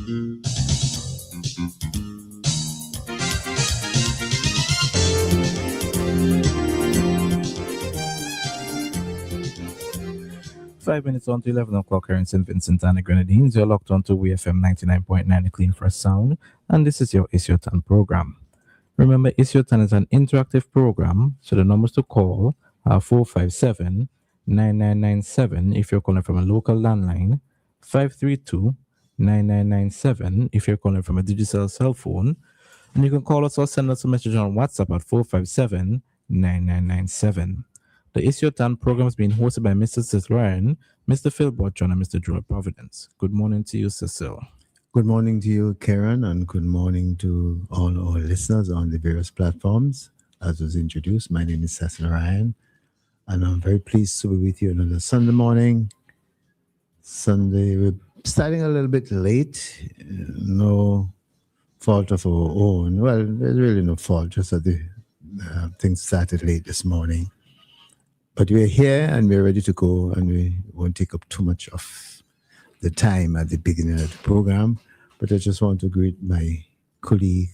Five minutes on to 11 o'clock here in St. Vincent and the Grenadines. You're locked on to WEFM 99.9, the Clean Fresh Sound, and this is your It's Your Turn program. Remember, It's Your Turn is an interactive program, so the numbers to call are 457 9997 if you're calling from a local landline, 532 9997 if you're calling from a digital cell phone, and you can call us or send us a message on WhatsApp at 457 9997. The It's Your Turn program is being hosted by Mr. Cecil, Mr. Philbert, and Mr. Joel Providence. Good morning to you, Cecil. Good morning to you, Karen, and good morning to all our listeners on the various platforms. As was introduced, my name is Cecil Ryan, and I'm very pleased to be with you another Sunday morning. Sunday, we're starting a little bit late, no fault of our own. Well, there's really no fault, just that the things started late this morning. But we're here and we're ready to go, and we won't take up too much of the time at the beginning of the program. But I just want to greet my colleague,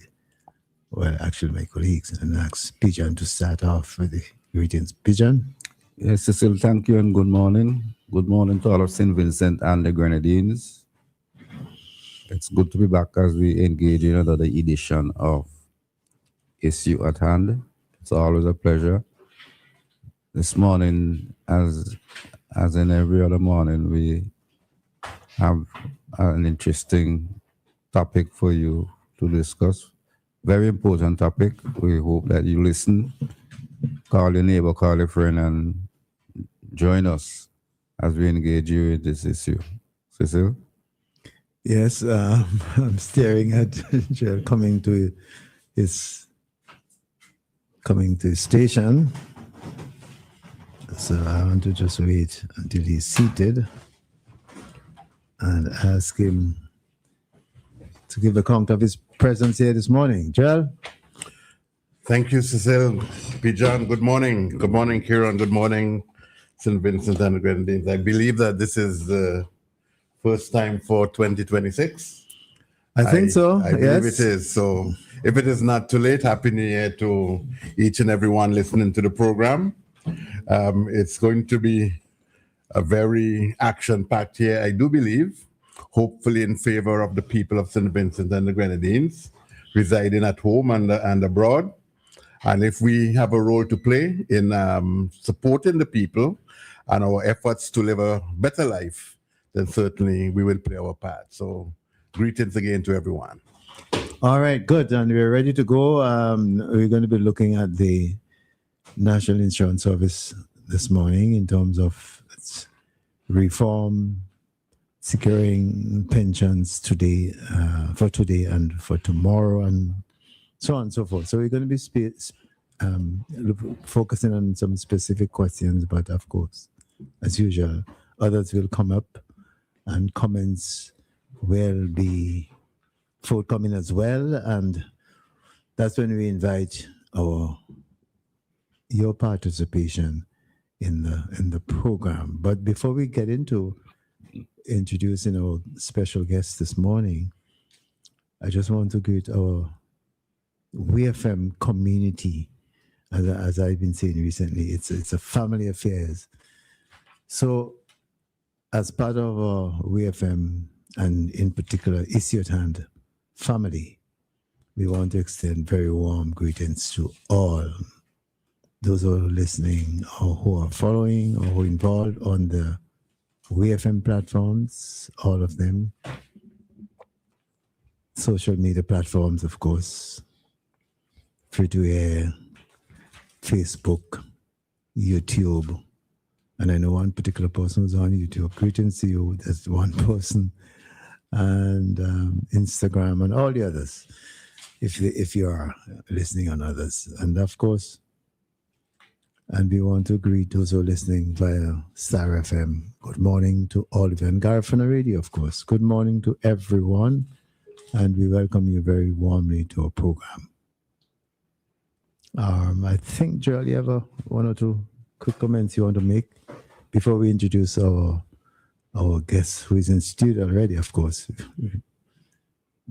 well, actually my colleagues, and ask Pijan to start off with the greetings. Pijan? Yes, Cecil, thank you and good morning. Good morning to all of St. Vincent and the Grenadines. It's good to be back as we engage in another edition of Issue at Hand. It's always a pleasure. This morning, as in every other morning, we have an interesting topic for you to discuss. Very important topic. We hope that you listen, call your neighbor, call your friend, and join us as we engage you in this issue. Cecil? Yes, I'm staring at Joel coming to his station. So I want to just wait until he's seated and ask him to give account of his presence here this morning. Joel? Thank you, Cecil. Pijan, good morning. Good morning, Kieran. Good morning, St. Vincent and the Grenadines. I believe that this is the first time for 2026. I think so, I believe it is. So if it is not too late, Happy New Year to each and everyone listening to the program. It's going to be a very action-packed year, I do believe, hopefully in favor of the people of St. Vincent and the Grenadines residing at home and abroad. And if we have a role to play in supporting the people and our efforts to live a better life, then certainly we will play our part. So greetings again to everyone. All right, good. And we're ready to go. We're going to be looking at the National Insurance Service this morning in terms of its reform, securing pensions today, for today and for tomorrow, and so on and so forth. So we're going to be focusing on some specific questions, but of course, as usual, others will come up and comments will be forthcoming as well. And that's when we invite your participation in the program. But before we get into introducing our special guest this morning, I just want to greet our WEFM community. As I've been saying recently, it's a family affairs. So as part of our WEFM, and in particular Issue at Hand family, we want to extend very warm greetings to all those who are listening or who are following or who are involved on the WEFM platforms, all of them. Social media platforms, of course, free-to-air, Facebook, YouTube. And I know one particular person who's on YouTube. Greetings to you, that's one person. And Instagram and all the others, if you are listening on others. And of course, and we want to greet those who are listening via Star FM. Good morning to all of you. And Garifuna Radio, of course. Good morning to everyone. And we welcome you very warmly to our program. I think, Joel, you have one or two quick comments you want to make before we introduce our guest who is in studio already, of course.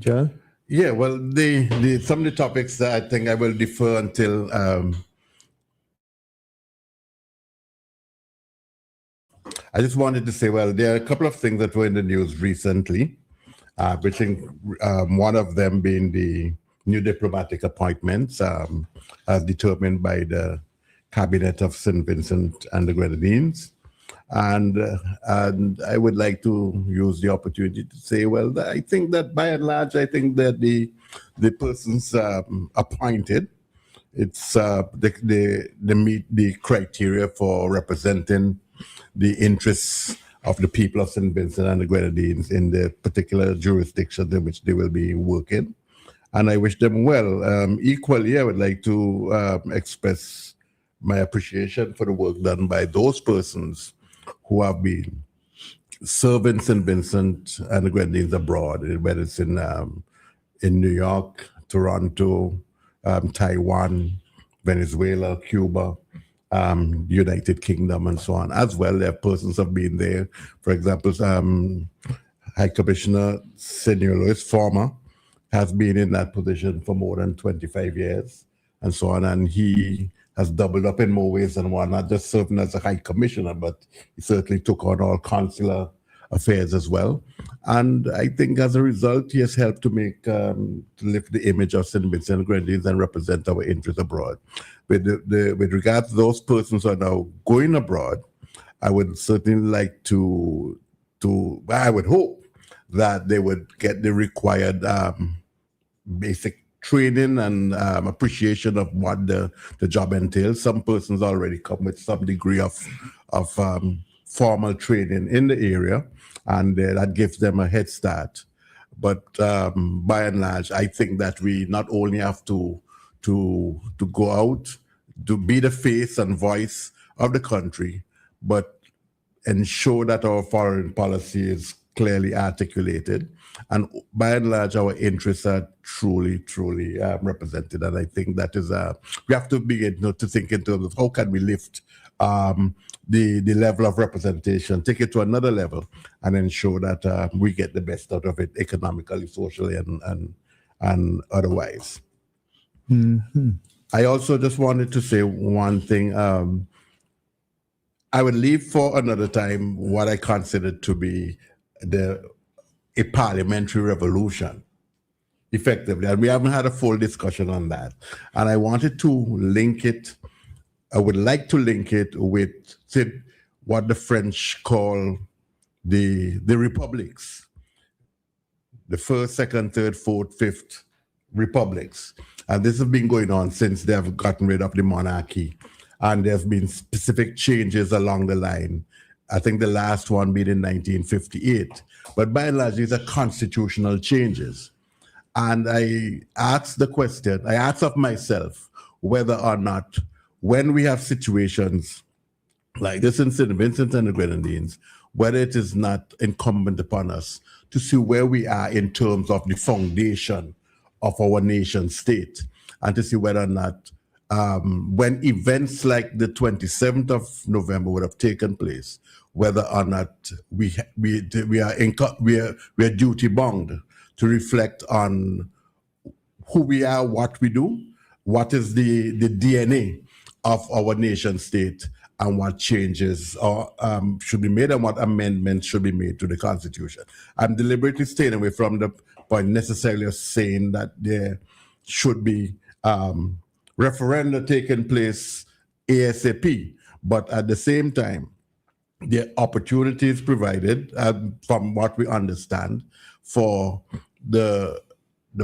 John? Yeah, well, the some of the topics that I think I will defer until I just wanted to say, well, there are a couple of things that were in the news recently, which one of them being the new diplomatic appointments as determined by the Cabinet of St. Vincent and the Grenadines. And I would like to use the opportunity to say, well, I think that by and large, I think that the persons appointed, it's they meet the criteria for representing the interests of the people of St. Vincent and the Grenadines in the particular jurisdiction in which they will be working. And I wish them well. Equally, I would like to express my appreciation for the work done by those persons who have been serving St. Vincent and the Grenadines abroad, whether it's in New York, Toronto, Taiwan, Venezuela, Cuba, United Kingdom, and so on. As well, there are persons who have been there. For example, High Commissioner Senor Lewis, former, has been in that position for more than 25 years, and so on. And he has doubled up in more ways than one, not just serving as a High Commissioner, but he certainly took on all consular affairs as well. And I think as a result, he has helped to make, to lift the image of St. Vincent and Grenadines and represent our interests abroad. With regard to those persons who are now going abroad, I would certainly like to I would hope that they would get the required basic training and appreciation of what the job entails. Some persons already come with some degree of formal training in the area, and that gives them a head start. But by and large, I think that we not only have to go out to be the face and voice of the country, but ensure that our foreign policy is clearly articulated, and by and large, our interests are truly represented. And I think that is we have to begin to think in terms of how can we lift the level of representation, take it to another level, and ensure that we get the best out of it economically, socially, and otherwise. Mm-hmm. I also just wanted to say one thing. I would leave for another time what I consider to be a parliamentary revolution, effectively. And we haven't had a full discussion on that. And I wanted to link it, I would like to link it with what the French call the republics, the first, second, third, fourth, fifth republics. And this has been going on since they have gotten rid of the monarchy. And there have been specific changes along the line. I think the last one being in 1958. But by and large, these are constitutional changes. And I asked the question, I asked of myself whether or not when we have situations like this in St. Vincent and the Grenadines, whether it is not incumbent upon us to see where we are in terms of the foundation of our nation state, and to see whether or not when events like the 27th of November would have taken place, whether or not we are duty bound to reflect on who we are, what we do, what is the DNA of our nation state, and what changes should be made and what amendments should be made to the Constitution. I'm deliberately staying away from the point necessarily of saying that there should be referenda taking place ASAP, but at the same time, the opportunities provided, from what we understand, for the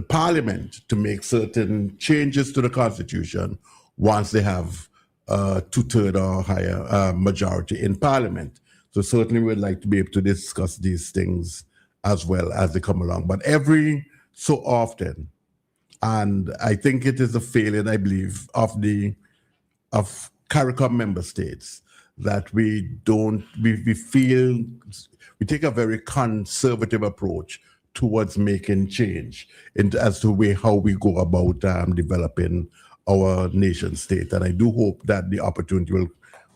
parliament to make certain changes to the Constitution once they have 2/3 or higher majority in parliament. So certainly we'd like to be able to discuss these things as well as they come along. But every so often, and I think it is a failing, I believe, of CARICOM member states, that we feel we take a very conservative approach towards making change as to how we go about developing our nation state. And I do hope that the opportunity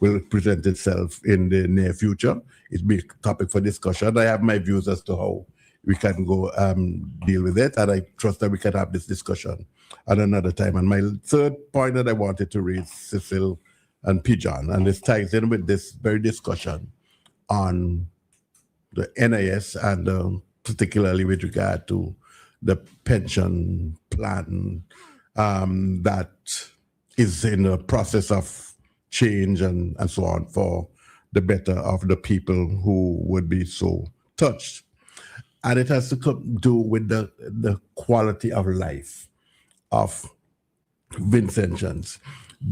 will present itself in the near future. It'll be a topic for discussion. I have my views as to how we can go deal with it. And I trust that we can have this discussion at another time. And my third point that I wanted to raise, Cecil and Pigeon, and this ties in with this very discussion on the NIS and particularly with regard to the pension plan that is in the process of change and so on for the better of the people who would be so touched. And it has to do with the quality of life of Vincentians.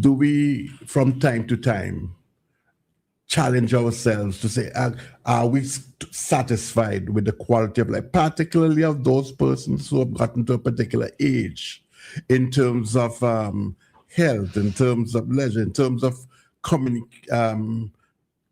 Do we, from time to time, challenge ourselves to say, are we satisfied with the quality of life, particularly of those persons who have gotten to a particular age, in terms of health, in terms of leisure, in terms of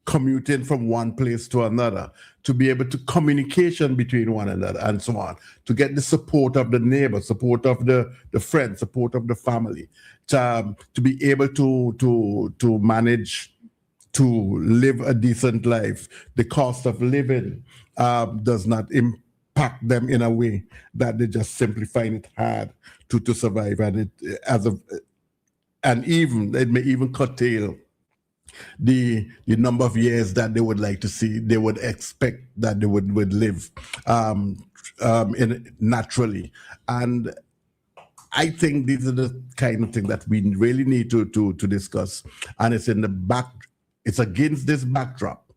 commuting from one place to another, to be able to communication between one another and so on, to get the support of the neighbor, support of the friend, support of the family, to be able to manage to live a decent life. The cost of living does not impact them in a way that they just simply find it hard to survive, and even it may even curtail the number of years that they would like to see, they would expect that they would live naturally. And I think these are the kind of things that we really need to discuss. And it's it's against this backdrop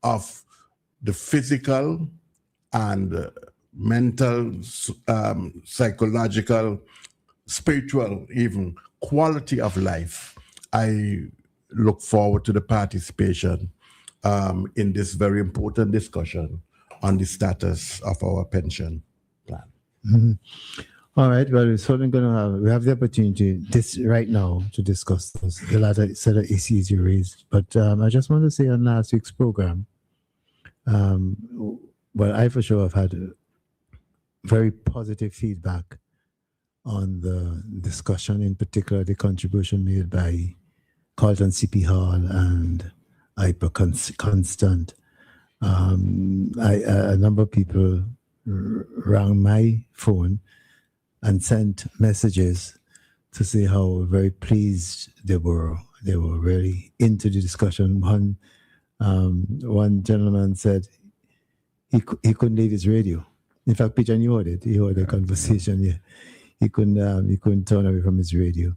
of the physical and mental, psychological, spiritual, even quality of life. I look forward to the participation in this very important discussion on the status of our pension plan. Mm-hmm. All right. Well, we're certainly we have the opportunity right now to discuss the latter set of issues you raised. But I just want to say on last week's program, well, I for sure have had very positive feedback on the discussion, in particular the contribution made by Carlton CP Hall and Hyper Constant. A number of people rang my phone and sent messages to say how very pleased they were. They were really into the discussion. One gentleman said he couldn't leave his radio. In fact, Peter, you heard it. He heard the conversation. Yeah, he couldn't turn away from his radio.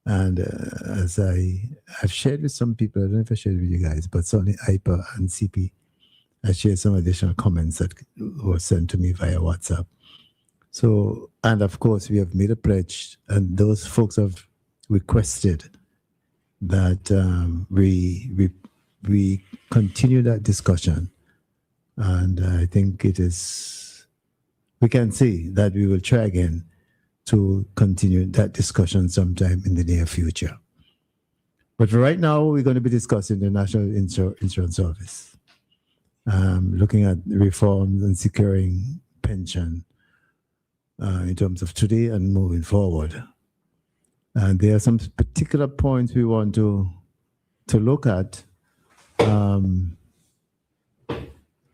And as I've shared with some people, I don't know if I shared with you guys, but certainly Hyper and CP, I shared some additional comments that were sent to me via WhatsApp. So, and of course, we have made a pledge, and those folks have requested that we continue that discussion. And I think we can say that we will try again to continue that discussion sometime in the near future. But for right now, we're going to be discussing the National Insurance Service, looking at reforms and securing pension in terms of today and moving forward. And there are some particular points we want to look at, and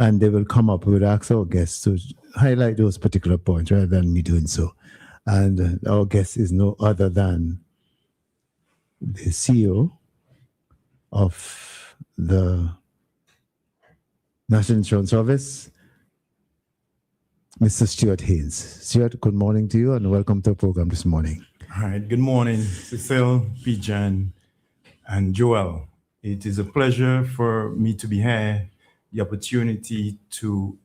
they will come up. We will ask our guests to highlight those particular points rather than me doing so. And our guest is no other than the CEO of the National Insurance Service, Mr. Stuart Haynes. Stuart, good morning to you and welcome to our program this morning. All right, good morning, Cecil, Pijan, and Joel. It is a pleasure for me to be here, the opportunity to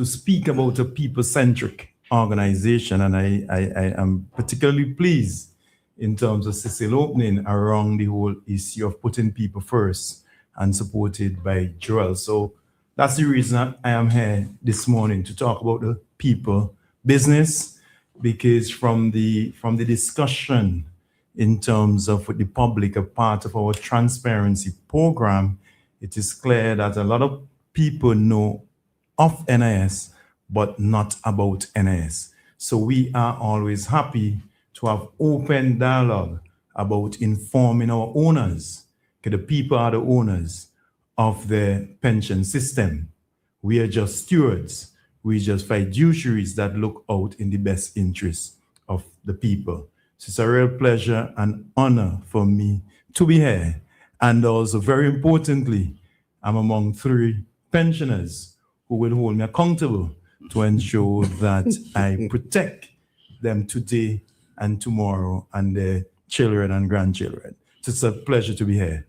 speak about a people-centric organization, and I am particularly pleased in terms of Cecil opening around the whole issue of putting people first and supported by Joel. So that's the reason I am here this morning, to talk about the people business, because from the discussion in terms of with the public, a part of our transparency program, it is clear that a lot of people know of NIS, but not about NIS. So we are always happy to have open dialogue about informing our owners, because the people are the owners of the pension system. We are just stewards. We just fiduciaries that look out in the best interest of the people. So it's a real pleasure and honor for me to be here. And also, very importantly, I'm among 3 pensioners who will hold me accountable to ensure that I protect them today and tomorrow and their children and grandchildren. So it's a pleasure to be here.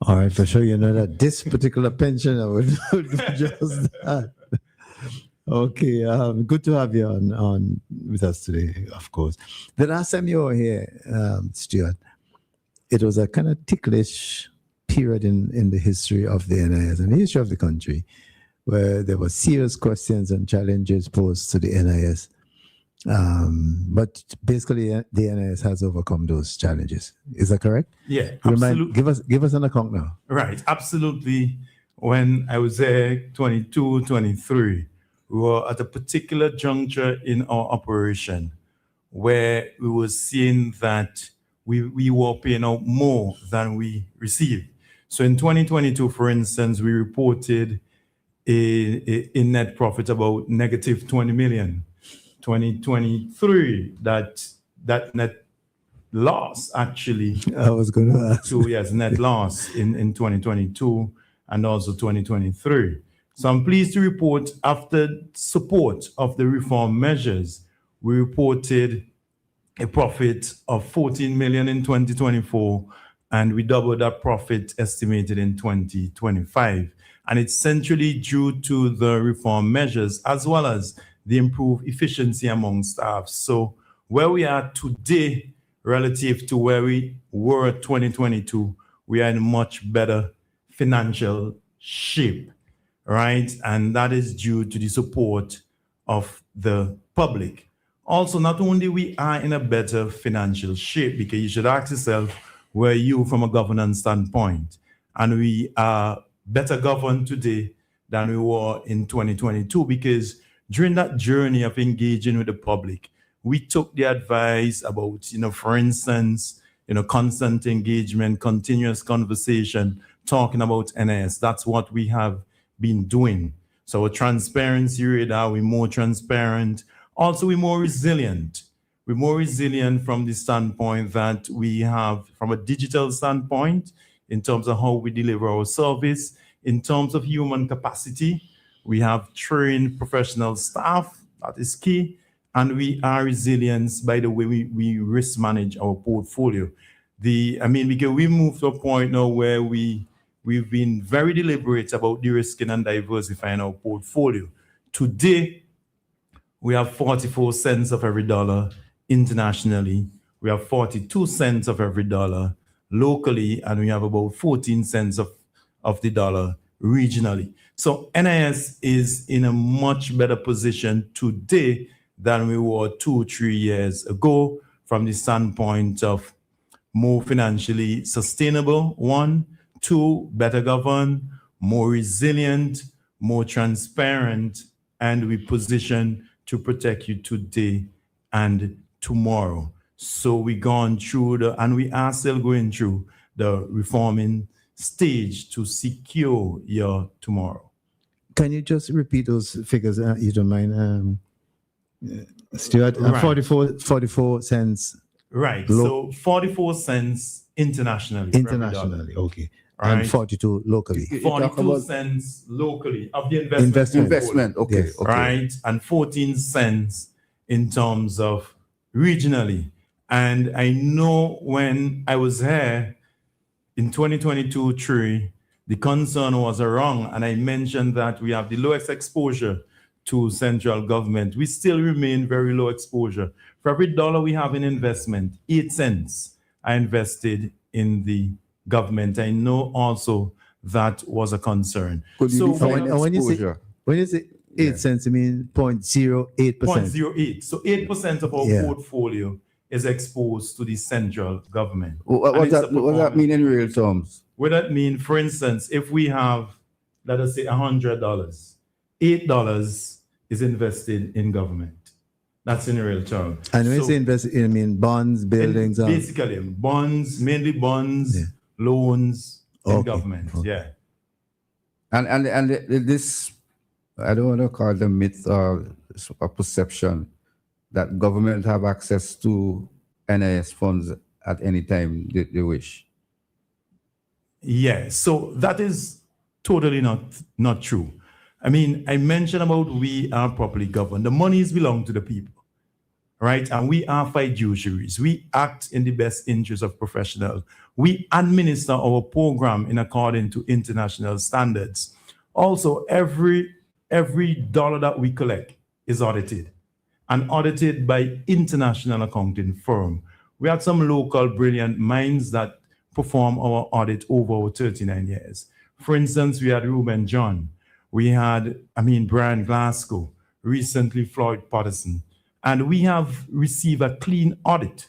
All right, for sure, you know that this particular pensioner would do just that. Okay, good to have you on with us today, of course. The last time you were here, Stuart, it was a kind of ticklish period in the history of the NIS and the history of the country, where there were serious questions and challenges posed to the NIS. But basically, the NIS has overcome those challenges. Is that correct? Yeah, absolutely. Give us an account now. Right, absolutely. When I was there, 22, 23, we were at a particular juncture in our operation where we were seeing that we were paying out more than we received. So in 2022, for instance, we reported a net profit about negative 20 million. 2023, that net loss actually. I was going to ask. So yes, net loss in 2022 and also 2023. So I'm pleased to report after support of the reform measures, we reported a profit of 14 million in 2024, and we doubled that profit estimated in 2025. And it's centrally due to the reform measures as well as the improved efficiency among staff. So where we are today relative to where we were 2022, we are in much better financial shape, right? And that is due to the support of the public. Also, not only we are in a better financial shape, because you should ask yourself, where you from a governance standpoint? And we are better governed today than we were in 2022, because during that journey of engaging with the public, we took the advice about, for instance, constant engagement, continuous conversation, talking about NIS. That's what we have been doing. So our transparency radar, we're more transparent. Also, we're more resilient. We're more resilient from the standpoint that we have, from a digital standpoint, in terms of how we deliver our service, in terms of human capacity. We have trained professional staff, that is key, and we are resilient by the way we risk manage our portfolio. Because we moved to a point now where we've been very deliberate about de-risking and diversifying our portfolio. Today, we have 44 cents of every dollar internationally. We have 42 cents of every dollar locally, and we have about 14 cents of the dollar regionally. So NIS is in a much better position today than we were 2-3 years ago from the standpoint of more financially sustainable, 1, 2, better governed, more resilient, more transparent, and we position to protect you today and tomorrow. So we've gone through and we are still going through the reforming stage to secure your tomorrow. Can you just repeat those figures, you don't mind, Stuart? Right. 44 cents. Right. So 44 cents internationally. Internationally, okay. Right. And 42 locally. 42 cents locally of the investment. Investment, okay, Yes. okay. Right. And 14 cents in terms of regionally. And I know when I was here in 2022-3, the concern was wrong, and I mentioned that we have the lowest exposure to central government. We still remain very low exposure. For every dollar we have in investment, 8 cents are invested in the government. I know also that was a concern. Could you So define when exposure? you say 8 cents, you mean 0.08%. 0.08. So 8% of our Yeah. portfolio is exposed to the central government. What And does it's a that mean in real terms? What that mean, for instance, if we have, let us say, $100, $8 is invested in government. That's in real terms. And when you So, say invest, you mean bonds, buildings, and basically bonds, mainly bonds, Yeah. loans in Okay, government. okay. Yeah. And this I don't want to call them myth or a perception that government have access to NIS funds at any time they wish. Yeah, so that is totally not true. I mean, I mentioned about we are properly governed. The monies belong to the people, right? And we are fiduciaries. We act in the best interest of professionals. We administer our program in accordance to international standards. Also, every dollar that we collect is audited and audited by international accounting firm. We had some local brilliant minds that perform our audit over our 39 years. For instance, we had Ruben John. We had, Brian Glasgow, recently Floyd Patterson. And we have received a clean audit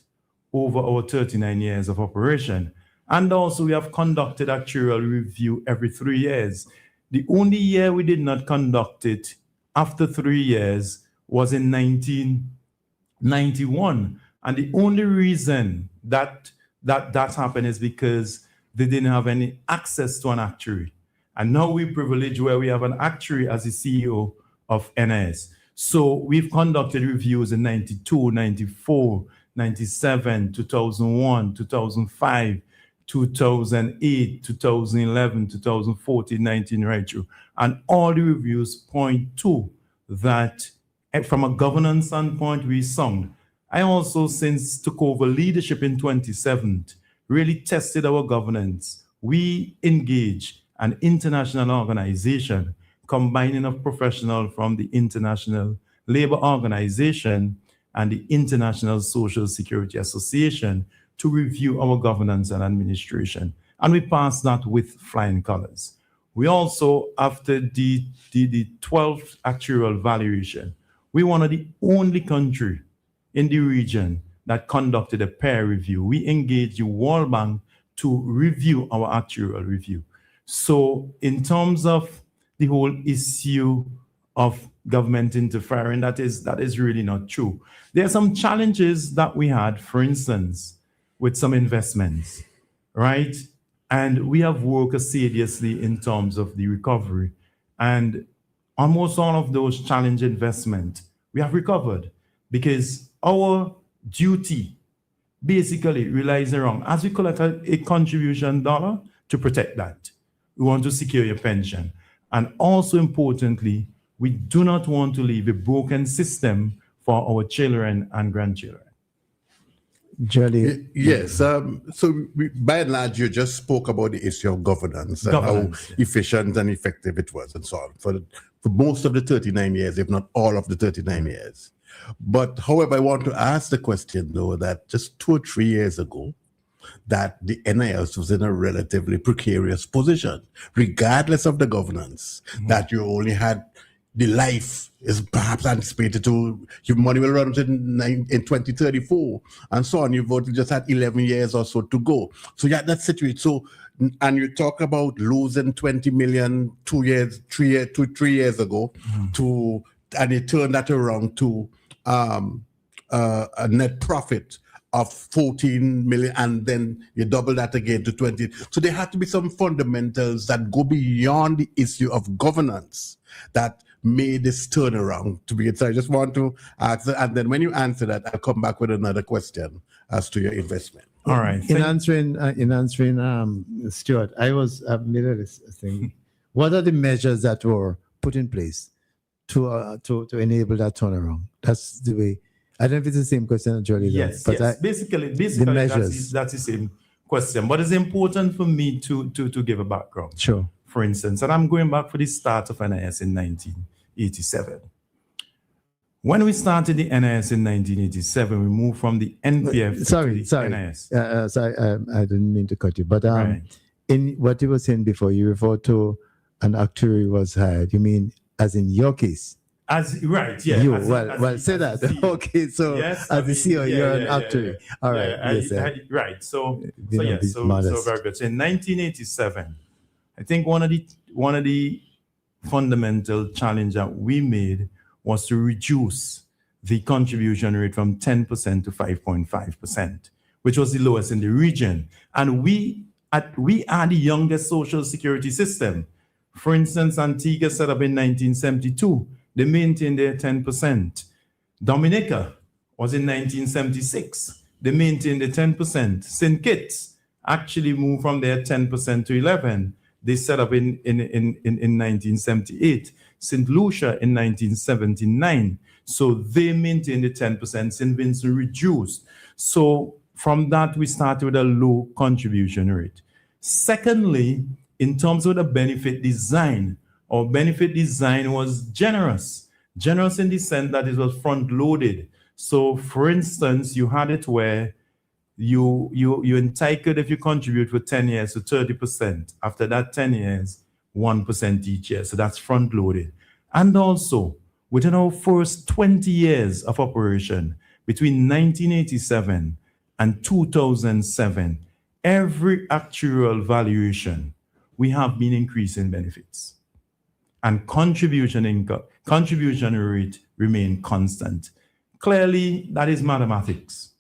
over our 39 years of operation. And also we have conducted actuarial review every 3 years. The only year we did not conduct it after 3 years was in 1991. And the only reason that happened is because they didn't have any access to an actuary. And now we're privileged where we have an actuary as the CEO of NIS. So we've conducted reviews in 92, 94, 97, 2001, 2005, 2008, 2011, 2014, 19, right through. And all the reviews point to that from a governance standpoint, we sound. I also, since took over leadership in 2017, really tested our governance. We engage an international organization combining of professionals from the International Labour Organization and the International Social Security Association to review our governance and administration. And we passed that with flying colors. We also, after the 12th actuarial valuation, we were the only country in the region that conducted a peer review. We engaged the World Bank to review our actuarial review. So in terms of the whole issue of government interfering, that is really not true. There are some challenges that we had, for instance, with some investments, right? And we have worked assiduously in terms of the recovery. And almost all of those challenge investment, we have recovered because our duty basically relies around, as we collect a contribution dollar, to protect that. We want to secure your pension. And also importantly, we do not want to leave a broken system for our children and grandchildren. Jolly. Yes. By and large, you just spoke about the issue of governance and how efficient and effective it was and so on for most of the 39 years, if not all of the 39 years. But however, I want to ask the question, though, that just 2 or 3 years ago, that the NIS was in a relatively precarious position, regardless of the governance, that you only had the life is perhaps anticipated to, your money will run in 2034 and so on. You've just had 11 years or so to go. So you had that situation. So, and you talk about losing 20 million 3 years ago and you turn that around to a net profit of 14 million, and then you double that again to 20. So there had to be some fundamentals that go beyond the issue of governance that made this turnaround to be. So I just want to ask, and then when you answer that, I'll come back with another question as to your investment. All right. In answering, Stuart, I've made a thing. What are the measures that were put in place to enable that turnaround? That's the way. I don't know if it's the same question, Jolly. Yes, but yes. Basically, that's the same question. But it's important for me to give a background. Sure. For instance, and I'm going back for the start of NIS in 1987. When we started the NIS in 1987, we moved from the NPF to the NIS. Sorry, I didn't mean to cut you. But in what you were saying before, you referred to an actuary was hired. You mean as in your case? Right, yeah. Say that. Okay, so yes, as the CEO, you're an actuary. All right. Right. So very good. So in 1987, I think one of the fundamental challenge that we made was to reduce the contribution rate from 10% to 5.5%, which was the lowest in the region. And we are the youngest social security system. For instance, Antigua set up in 1972. They maintained their 10%. Dominica was in 1976. They maintained the 10%. St. Kitts actually moved from their 10% to 11. They set up in 1978. St. Lucia in 1979. So they maintained the 10%. St. Vincent reduced. So from that, we started with a low contribution rate. Secondly, in terms of the benefit design, our benefit design was generous. Generous in the sense that it was front-loaded. So, for instance, you had it where you entitled, if you contribute for 10 years, to 30%. After that 10 years, 1% each year. So that's front-loaded. And also, within our first 20 years of operation, between 1987 and 2007, every actuarial valuation, we have been increasing benefits. And contribution rate remain constant. Clearly, that is mathematics,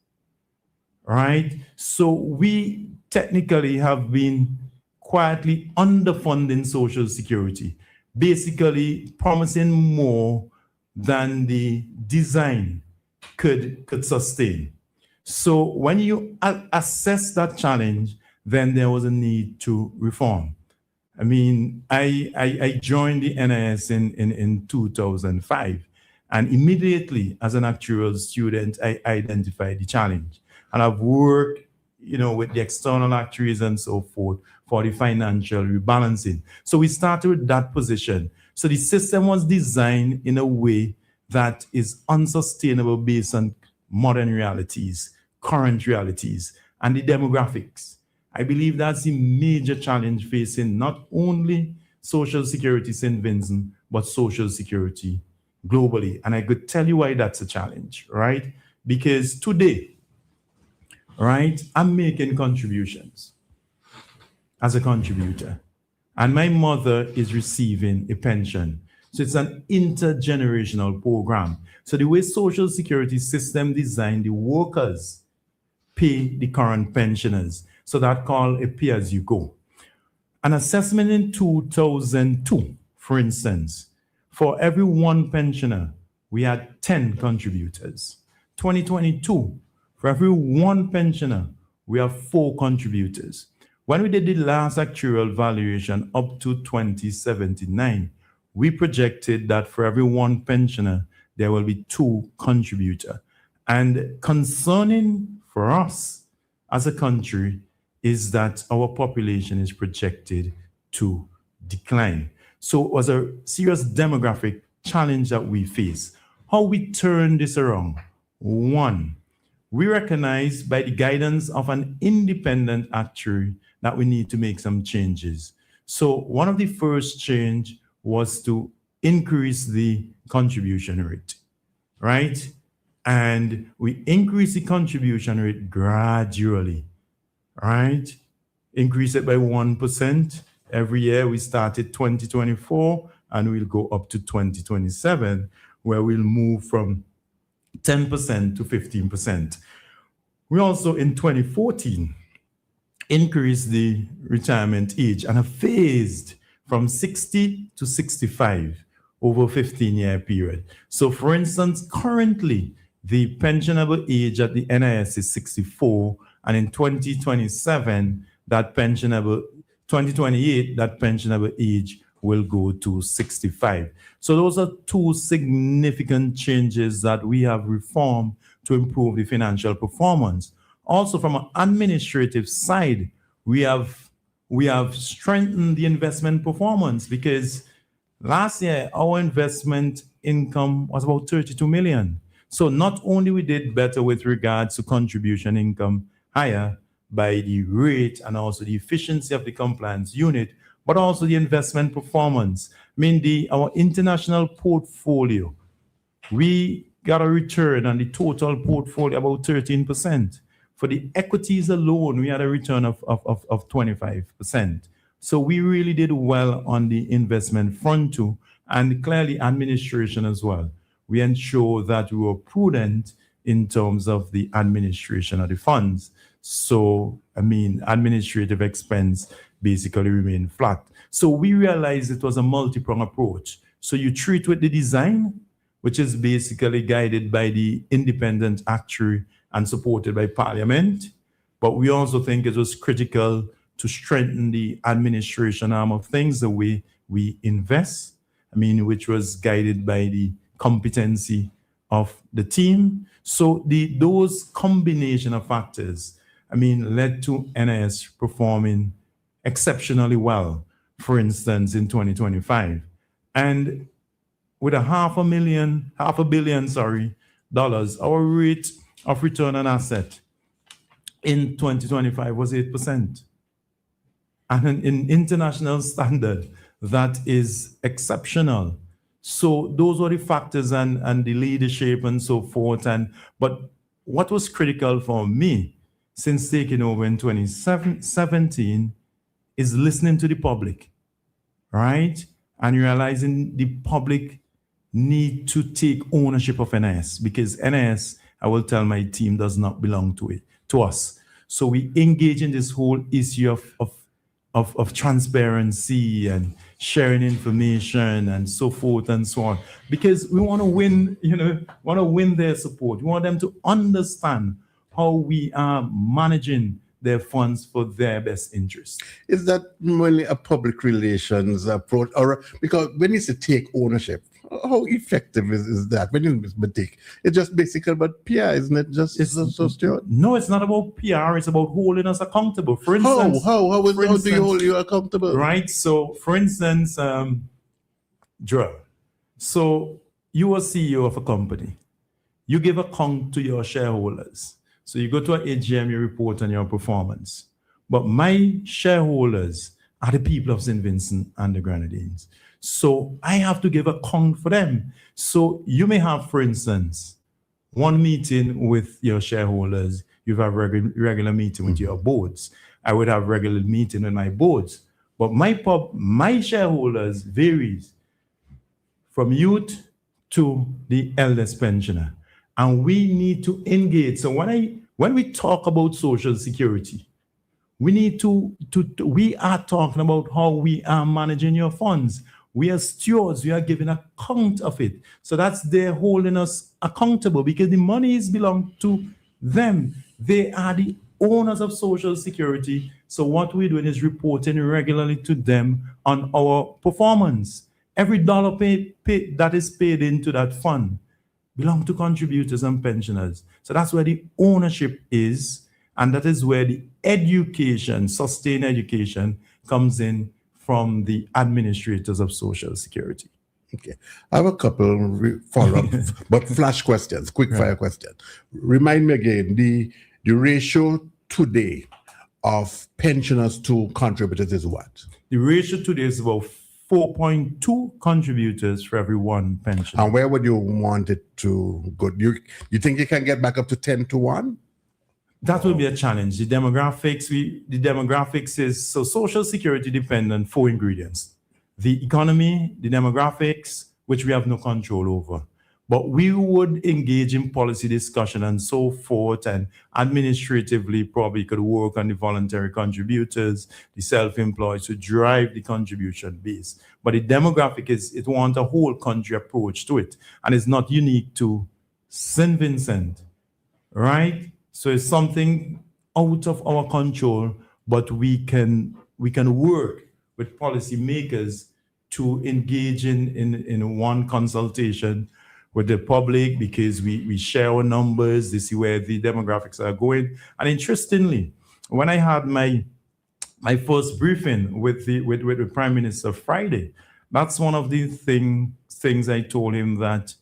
right? So we technically have been quietly underfunding Social Security, basically promising more than the design could sustain. So when you assess that challenge, then there was a need to reform. I mean, I joined the NIS in 2005, and immediately as an actuarial student, I identified the challenge. And I've worked, with the external actuaries and so forth for the financial rebalancing. So we started with that position. So the system was designed in a way that is unsustainable based on modern realities, current realities, and the demographics. I believe that's the major challenge facing not only Social Security St. Vincent, but Social Security globally. And I could tell you why that's a challenge, right? Because today, right, I'm making contributions as a contributor, and my mother is receiving a pension. So it's an intergenerational program. So the way Social Security system designed, the workers pay the current pensioners. So that's called a pay-as-you-go. An assessment in 2002, for instance, for every one pensioner, we had 10 contributors. 2022, for every one pensioner, we have 4 contributors. When we did the last actuarial valuation up to 2079, we projected that for every one pensioner, there will be 2 contributors. And concerning for us as a country is that our population is projected to decline. So it was a serious demographic challenge that we face. How we turn this around? 1, we recognize by the guidance of an independent actuary that we need to make some changes. So one of the first change was to increase the contribution rate, right? And we increase the contribution rate gradually, right? Increase it by 1% every year. We started 2024 and we'll go up to 2027, where we'll move from 10% to 15%. We also in 2014 increased the retirement age and have phased from 60 to 65 over a 15-year period. So for instance, currently the pensionable age at the NIS is 64, and in 2027, 2028, that pensionable age will go to 65. So those are 2 significant changes that we have reformed to improve the financial performance. Also, from an administrative side, we have strengthened the investment performance, because last year our investment income was about 32 million. So not only we did better with regards to contribution income higher by the rate and also the efficiency of the compliance unit, but also the investment performance. I mean, our international portfolio, we got a return on the total portfolio about 13%. For the equities alone, we had a return of 25%. So we really did well on the investment front too, and clearly administration as well. We ensure that we were prudent in terms of the administration of the funds. So, I mean, administrative expense basically remain flat. So we realized it was a multi-pronged approach. So you treat with the design, which is basically guided by the independent actuary and supported by Parliament. But we also think it was critical to strengthen the administration arm of things, the way we invest, which was guided by the competency of the team. So those combination of factors, led to NIS performing exceptionally well, for instance, in 2025. And with $500 million, our rate of return on asset in 2025 was 8%. And in international standard, that is exceptional. So those were the factors and the leadership and so forth. But what was critical for me since taking over in 2017 is listening to the public, right? And realizing the public need to take ownership of NIS, because NIS, I will tell my team, does not belong to us. So we engage in this whole issue of transparency and sharing information and so forth and so on, because we want to win their support. We want them to understand how we are managing their funds for their best interest. Is that really a public relations approach, or because when you say take ownership, how effective is that? When you take, it's just basically about PR, isn't it? So Stuart? No, it's not about PR. It's about holding us accountable. For instance, how do you hold you accountable? Right. So, for instance, Joel. So you are CEO of a company. You give account to your shareholders. So you go to an AGM, you report on your performance. But my shareholders are the people of St. Vincent and the Grenadines. So I have to give account for them. So you may have, for instance, one meeting with your shareholders. You have a regular meeting with your boards. I would have regular meeting with my boards. But my shareholders varies from youth to the eldest pensioner. And we need to engage. So when we talk about social security, we are talking about how we are managing your funds. We are stewards. We are giving account of it. So that's they're holding us accountable, because the monies belong to them. They are the owners of social security. So what we're doing is reporting regularly to them on our performance. Every dollar that is paid into that fund belong to contributors and pensioners. So that's where the ownership is, and that is where the education, sustained education, comes in from the administrators of Social Security. Okay. I have a couple follow-up, but flash questions, quick fire questions. Remind me again, the ratio today of pensioners to contributors is what? The ratio today is about 4.2 contributors for every one pensioner. And where would you want it to go? You think you can get back up to 10 to 1? That will be a challenge. The demographics is, so Social Security depends on 4 ingredients: the economy, the demographics, which we have no control over. But we would engage in policy discussion and so forth, and administratively probably could work on the voluntary contributors, the self-employed, to drive the contribution base. But the demographic it wants a whole country approach to it, and it's not unique to St. Vincent, right? So it's something out of our control, but we can work with policymakers to engage in one consultation with the public, because we share our numbers, they see where the demographics are going. And interestingly, when I had my first briefing with the Prime Minister Friday, that's one of the things I told him, that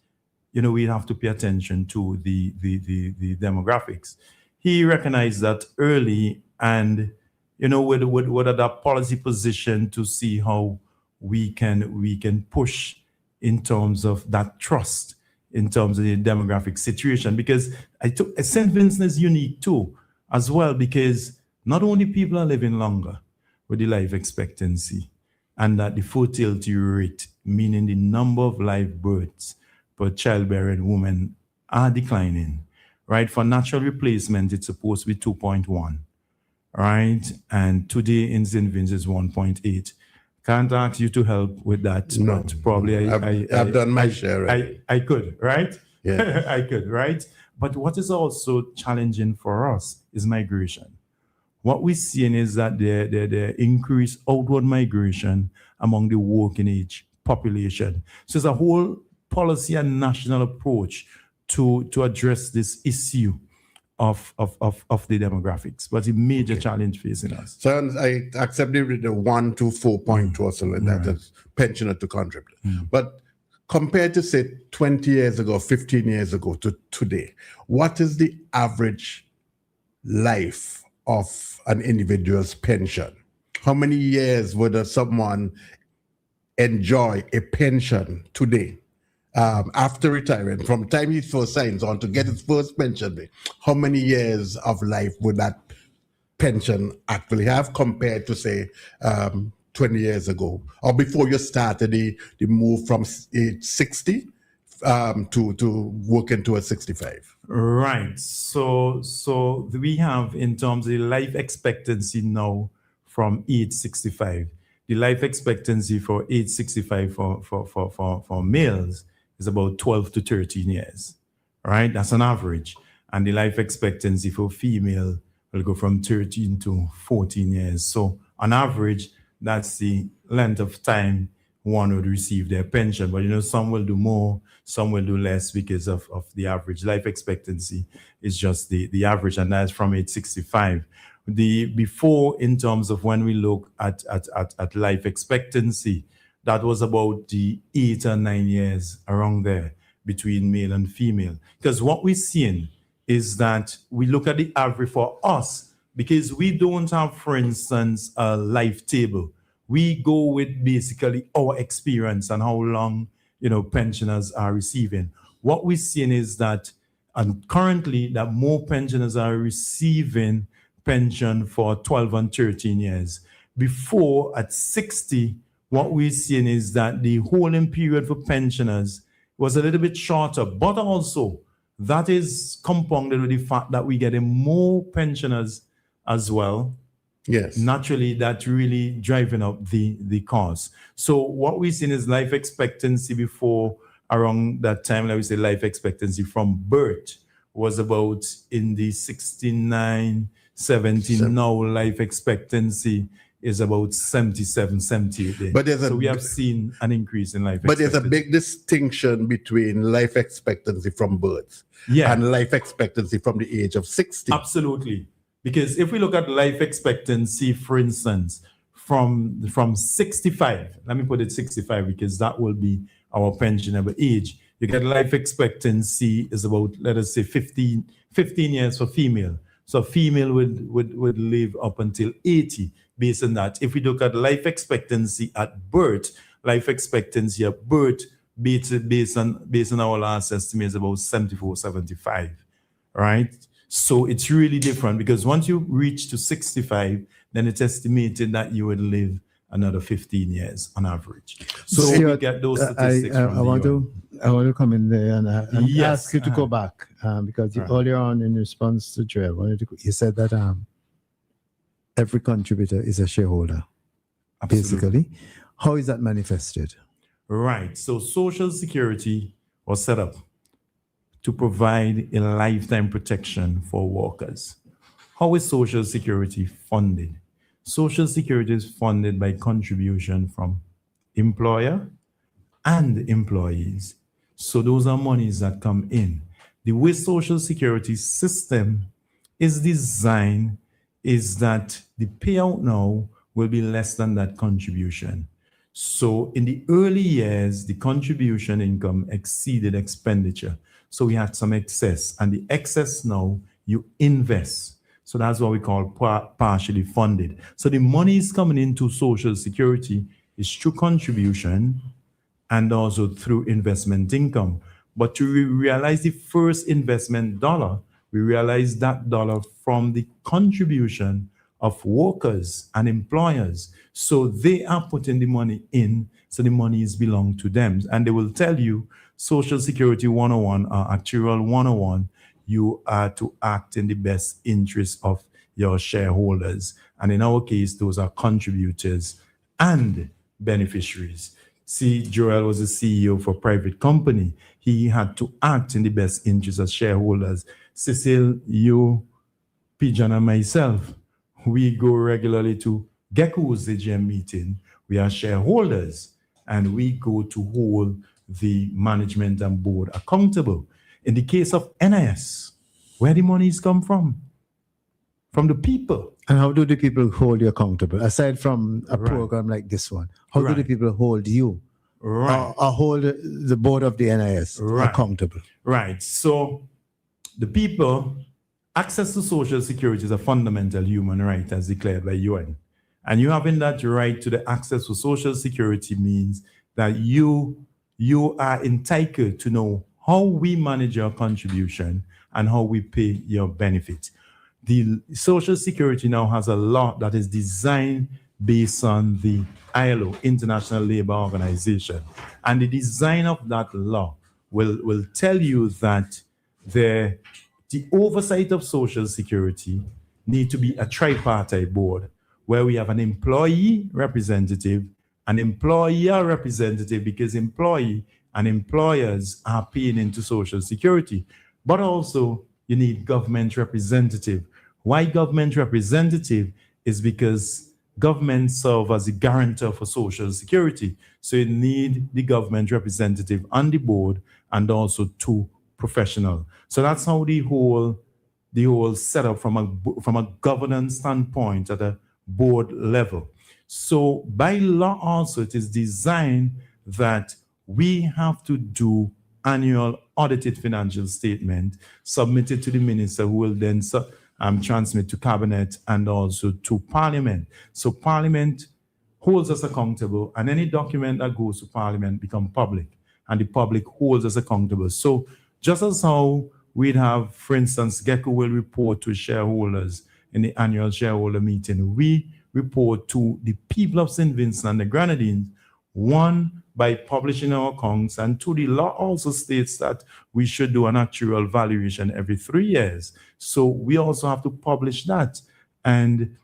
we have to pay attention to the demographics. He recognized that early, and with that policy position to see how we can push in terms of that trust, in terms of the demographic situation. Because St. Vincent is unique too, as well, because not only people are living longer with the life expectancy, and that the fertility rate, meaning the number of live births per childbearing woman, are declining, right? For natural replacement, it's supposed to be 2.1, right? And today in St. Vincent is 1.8. Can't ask you to help with that, No, but probably I've done my share already. I could, right? Yeah. I could, right? But what is also challenging for us is migration. What we're seeing is that the increased outward migration among the working age population. So it's a whole policy and national approach to address this issue of the demographics, but a major challenge facing us. So I accepted with the 1 to 4.2 or so like that as pensioner to contribute. But compared to say 20 years ago, 15 years ago to today, what is the average life of an individual's pension? How many years would someone enjoy a pension today? After retiring, from time he first signs on to get his first pension, how many years of life would that pension actually have compared to say 20 years ago, or before you started the move from age 60 to working towards 65? Right. So we have, in terms of the life expectancy now from age 65, the life expectancy for age 65 for males is about 12 to 13 years, right? That's an average. And the life expectancy for female will go from 13 to 14 years. So on average, that's the length of time one would receive their pension. But, some will do more, some will do less because of the average. Life expectancy is just the average, and that's from age 65. Before, in terms of when we look at life expectancy, that was about the 8 or 9 years around there between male and female. Because what we're seeing is that we look at the average for us, because we don't have, for instance, a life table. We go with basically our experience and how long, pensioners are receiving. What we're seeing is that, and currently, that more pensioners are receiving pension for 12 and 13 years. Before, at 60, what we're seeing is that the holding period for pensioners was a little bit shorter, but also that is compounded with the fact that we're getting more pensioners as well. Yes. Naturally, that's really driving up the cost. So what we're seeing is life expectancy before, around that time, like we say, life expectancy from birth was about in the 69, 70. Now life expectancy is about 77, 78 days. So we have seen an increase in life expectancy. But there's a big distinction between life expectancy from birth and life expectancy from the age of 60. Absolutely. Because if we look at life expectancy, for instance, from 65, let me put it 65 because that will be our pensionable age. You get life expectancy is about, let us say, 15 years for female. So female would live up until 80 based on that. If we look at life expectancy at birth, life expectancy at birth based on our last estimate is about 74, 75, right? So it's really different because once you reach to 65, then it's estimated that you would live another 15 years on average. So we get those statistics from I want to come in there and ask you to go back because earlier on in response to Joel, you said that every contributor is a shareholder. Absolutely. Basically. How is that manifested? Right. So Social Security was set up to provide a lifetime protection for workers. How is Social Security funded? Social Security is funded by contribution from employer and employees. So those are monies that come in. The way Social Security system is designed is that the payout now will be less than that contribution. So in the early years, the contribution income exceeded expenditure. So we had some excess, and the excess now you invest. So that's what we call partially funded. So the money is coming into Social Security is through contribution and also through investment income. But to realize the first investment dollar, we realize that dollar from the contribution of workers and employers. So they are putting the money in, so the money is belong to them. And they will tell you, Social Security 101 or Actuarial 101, you are to act in the best interest of your shareholders. And in our case, those are contributors and beneficiaries. See, Joel was a CEO for a private company. He had to act in the best interest of shareholders. Cecil, you, Pigeon, and myself, we go regularly to Gecko's AGM meeting. We are shareholders, and we go to hold the management and board accountable. In the case of NIS, where the monies come from? From the people. And how do the people hold you accountable? Aside from a Right. program like this one, how do Right. the people hold you Right. or hold the board of the NIS Right. accountable? Right. So the people, access to social security is a fundamental human right as declared by UN. And you having that right to the access to social security means that you are entitled to know how we manage your contribution and how we pay your benefit. The Social Security now has a law that is designed based on the ILO, International Labour Organization. And the design of that law will tell you that the oversight of Social Security need to be a tripartite board where we have an employee representative, an employer representative, because employee and employers are paying into Social Security, but also you need government representative. Why government representative? Is because government serve as a guarantor for Social Security. So you need the government representative on the board and also two professional. So that's how the whole setup from a governance standpoint at a board level. So by law also it is designed that we have to do annual audited financial statement submitted to the minister, who will then transmit to cabinet and also to parliament. So parliament holds us accountable, and any document that goes to parliament become public, and the public holds us accountable. So just as how we'd have, for instance, Gecko will report to shareholders in the annual shareholder meeting, we report to the people of St. Vincent and the Grenadines, one, by publishing our accounts, and two, the law also states that we should do an actual valuation every 3 years. So we also have to publish that. And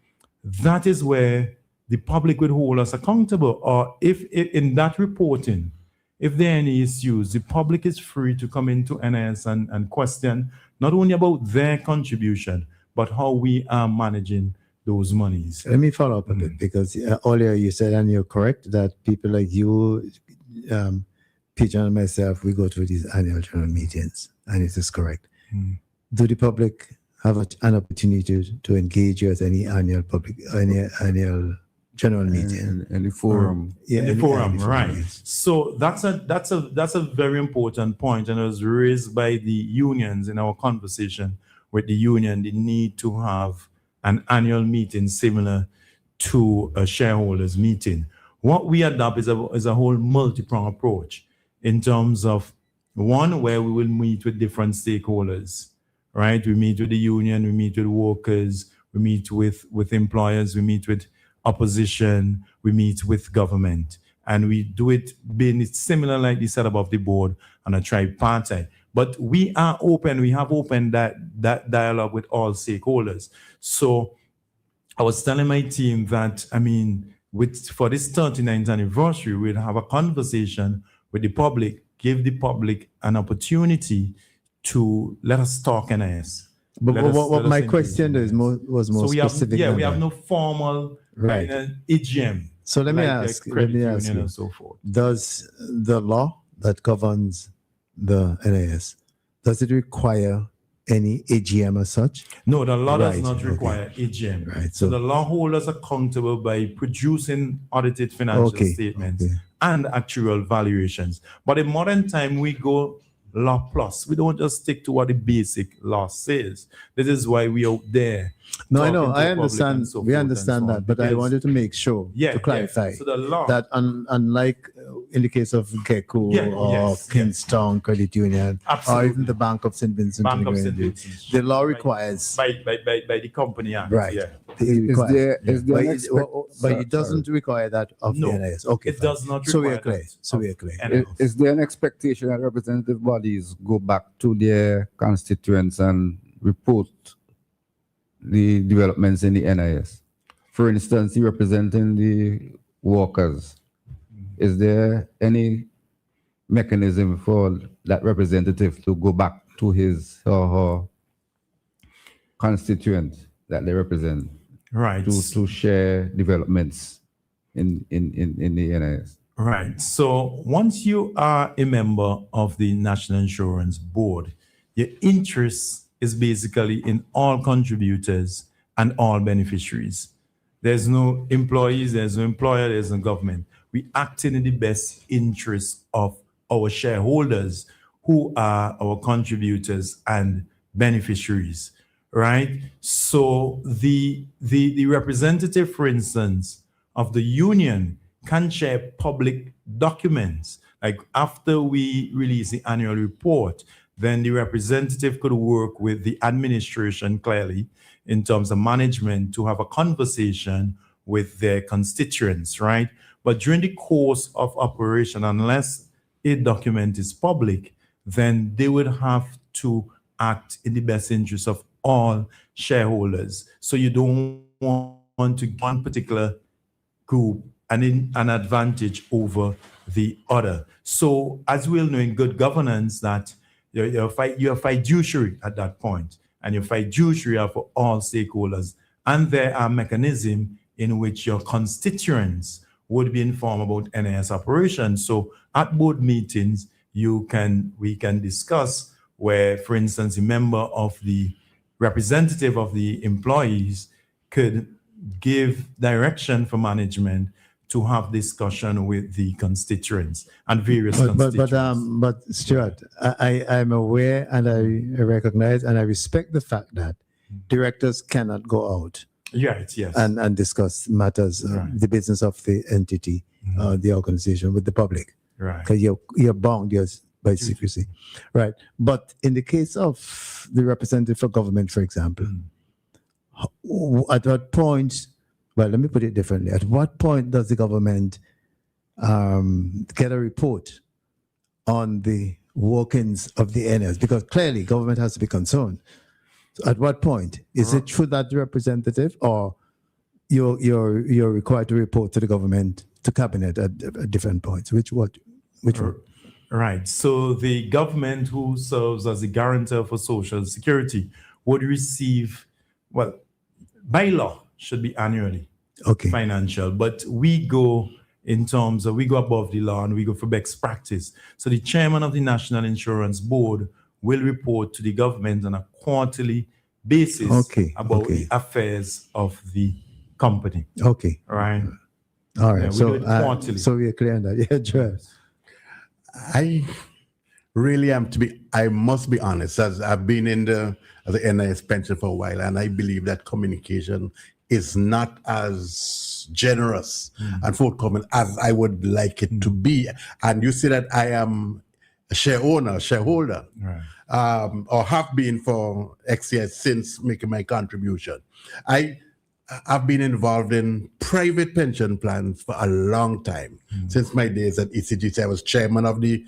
that is where the public would hold us accountable. Or if in that reporting, if there are any issues, the public is free to come into NIS and question not only about their contribution, but how we are managing those monies. Let me follow up a bit, because earlier you said, and you're correct, that people like you, Pigeon and myself, we go to these annual general meetings, and it is correct. Do the public have an opportunity to engage you at any annual general meeting? In the forum. In the forum, right. So that's a very important point, and it was raised by the unions in our conversation with the union, the need to have an annual meeting similar to a shareholders meeting. What we adopt is a whole multi-pronged approach in terms of, one, where we will meet with different stakeholders, right? We meet with the union, we meet with workers, we meet with employers, we meet with opposition, we meet with government, and we do it being similar like the setup of the board on a tripartite. But we are open, we have opened that dialogue with all stakeholders. So I was telling my team that, for this 39th anniversary, we'll have a conversation with the public, give the public an opportunity to let us talk NIS. But what my question was more specific. We have no formal AGM. So let me ask you, and so forth. Does the law that governs the NIS, does it require any AGM as such? No, the law does not require AGM. Right. So the law holds us accountable by producing audited financial statements and actual valuations. But in modern time, we go law plus. We don't just stick to what the basic law says. This is why we out there. No, I know. I understand. We understand that. But I wanted to make sure, to clarify, so the law, that unlike in the case of Gecko or Kingston Credit Union, or even the Bank of St. Vincent, the law requires by the Company Act. Right. Yeah. But it doesn't require that of the NIS. Okay. It does not require So we are clear. Is there an expectation that representative bodies go back to their constituents and report the developments in the NIS. For instance, he representing the workers. Is there any mechanism for that representative to go back to his or her constituent that they represent, Right. to share developments in the NIS? Right. So once you are a member of the National Insurance Board, your interest is basically in all contributors and all beneficiaries. There's no employees, there's no employer, there's no government. We acting in the best interest of our shareholders, who are our contributors and beneficiaries, right? So the representative, for instance, of the union can share public documents. Like after we release the annual report, then the representative could work with the administration clearly in terms of management to have a conversation with their constituents, right? But during the course of operation, unless a document is public, then they would have to act in the best interest of all shareholders. So you don't want to give one particular group an advantage over the other. So as we'll know in good governance that you're a fiduciary at that point, and your fiduciary are for all stakeholders. And there are mechanisms in which your constituents would be informed about NIS operations. So at board meetings, we can discuss where, for instance, a member of the representative of the employees could give direction for management to have discussion with the constituents and various constituents. But Stuart, I'm aware and I recognize and I respect the fact that directors cannot go out yes. and discuss matters, the business of the entity, the organization with the public. Right. Because you're bound by secrecy. Right. But in the case of the representative for government, for example, at what point, well, let me put it differently. At what point does the government get a report on the workings of the NS? Because clearly government has to be concerned. So at what point? Is it through that representative, or you're required to report to the government, to cabinet at different points? Which one? Right. So the government, who serves as the guarantor for Social Security, would receive, well, by law, should be annually financial, but we go above the law and we go for best practice. So the chairman of the National Insurance Board will report to the government on a quarterly basis about the affairs of the company. Okay. Right. All right. Yeah, so we are clear on that. Yeah, Joel. I really am I must be honest, as I've been in the NIS pension for a while, and I believe that communication is not as generous and forthcoming as I would like it to be. And you see that I am a shareholder, right. Or have been for X years since making my contribution. I've been involved in private pension plans for a long time. Since my days at ECGC, I was chairman of the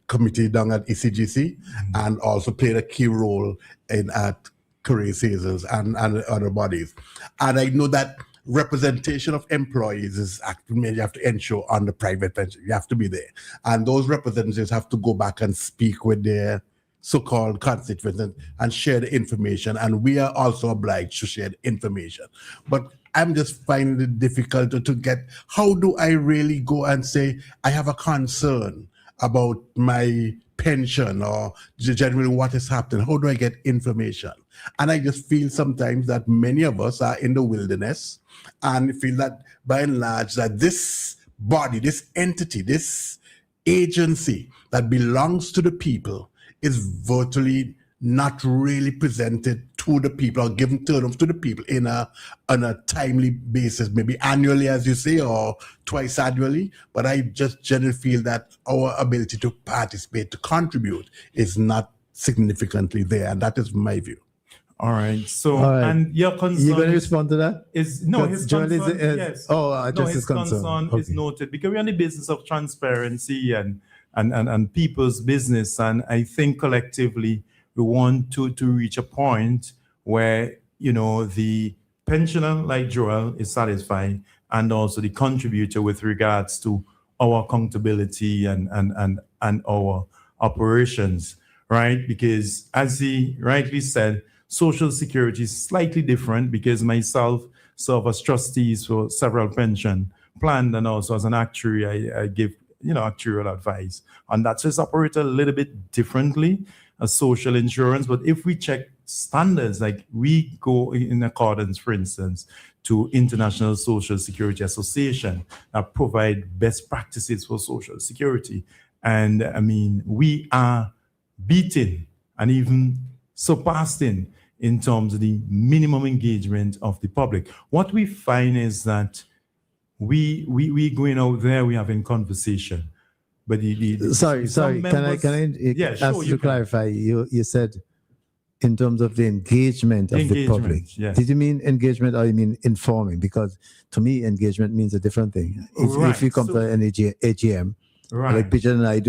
committee down at ECGC, and also played a key role at Career Cecil and other bodies. And I know that representation of employees is actually, you have to ensure on the private pension. You have to be there. And those representatives have to go back and speak with their so-called constituents and share the information. And we are also obliged to share the information. But I'm just finding it difficult to get, how do I really go and say, I have a concern about my pension or generally what is happening? How do I get information? And I just feel sometimes that many of us are in the wilderness and feel that by and large that this body, this entity, this agency that belongs to the people is virtually not really presented to the people or given to the people on a timely basis, maybe annually, as you say, or twice annually. But I just generally feel that our ability to participate, to contribute, is not significantly there, and that is my view. All right. So, and your concern, you going to respond to that? His concern, yes. His concern is noted, because we're in the business of transparency and people's business, and I think collectively we want to reach a point where, the pensioner like Joel is satisfied, and also the contributor with regards to our accountability and our operations, right? Because as he rightly said, Social Security is slightly different because myself serve as trustees for several pension plans, and also as an actuary, I give actuarial advice. And that's just operated a little bit differently as social insurance. But if we check standards, like we go in accordance, for instance, to International Social Security Association that provide best practices for Social Security. And I mean, we are beating and even surpassing in terms of the minimum engagement of the public. What we find is that we going out there, we having conversation. But sorry, can I ask you to clarify? You said in terms of the engagement of the public. Yes. Did you mean engagement or you mean informing? Because to me, engagement means a different thing. If you come to an AGM, like Pigeon and I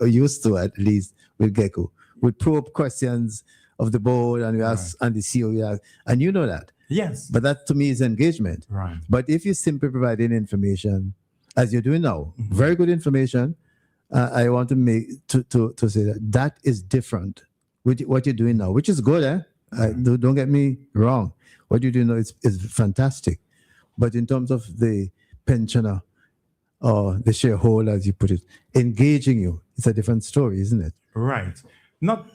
used to at least with Gecko, we probe questions of the board and we ask, and the CEO, we ask, and you know that. Yes. But that to me is engagement. Right. But if you simply providing information, as you're doing now, very good information, I want to say that is different with what you're doing now, which is good. Don't get me wrong. What you're doing now is fantastic. But in terms of the pensioner or the shareholder, as you put it, engaging you, it's a different story, isn't it? Right. Not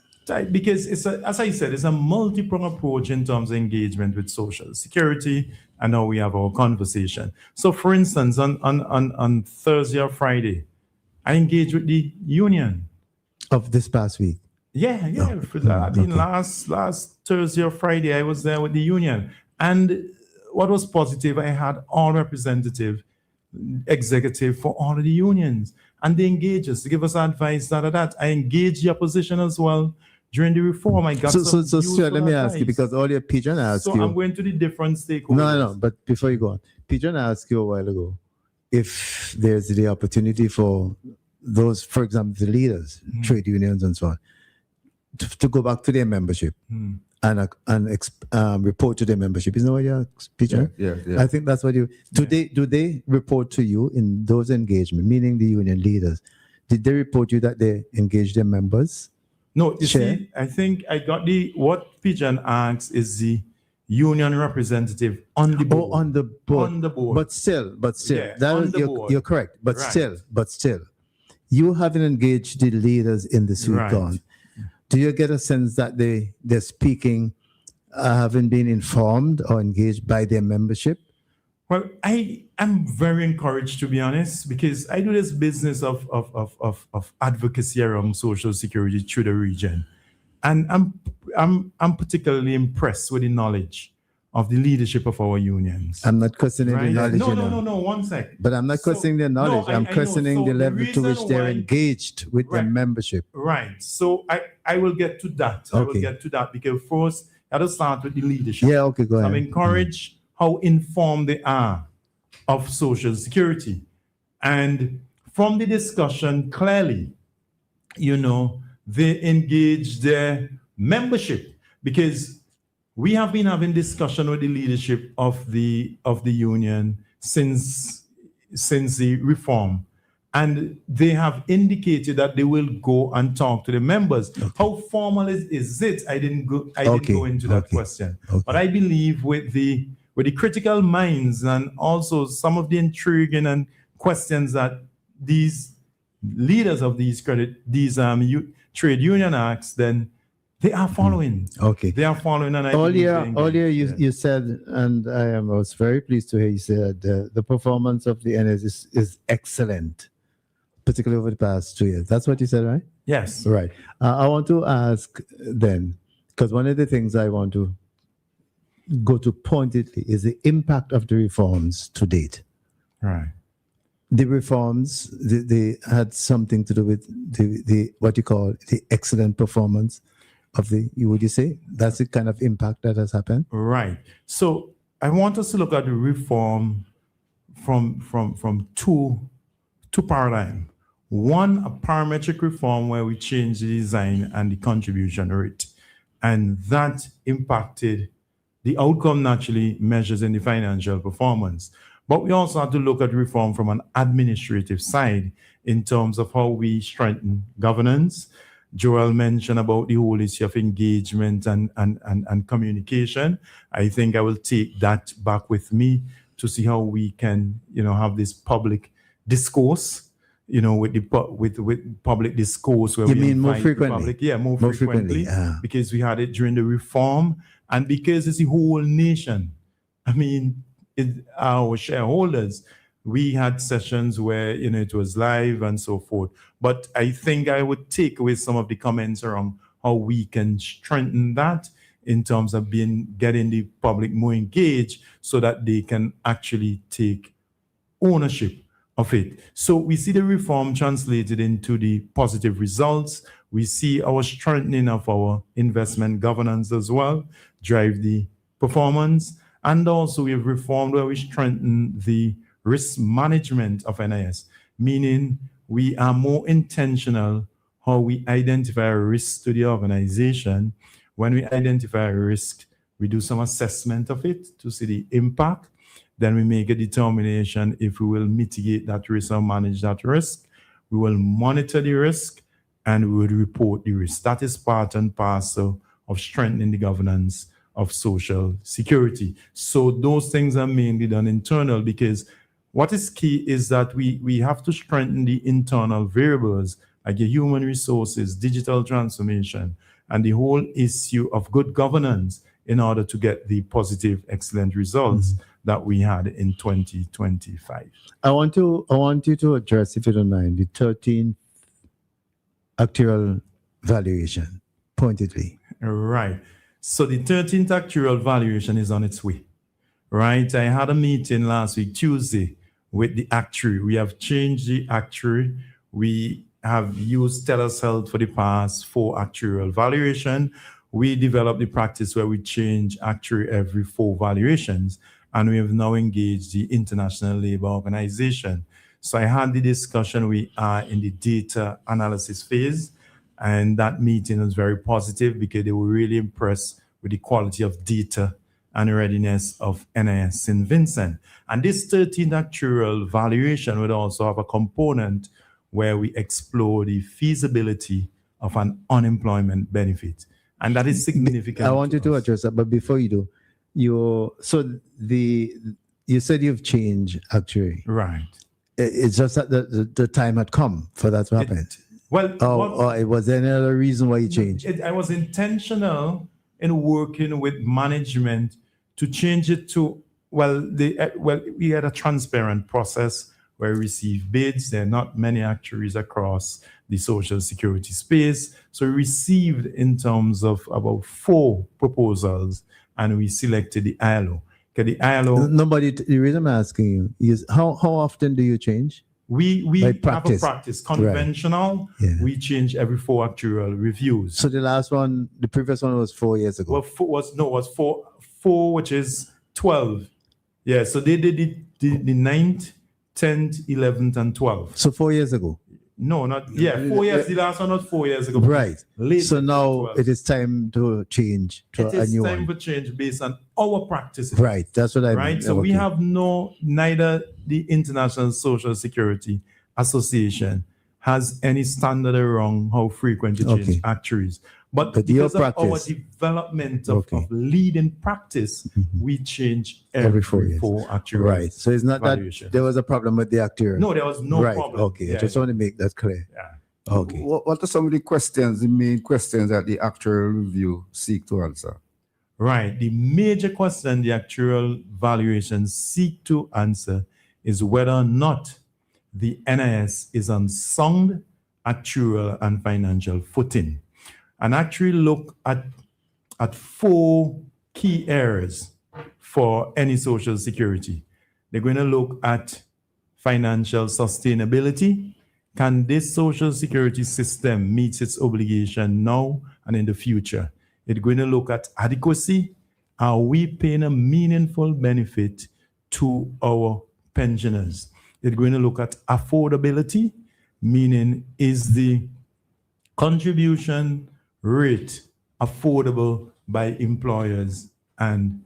because as I said, it's a multi-pronged approach in terms of engagement with Social Security, and now we have our conversation. So, for instance, on Thursday or Friday, I engaged with the union of this past week. Yeah. For that, I mean, last Thursday or Friday, I was there with the union, and what was positive, I had all representative, executive for all of the unions, and they engaged us to give us advice. That I engaged the opposition as well. During the reform, I got so Stuart, let me ask you, because earlier Pigeon asked you. So I'm going to the different stakeholders. No, but before you go on, Pigeon asked you a while ago if there's the opportunity for those, for example, the leaders, trade unions and so on, to go back to their membership and report to their membership. Isn't that what you're, Pigeon? Yeah. I think that's what you. Do they report to you in those engagements, meaning the union leaders? Did they report you that they engage their members? No, you see, I think I got what Pigeon asks is the union representative on the board. Oh, on the board. But still, yeah, you're correct. But still, you haven't engaged the leaders in the suit gone. Do you get a sense that they're speaking, haven't been informed or engaged by their membership? Well, I am very encouraged, to be honest, because I do this business of advocacy around Social Security through the region, and I'm particularly impressed with the knowledge of the leadership of our unions. I'm not questioning the knowledge. No, 1 sec. But I'm not questioning their knowledge. I'm questioning the level to which they're engaged with their membership. Right. So I will get to that. I will get to that because first I have to start with the leadership. Yeah. Okay. Go ahead. I'm encouraged how informed they are of Social Security. And from the discussion, clearly, they engage their membership, because we have been having discussion with the leadership of the union since the reform. And they have indicated that they will go and talk to the members. Okay. How formal is it? I didn't go into that question. Okay. But I believe with the critical minds and also some of the intriguing and questions that these leaders of these trade union acts, then they are following. Okay. They are following. And earlier you said, and I was very pleased to hear you say that the performance of the NS is excellent, particularly over the past 2 years. That's what you said, right? Yes. Right. I want to ask then, because one of the things I want to go to pointedly is the impact of the reforms to date. Right. The reforms, they had something to do with the what you call the excellent performance of would you say that's the kind of impact that has happened? Right. So I want us to look at the reform from two paradigms. One, a parametric reform where we change the design and the contribution rate. And that impacted the outcome naturally measures in the financial performance. But we also have to look at reform from an administrative side in terms of how we strengthen governance. Joel mentioned about the whole issue of engagement and communication. I think I will take that back with me to see how we can, have this public discourse, with public discourse where You we mean more invite the frequently? public. Yeah, more More frequently, frequently, because we had it during the reform and because it's the whole nation. I mean, our shareholders, we had sessions where, it was live and so forth. But I think I would take away some of the comments around how we can strengthen that in terms of getting the public more engaged so that they can actually take ownership of it. So we see the reform translated into the positive results. We see our strengthening of our investment governance as well, drive the performance. And also we have reformed where we strengthen the risk management of NIS, meaning we are more intentional how we identify risks to the organization. When we identify a risk, we do some assessment of it to see the impact. Then we make a determination if we will mitigate that risk or manage that risk. We will monitor the risk and we will report the risk. That is part and parcel of strengthening the governance of social security. So those things are mainly done internal, because what is key is that we have to strengthen the internal variables like the human resources, digital transformation, and the whole issue of good governance in order to get the positive, excellent results that we had in 2025. I want you to address, if you don't mind, the 13th actuarial valuation, pointedly. Right. So the 13th actuarial valuation is on its way. Right. I had a meeting last week, Tuesday, with the actuary. We have changed the actuary. We have used TELUS Health for the past 4 actuarial valuation. We developed the practice where we change actuary every 4 valuations, and we have now engaged the International Labour Organization. So I had the discussion. We are in the data analysis phase, and that meeting was very positive because they were really impressed with the quality of data and readiness of NIS St. Vincent. And this 13th actuarial valuation would also have a component where we explore the feasibility of an unemployment benefit. And that is significant. I want you to address that, but before you do, you said you've changed actuary. Right. It's just that the time had come for that to happen. Was there any other reason why you changed? I was intentional in working with management to change it to, we had a transparent process where we receive bids. There are not many actuaries across the social security space. So we received in terms of about 4 proposals, and we selected the ILO. Okay, the ILO. The reason I'm asking you is how often do you change? We have a practice conventional. Right. Yeah. We change every 4 actuarial reviews. So the previous one was 4 years ago. Was 4, which is 12. Yeah. So they did the 9th, 10th, 11th, and 12th. So 4 years ago. No, not 4 years. The last one was 4 years ago. Right. So now it is time to change to a new one. It is time to change based on our practices. Right. That's what I mean. Right. So we have neither the International Social Security Association has any standard around how frequent to change actuaries. But because of our development of leading practice, we change every 4 actuaries. Right. So it's not that there was a problem with the actuary. No, there was no problem. Okay. Yeah, I just want to make that clear. Yeah. Okay. What are some of the main questions that the actuarial review seek to answer? Right. The major question the actuarial valuations seek to answer is whether or not the NIS is on sound actuarial and financial footing. And actually look at 4 key areas for any social security. They're going to look at financial sustainability. Can this social security system meet its obligation now and in the future? It's going to look at adequacy. Are we paying a meaningful benefit to our pensioners? It's going to look at affordability, meaning is the contribution rate affordable by employers and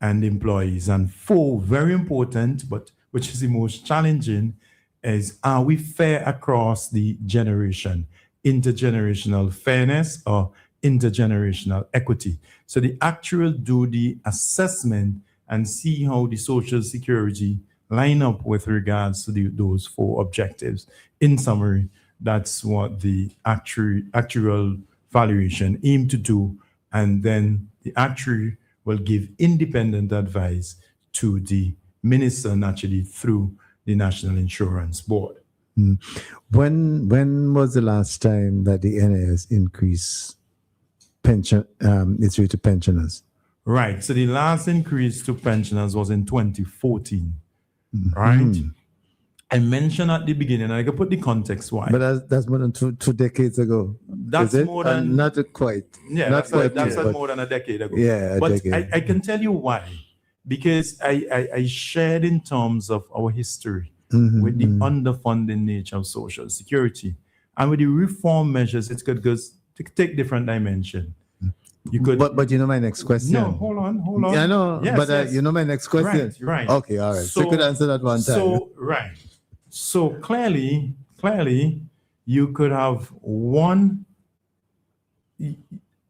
employees. And 4, very important, but which is the most challenging, is are we fair across the generation? Intergenerational fairness or intergenerational equity. So the actual do the assessment and see how the Social Security line up with regards to those 4 objectives. In summary, that's what the actual valuation aim to do, and then the actuary will give independent advice to the minister, naturally through the National Insurance Board. When was the last time that the NIS increased pension its rate to pensioners? Right. So the last increase to pensioners was in 2014. Right. I mentioned at the beginning, I can put the context why. But that's more than two decades ago. That's more than not quite. Yeah, not that's more than a decade ago. Yeah, but I can tell you why. Because I shared in terms of our history with the underfunding nature of Social Security. And with the reform measures, it could take different dimension. You could, but you know my next question. No, hold on. Yeah, I know, yes, but yes. You know my next question. Right. Okay, all right. So you could answer that one time. So clearly, you could have one,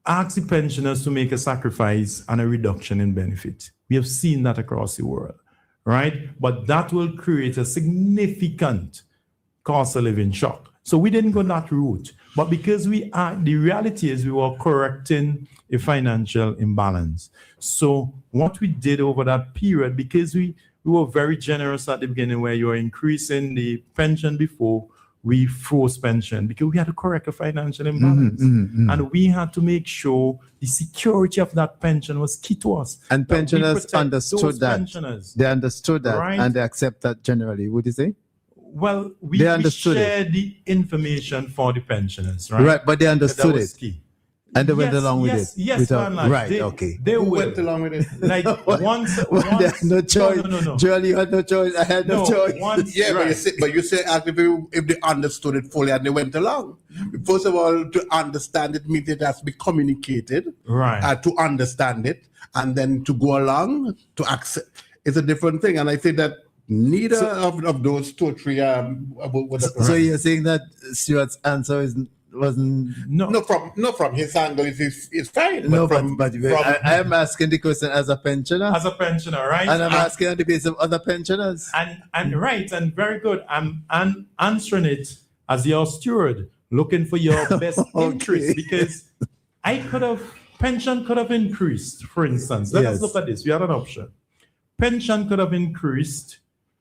ask the pensioners to make a sacrifice and a reduction in benefit. We have seen that across the world, right? But that will create a significant cost of living shock. So we didn't go that route. But because the reality is we were correcting a financial imbalance. So what we did over that period, because we were very generous at the beginning where you were increasing the pension before we froze pension, because we had to correct a financial imbalance. And we had to make sure the security of that pension was key to us. And pensioners understood that. Pensioners. They understood that, Right? And they accept that generally, would you say? Well, we understood shared the information for the pensioners, right? Right, but they understood that was it. Key. And they went along with it. Yes, right, they, okay. They Who will. went along with it? Like once They had no choice. No. Joel, you had no choice. I had no choice. Once, Yeah, right. but you say if they understood it fully and they went along. First of all, to understand it means it has to be communicated. Right. To understand it, and then to go along to accept. It's a different thing, and I think that neither of those 2 or 3 So you're saying that Stuart's answer wasn't no from his angle it's fine. no, from I am asking the question as a pensioner. As a pensioner, right? And I'm asking on the basis of other pensioners. And right, and very good. I'm answering it as your steward, looking for your best interest, because pension could have increased, for instance. Let us look at this. We had an option. Pension could have increased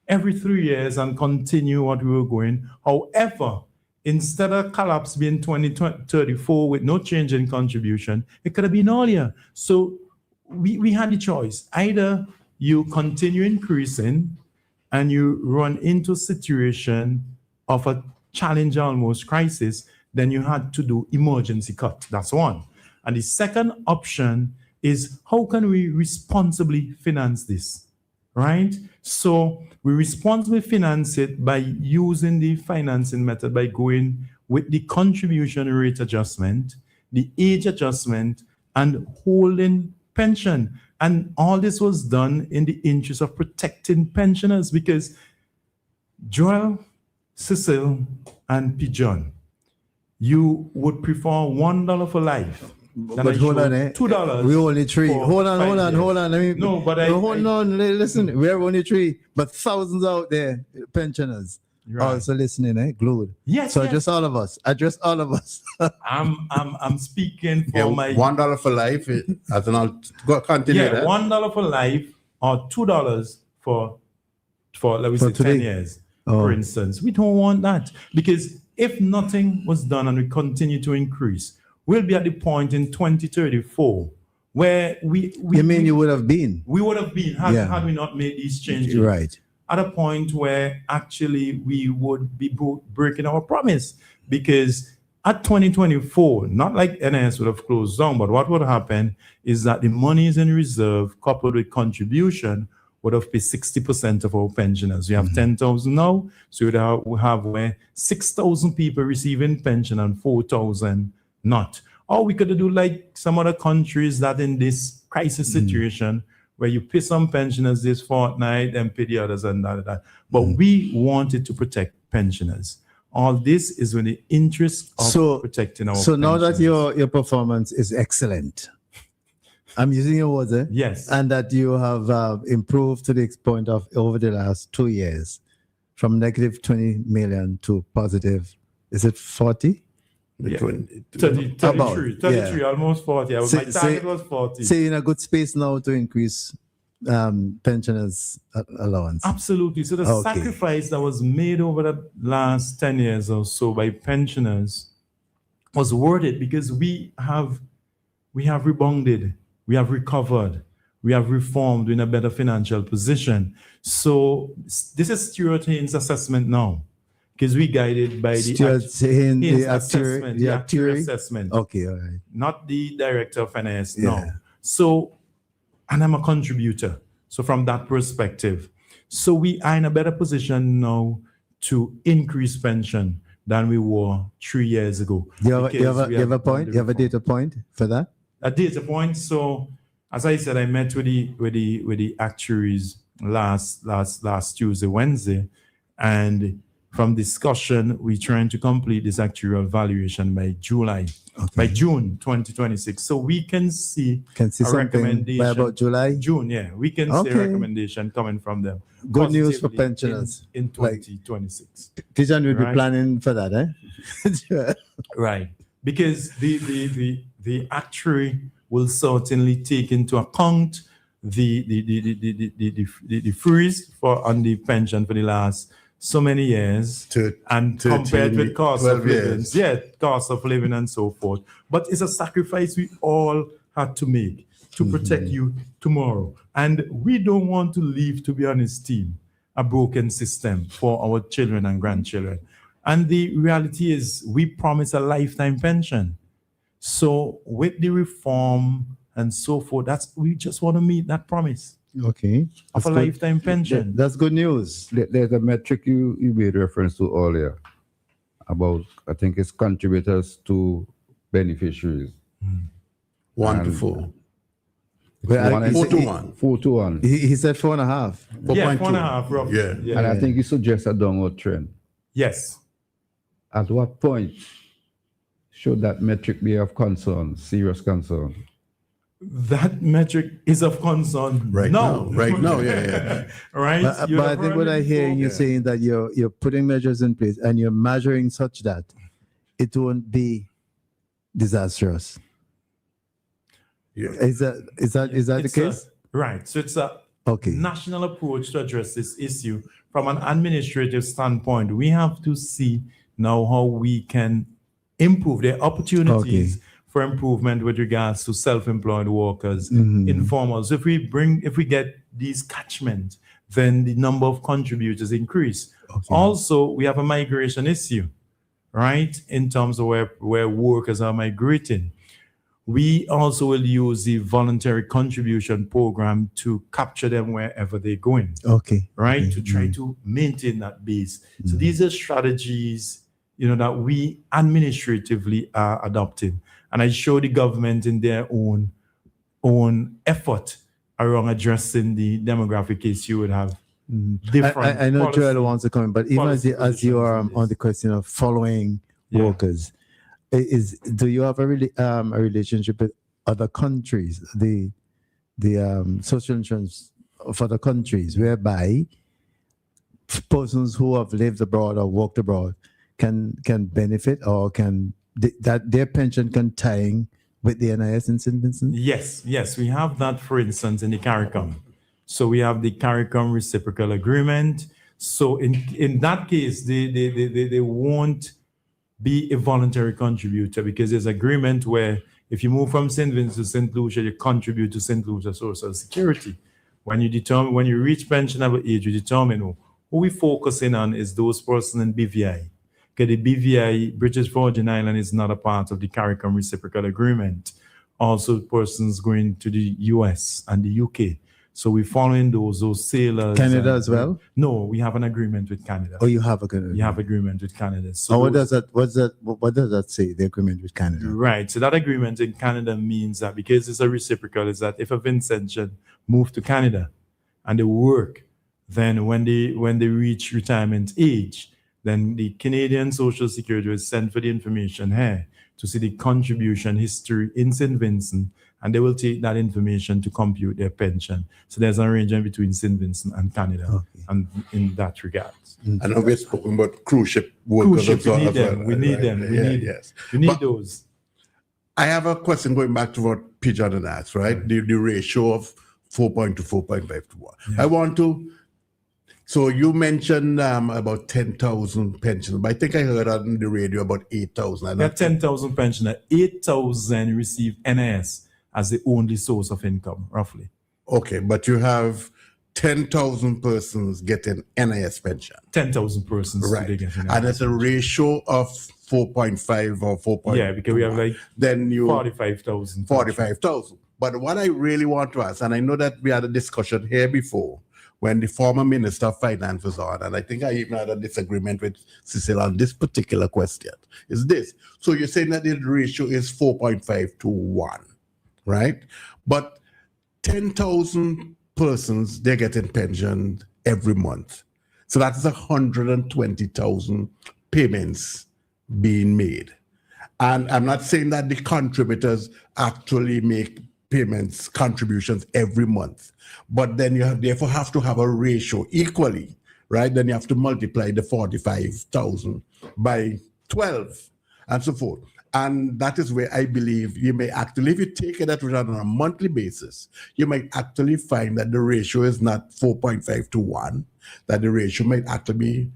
every 3 years and continue what we were going. However, instead of collapse being 2034 with no change in contribution, it could have been earlier. So we had the choice. Either you continue increasing and you run into a situation of a challenge, almost crisis, then you had to do emergency cut. That's one. And the second option is, how can we responsibly finance this? Right? So we responsibly finance it by using the financing method, by going with the contribution rate adjustment, the age adjustment, and holding pension. And all this was done in the interest of protecting pensioners, because Joel, Cecil, and Pigeon, you would prefer $1 for life. But hold on, $2. We only 3. Hold on. Let me. No, but hold on. Listen, we're only 3, but thousands out there, pensioners, also listening, glued. Yes. So just all of us. Address all of us. I'm speaking for my $1 for life. As an continue. Yeah, $1 for life or $2 for let me say 10 years, for instance. We don't want that, because if nothing was done and we continue to increase, we'll be at the point in 2034 where you would have been? We would have been had we not made these changes. Right. At a point where actually we would be breaking our promise, because at 2024, not like NIS would have closed down, but what would happen is that the monies in reserve coupled with contribution would have paid 60% of our pensioners. We have 10,000 now, so we have where 6,000 people receiving pension and 4,000 not. Or we could do like some other countries that in this crisis situation where you pay some pensioners this fortnight and pay the others and that. But we wanted to protect pensioners. All this is in the interest of protecting our So now that pensioners. your performance is excellent, I'm using your words, eh? Yes. And that you have improved to the point of over the last 2 years from negative 20 million to positive, is it 40? Yeah. 33. 33, almost 40. My target was 40. So you're in a good space now to increase pensioners' allowance. Absolutely. So the sacrifice that was made over the last 10 years or so by pensioners was worth it because we have rebounded, we have recovered, we have reformed, we're in a better financial position. So this is Stuart Haynes' assessment now. Because we guided by the actuary assessment. Okay, all right. Not the director of finance, no. So, and I'm a contributor. So from that perspective, so we are in a better position now to increase pension than we were 3 years ago. You have a point? You have a data point for that? A data point. So as I said, I met with the actuaries last Tuesday, Wednesday, and from discussion, we're trying to complete this actuarial valuation by June 2026. So we can see a recommendation by about July? June, yeah. We can see a recommendation coming from them. Good news for pensioners. In 2026. Pigeon will be planning for that, eh? Right. Because the actuary will certainly take into account the freeze on the pension for the last so many years and compared with cost of living. Yeah, cost of living and so forth. But it's a sacrifice we all had to make to protect you tomorrow. And we don't want to leave, to be honest, team, a broken system for our children and grandchildren. And the reality is we promise a lifetime pension. So with the reform and so forth, we just want to meet that promise. Okay. Of a lifetime pension. That's good news. There's a metric you made reference to earlier about, I think it's contributors to beneficiaries. 1 to 4. 4 to 1. 4 to 1. He said 4.5. 4.5 roughly. Yeah. And I think he suggests a downward trend. Yes. At what point should that metric be of concern, serious concern? That metric is of concern right now. Right now, yeah. Right? But I think what I hear you saying that you're putting measures in place and you're measuring such that it won't be disastrous. Yeah. Is that the case? Right. So it's a national approach to address this issue. From an administrative standpoint, we have to see now how we can improve the opportunities for improvement with regards to self-employed workers, informals. If we get these catchments, then the number of contributors increase. Also, we have a migration issue, right? In terms of where workers are migrating. We also will use the voluntary contribution program to capture them wherever they're going. Right? To try to maintain that base. So these are strategies, that we administratively are adopting. And I show the government in their own effort around addressing the demographic issue would have different. I know Joel wants to comment, but even as you are on the question of following workers, do you have a relationship with other countries, the social insurance of other countries, whereby persons who have lived abroad or worked abroad can benefit or that their pension can tie with the NIS in St. Vincent? Yes, we have that, for instance, in the CARICOM. So we have the CARICOM reciprocal agreement. So in that case, they won't be a voluntary contributor because there's agreement where if you move from St. Vincent to St. Lucia, you contribute to St. Lucia Social Security. When you reach pensionable age, you determine who we focusing on is those persons in BVI. Okay, the BVI, British Virgin Island, is not a part of the CARICOM reciprocal agreement. Also, persons going to the US and the UK. So we're following those sailors. Canada as well? No, we have an agreement with Canada. Oh, you have a Canada. We have agreement with Canada. So what does that say, the agreement with Canada? Right. So that agreement in Canada means that because it's a reciprocal, is that if a Vincentian move to Canada and they work, then when they reach retirement age, then the Canadian Social Security will send for the information here to see the contribution history in St. Vincent, and they will take that information to compute their pension. So there's an arrangement between St. Vincent and Canada, and in that regard. I know we're speaking about cruise ship workers. Cruise ship, we need them. We need them. We need those. I have a question going back to what Pigeon had asked, right? The ratio of 4.2, 4.5 to 1. Yeah. I want to. So you mentioned about 10,000 pensions, but I think I heard on the radio about 8,000. There are 10,000 pensioners. 8,000 receive NIS as the only source of income, roughly. Okay, but you have 10,000 persons getting NIS pension. 10,000 persons. Right. Getting NIS. And it's a ratio of 4.5 or 4. Yeah, because we have like then you 45,000. 45,000. But what I really want to ask, and I know that we had a discussion here before, when the former Minister of Finance was on, and I think I even had a disagreement with Cecil on this particular question, is this. So you're saying that the ratio is 4.5 to 1, right? But 10,000 persons, they're getting pensioned every month. So that's 120,000 payments being made. And I'm not saying that the contributors actually make payments, contributions every month, but then you therefore have to have a ratio equally, right? Then you have to multiply the 45,000 by 12 and so forth. And that is where I believe you may actually, if you take it on a monthly basis, you might actually find that the ratio is not 4.5 to 1, that the ratio might actually be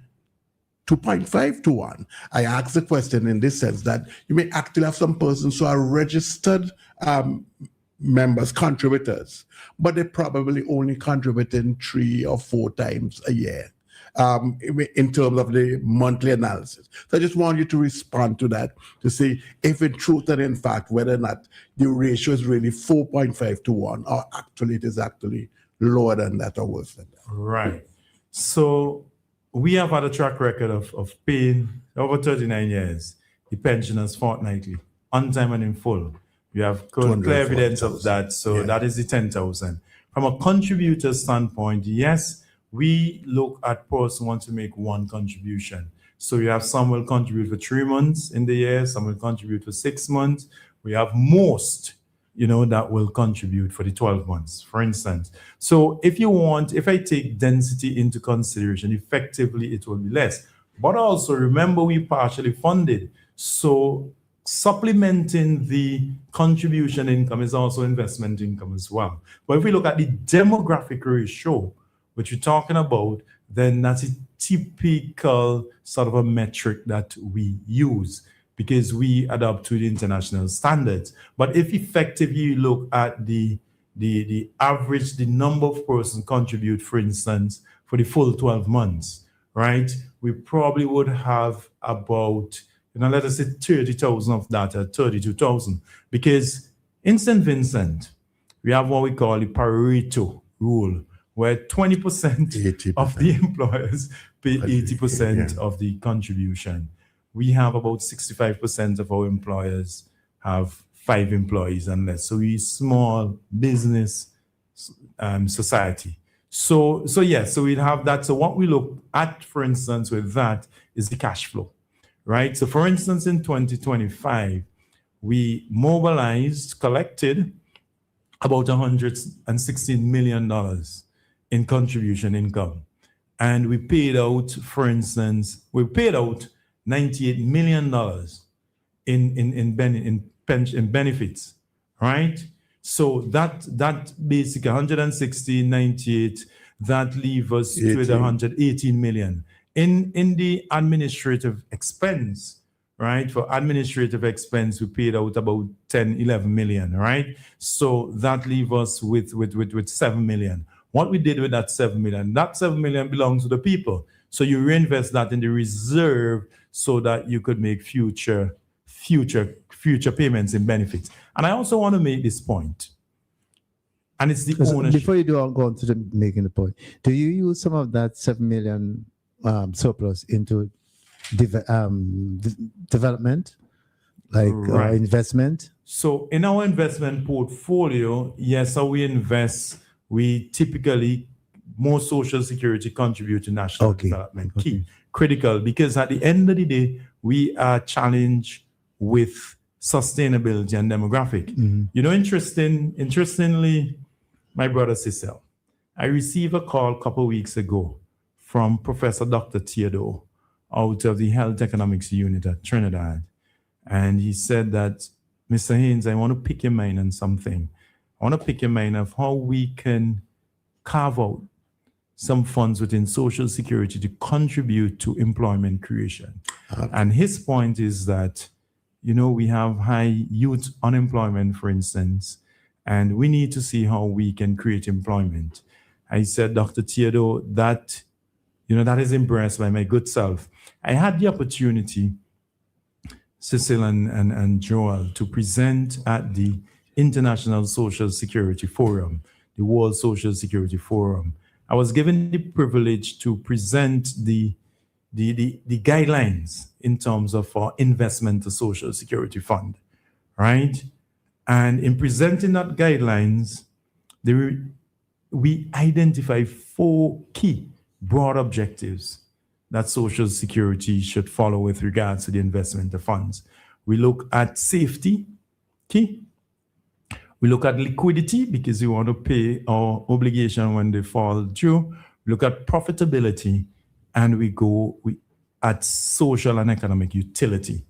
2.5 to 1. I ask the question in this sense that you may actually have some persons who are registered members, contributors, but they probably only contributing 3 or 4 times a year in terms of the monthly analysis. So I just want you to respond to that to see if in truth and in fact whether or not the ratio is really 4.5 to 1 or actually it is actually lower than that or worse than that. Right. So we have had a track record of paying over 39 years the pensioners fortnightly, on time and in full. We have clear evidence of that. So that is the 10,000. From a contributor standpoint, yes, we look at person who want to make one contribution. So you have some will contribute for 3 months in the year, some will contribute for 6 months. We have most, that will contribute for the 12 months, for instance. So if I take density into consideration, effectively it will be less. But also remember we partially funded. So supplementing the contribution income is also investment income as well. But if we look at the demographic ratio, which you're talking about, then that's a typical sort of a metric that we use because we adapt to the international standards. But if effectively you look at the average, the number of persons contribute, for instance, for the full 12 months, right? We probably would have about, let us say 30,000 of that, 32,000, because in St. Vincent, we have what we call the Pareto rule, where 20% of the employers pay 80% of the contribution. We have about 65% of our employers have 5 employees and less. So we're small business society. So we'd have that. So what we look at, for instance, with that is the cash flow. Right. So, for instance, in 2025, we collected about $116 million in contribution income. And we paid out, for instance, $98 million in benefits. Right. So that basically 116, 98, that leaves us with 118 million. In the administrative expense, right? For administrative expense, we paid out about 10, 11 million, right? So that leaves us with 7 million. What we did with that 7 million, that 7 million belongs to the people. So you reinvest that in the reserve so that you could make future payments in benefits. And I also want to make this point. And it's the So ownership. before you go on to making the point, do you use some of that 7 million surplus into development, like Right. investment? So in our investment portfolio, yes, how we invest, we typically more social security contribute to national development. Key, critical, because at the end of the day, we are challenged with sustainability and demographic. You know, interestingly, my brother Cecil, I received a call a couple of weeks ago from Professor Dr. Theodore out of the Health Economics Unit at Trinidad. And he said that, Mr. Haynes, I want to pick your mind on something. I want to pick your mind of how we can carve out some funds within Social Security to contribute to employment creation. And his point is that, you know, we have high youth unemployment, for instance, and we need to see how we can create employment. I said, Dr. Theodore, that, you know, that is impressed by my good self. I had the opportunity, Cecil and Joel, to present at the International Social Security Forum, the World Social Security Forum. I was given the privilege to present the guidelines in terms of our investment to Social Security Fund, right? And in presenting that guidelines, we identify 4 key broad objectives that Social Security should follow with regards to the investment of funds. We look at safety, key. We look at liquidity, because we want to pay our obligation when they fall due. We look at profitability, and we at social and economic utility.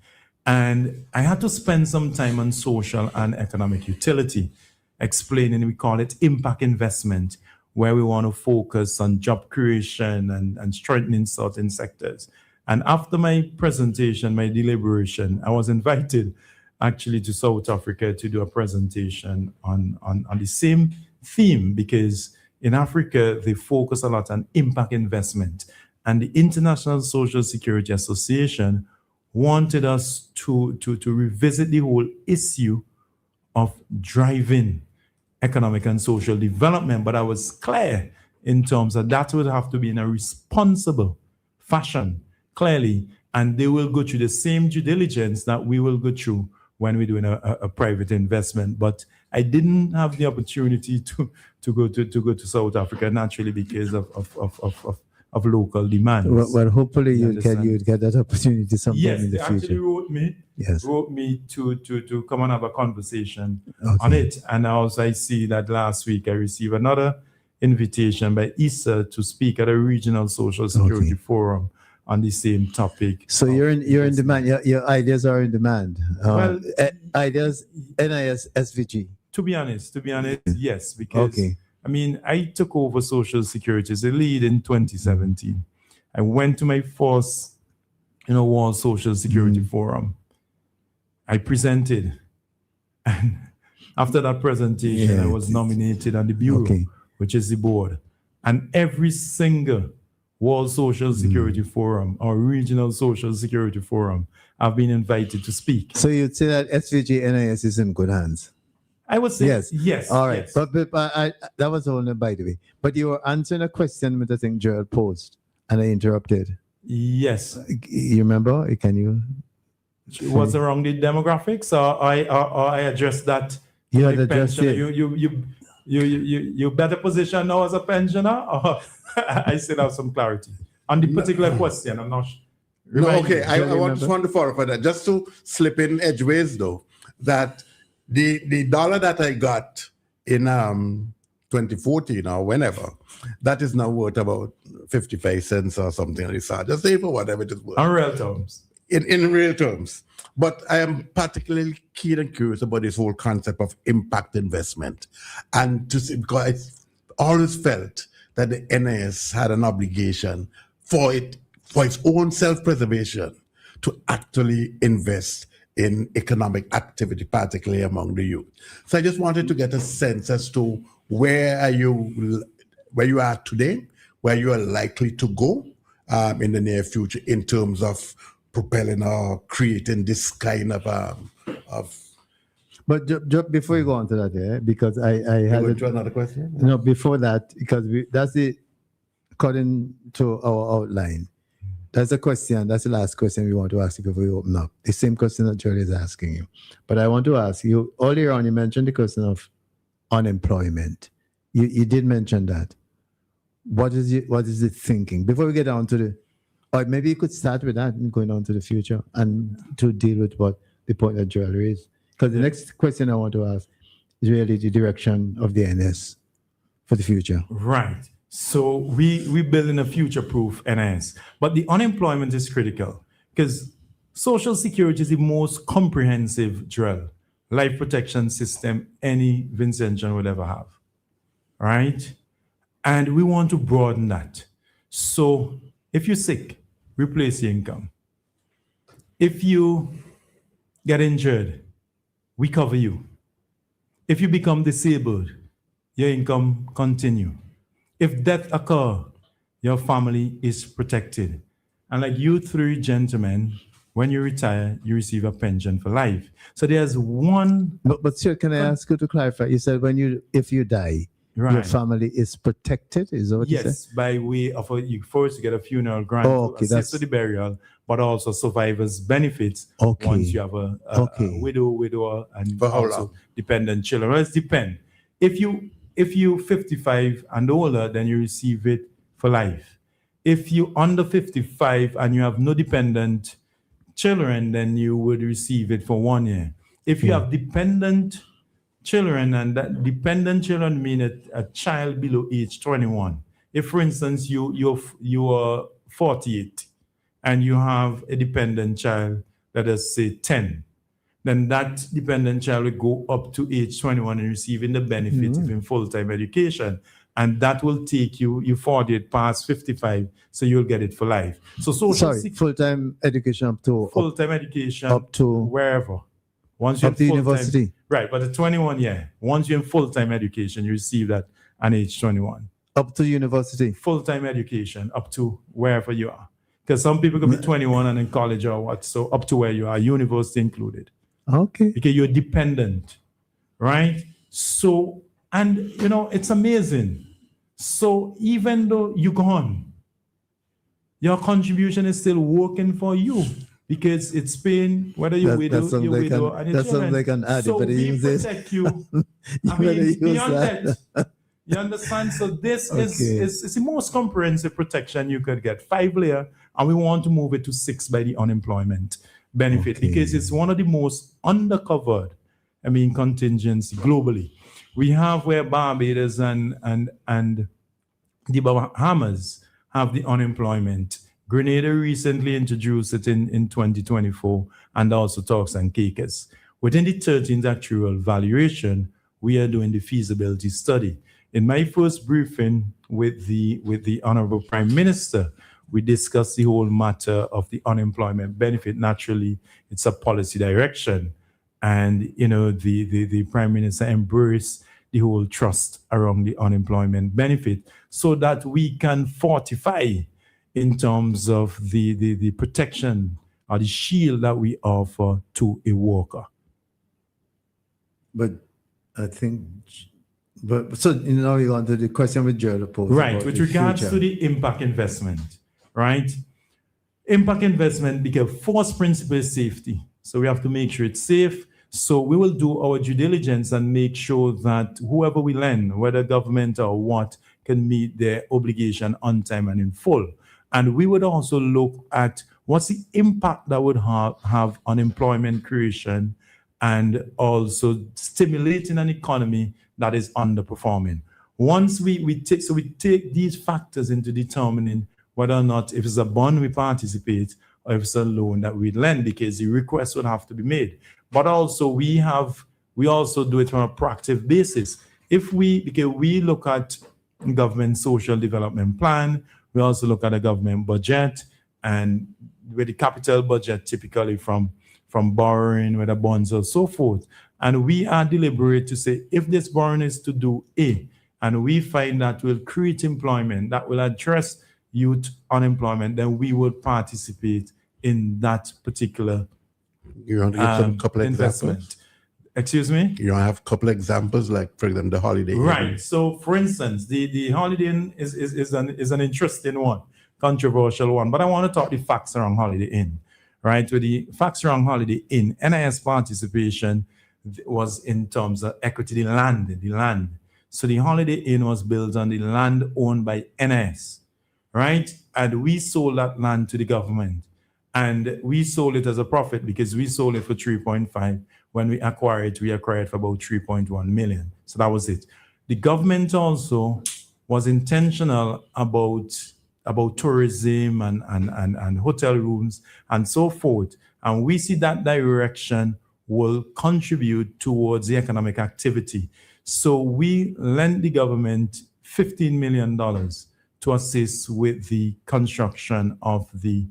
And I had to spend some time on social and economic utility, explaining, we call it impact investment, where we want to focus on job creation and strengthening certain sectors. And after my presentation, my deliberation, I was invited actually to South Africa to do a presentation on the same theme, because in Africa, they focus a lot on impact investment. And the International Social Security Association wanted us to revisit the whole issue of driving economic and social development. But I was clear in terms of that would have to be in a responsible fashion, clearly, and they will go through the same due diligence that we will go through when we're doing a private investment. But I didn't have the opportunity to go to South Africa, naturally, because of local demands. Well, hopefully you'd get that opportunity sometime in the they future. actually wrote me to come and have a conversation on it. And also I see that last week I received another invitation by ISA to speak at a regional social security forum on the same topic. So you're in demand. Your ideas are in demand. Ideas, NIS, SVG. To be honest, yes, because I mean, I took over Social Security as a lead in 2017. I went to my first, World Social Security Forum. I presented, and after that presentation, I was nominated on the bureau, which is the board. And every single World Social Security Forum or Regional Social Security Forum, I've been invited to speak. So you'd say that SVG NIS is in good hands? I would say yes. All right. Yes. But that was only by the way. But you were answering a question that I think Gerald posed, and I interrupted. Yes. You remember? Can you? Was around the demographics, or I addressed that? You had addressed it. You better position now as a pensioner, or I still have some clarity on the particular question. I'm not. No, okay. I just want to follow for that. Just to slip in edgeways, though, that the dollar that I got in 2014 or whenever, that is now worth about 55 cents or something like that. Just say for whatever it is worth. In real terms. In real terms. But I am particularly keen and curious about this whole concept of impact investment. And because I always felt that the NIS had an obligation for its own self-preservation to actually invest in economic activity, particularly among the youth. So I just wanted to get a sense as to where you are today, where you are likely to go in the near future in terms of propelling or creating this kind of But before you go on to that, because I had Go to another question. no before that, because that's the according to our outline. That's the question. That's the last question we want to ask you before we open up. The same question that Joel is asking you. But I want to ask you, earlier on, you mentioned the question of unemployment. You did mention that. What is the thinking? Before we get on to the, or maybe you could start with that and going on to the future and to deal with what the point that Joel raised. Because the next question I want to ask is really the direction of the NS for the future. Right. So we building a future-proof NS, but the unemployment is critical because Social Security is the most comprehensive drill, life protection system any Vincentian will ever have, right? And we want to broaden that. So if you're sick, replace your income. If you get injured, we cover you. If you become disabled, your income continue. If death occur, your family is protected. And like you three gentlemen, when you retire, you receive a pension for life. So there's one. But sir, can I ask you to clarify? You said if you die, Right. your family is protected. Is that what you said? Yes, by way of you first get a funeral grant to assist with the burial, but also survivors' benefits once you have a widower, and also dependent children. Well, it depends. If you 55 and older, then you receive it for life. If you under 55 and you have no dependent children, then you would receive it for 1 year. If you have dependent children, and that dependent children mean a child below age 21. If, for instance, you are 48 and you have a dependent child that is, say, 10, then that dependent child will go up to age 21 and receiving the benefit of in full-time education. And that will take you 48 past 55, so you'll get it for life. So full-time education up to wherever. Once you're up to university. Right, but the 21 year, once you're in full-time education, you receive that at age 21. Up to university. Full-time education, up to wherever you are. Because some people can be 21 and in college or what, so up to where you are, university included. Okay. Because you're dependent, right? So, and it's amazing. So even though you're gone, your contribution is still working for you because it's paying whether you're widow and your children. That sounds like an ad. So we protect you. I mean, beyond that. You understand? So this is the most comprehensive protection you could get. 5 layer, and we want to move it to 6 by the unemployment benefit because it's one of the most undercovered, contingency globally. We have where Barbados and the Bahamas have the unemployment. Grenada recently introduced it in 2024, and also Turks and Caicos. Within the 13th actuarial valuation, we are doing the feasibility study. In my first briefing with the Honorable Prime Minister, we discussed the whole matter of the unemployment benefit. Naturally, it's a policy direction. And, the Prime Minister embraced the whole trust around the unemployment benefit so that we can fortify in terms of the protection or the shield that we offer to a worker. But I think... so you're on to the question with Joel posed. Right, with regards to the impact investment, right? Impact investment, because first principle is safety. So we have to make sure it's safe. So we will do our due diligence and make sure that whoever we lend, whether government or what, can meet their obligation on time and in full. And we would also look at what's the impact that would have on employment creation and also stimulating an economy that is underperforming. Once we take these factors into determining whether or not if it's a bond we participate or if it's a loan that we lend, because the request would have to be made. But also we also do it from a proactive basis. Because we look at government social development plan, we also look at a government budget, and with the capital budget typically from borrowing, whether bonds or so forth. And we are deliberate to say, if this borrowing is to do A, and we find that will create employment, that will address youth unemployment, then we would participate in that particular you want to give some couple investment. examples? Excuse me? You have a couple examples, like for example, the Holiday Inn. Right. So, for instance, the Holiday Inn is an interesting one, controversial one. But I want to talk the facts around Holiday Inn, right? With the facts around Holiday Inn, NIS participation was in terms of equity, the land. So the Holiday Inn was built on the land owned by NIS, right? And we sold that land to the government. And we sold it as a profit because we sold it for 3.5. When we acquired it for about 3.1 million. So that was it. The government also was intentional about tourism and hotel rooms and so forth. And we see that direction will contribute towards the economic activity. So we lent the government $15 million to assist with the construction of the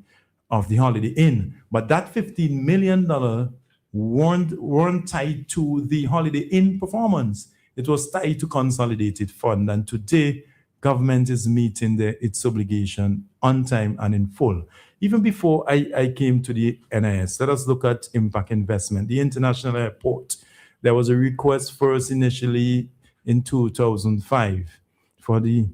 Holiday Inn. But that $15 million weren't tied to the Holiday Inn performance. It was tied to consolidated fund. And today, government is meeting its obligation on time and in full. Even before I came to the NIS, let us look at impact investment. The international airport, there was a request first initially in 2005 for the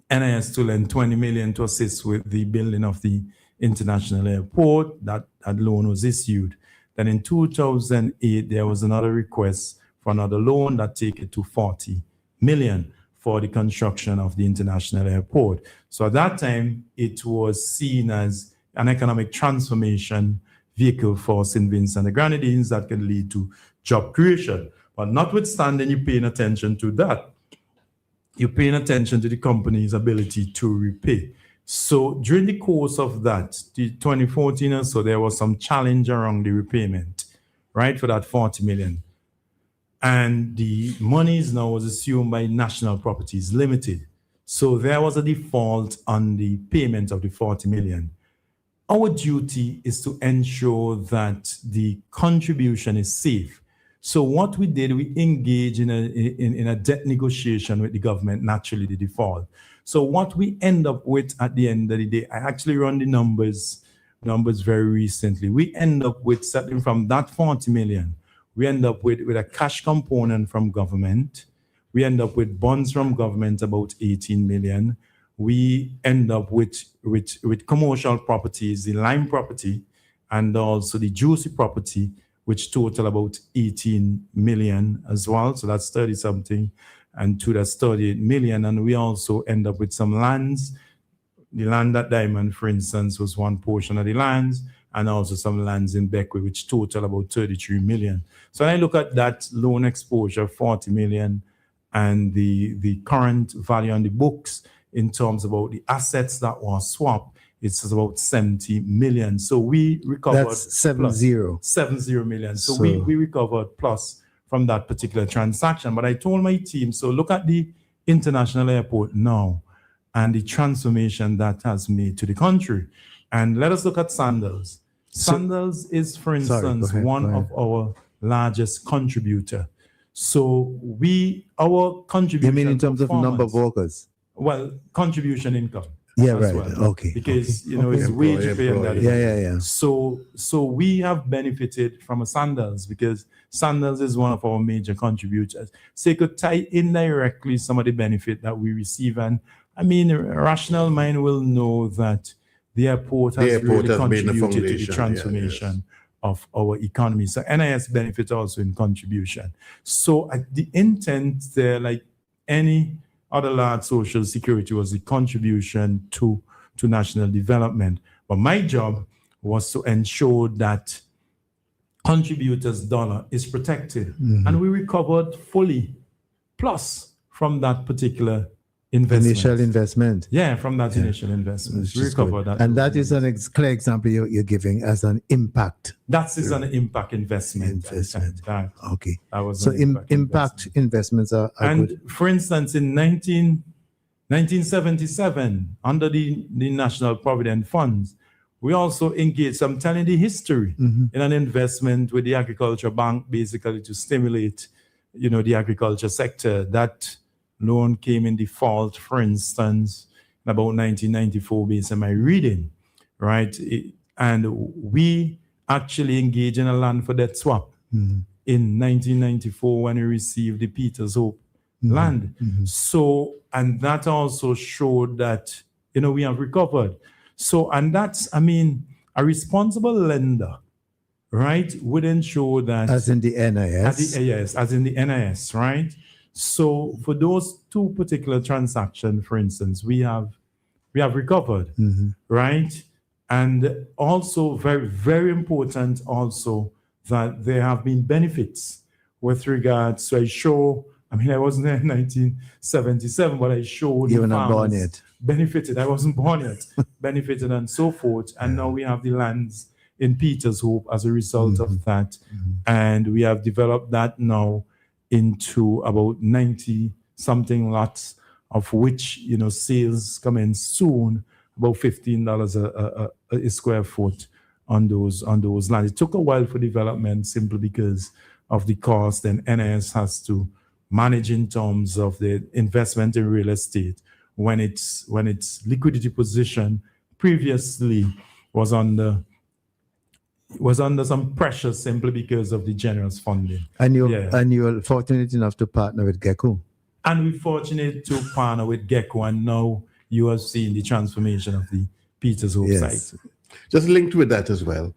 NIS to lend 20 million to assist with the building of the international airport. That loan was issued. Then in 2008, there was another request for another loan that take it to 40 million for the construction of the international airport. So at that time, it was seen as an economic transformation vehicle for St. Vincent and the Grenadines that can lead to job creation. But notwithstanding, you're paying attention to that. You're paying attention to the company's ability to repay. So during the course of that, the 2014 or so, there was some challenge around the repayment, right, for that 40 million. And the monies now was assumed by National Properties Limited. So there was a default on the payment of the 40 million. Our duty is to ensure that the contribution is safe. So what we did, we engaged in a debt negotiation with the government, naturally the default. So what we end up with at the end of the day, I actually run the numbers very recently. We end up with, starting from that 40 million, we end up with a cash component from government. We end up with bonds from government, about 18 million. We end up with commercial properties, the Lime property, and also the Juicy property, which total about 18 million as well. So that's 30 something, and to that's 38 million. And we also end up with some lands. The land at Diamond, for instance, was one portion of the lands, and also some lands in Beckwith, which total about 33 million. So when I look at that loan exposure, 40 million, and the current value on the books in terms about the assets that were swapped, it's about 70 million. So we recovered. That's 70 million. So we recovered plus from that particular transaction. But I told my team, so look at the international airport now and the transformation that has made to the country. And let us look at Sandals. Sandals is, for instance, one of our largest contributor. So our contribution. You mean in terms of number of workers? Well, contribution income. Yeah, right. Well. Okay. Because it's wage pay and that. Yeah. So we have benefited from a Sandals because Sandals is one of our major contributors. So you could tie indirectly some of the benefit that we receive. And I mean, a rational mind will know that the airport has really contributed to the transformation of our economy. So NIS benefits also in contribution. So the intent there, like any other large social security, was the contribution to national development. But my job was to ensure that contributors' dollar is protected. Mm-hmm. And we recovered fully plus from that particular investment. Initial investment. Yeah, from that initial investment. We recovered that. And that is an clear example you're giving as an impact. That is an impact investment. Okay. That was so impact investments are and good. For instance, in 1977, under the National Provident Funds, we also engaged, I'm telling the history, in an investment with the Agriculture Bank, basically to stimulate, the agriculture sector. That loan came in default, for instance, in about 1994, based on my reading, right? And we actually engaged in a land for debt swap. in 1994 when we received the Peters Hope land. So, and that also showed that, we have recovered. So, and that's, a responsible lender, right, would ensure that. As in the NIS? Yes, as in the NIS, right? So for those two particular transactions, for instance, we have recovered, right? And also very, very important also that there have been benefits with regards to I wasn't there in 1977, but I showed you were not born yet. Benefited. I wasn't born yet. Benefited and so forth. And now we have the lands in Peters Hope as a result of that. And we have developed that now into about 90 something lots, of which, sales come in soon, about $15 a square foot on those lands. It took a while for development simply because of the cost, and NIS has to manage in terms of the investment in real estate when its liquidity position previously was under some pressure simply because of the generous funding. And you're fortunate enough to partner with Gecko. And we're fortunate to partner with Gecko, and now you have seen the transformation of the Peters Hope site. Just linked with that as well.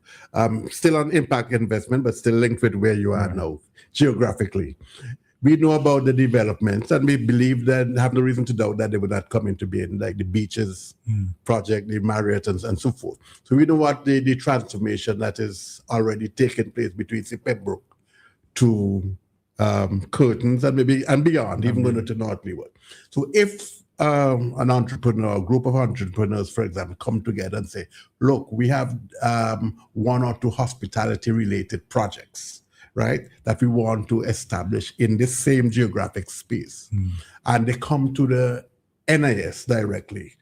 Still on impact investment, but still linked with where you are now, geographically. We know about the developments, and we believe that, have no reason to doubt that they would not come into being, like the beaches project, the Marriott, and so forth. So we know what the transformation that is already taking place between Pembroke to Curtains and beyond, even going to North Leeward. So if an entrepreneur, a group of entrepreneurs, for example, come together and say, look, we have one or two hospitality-related projects, right, that we want to establish in this same geographic space. And they come to the NIS directly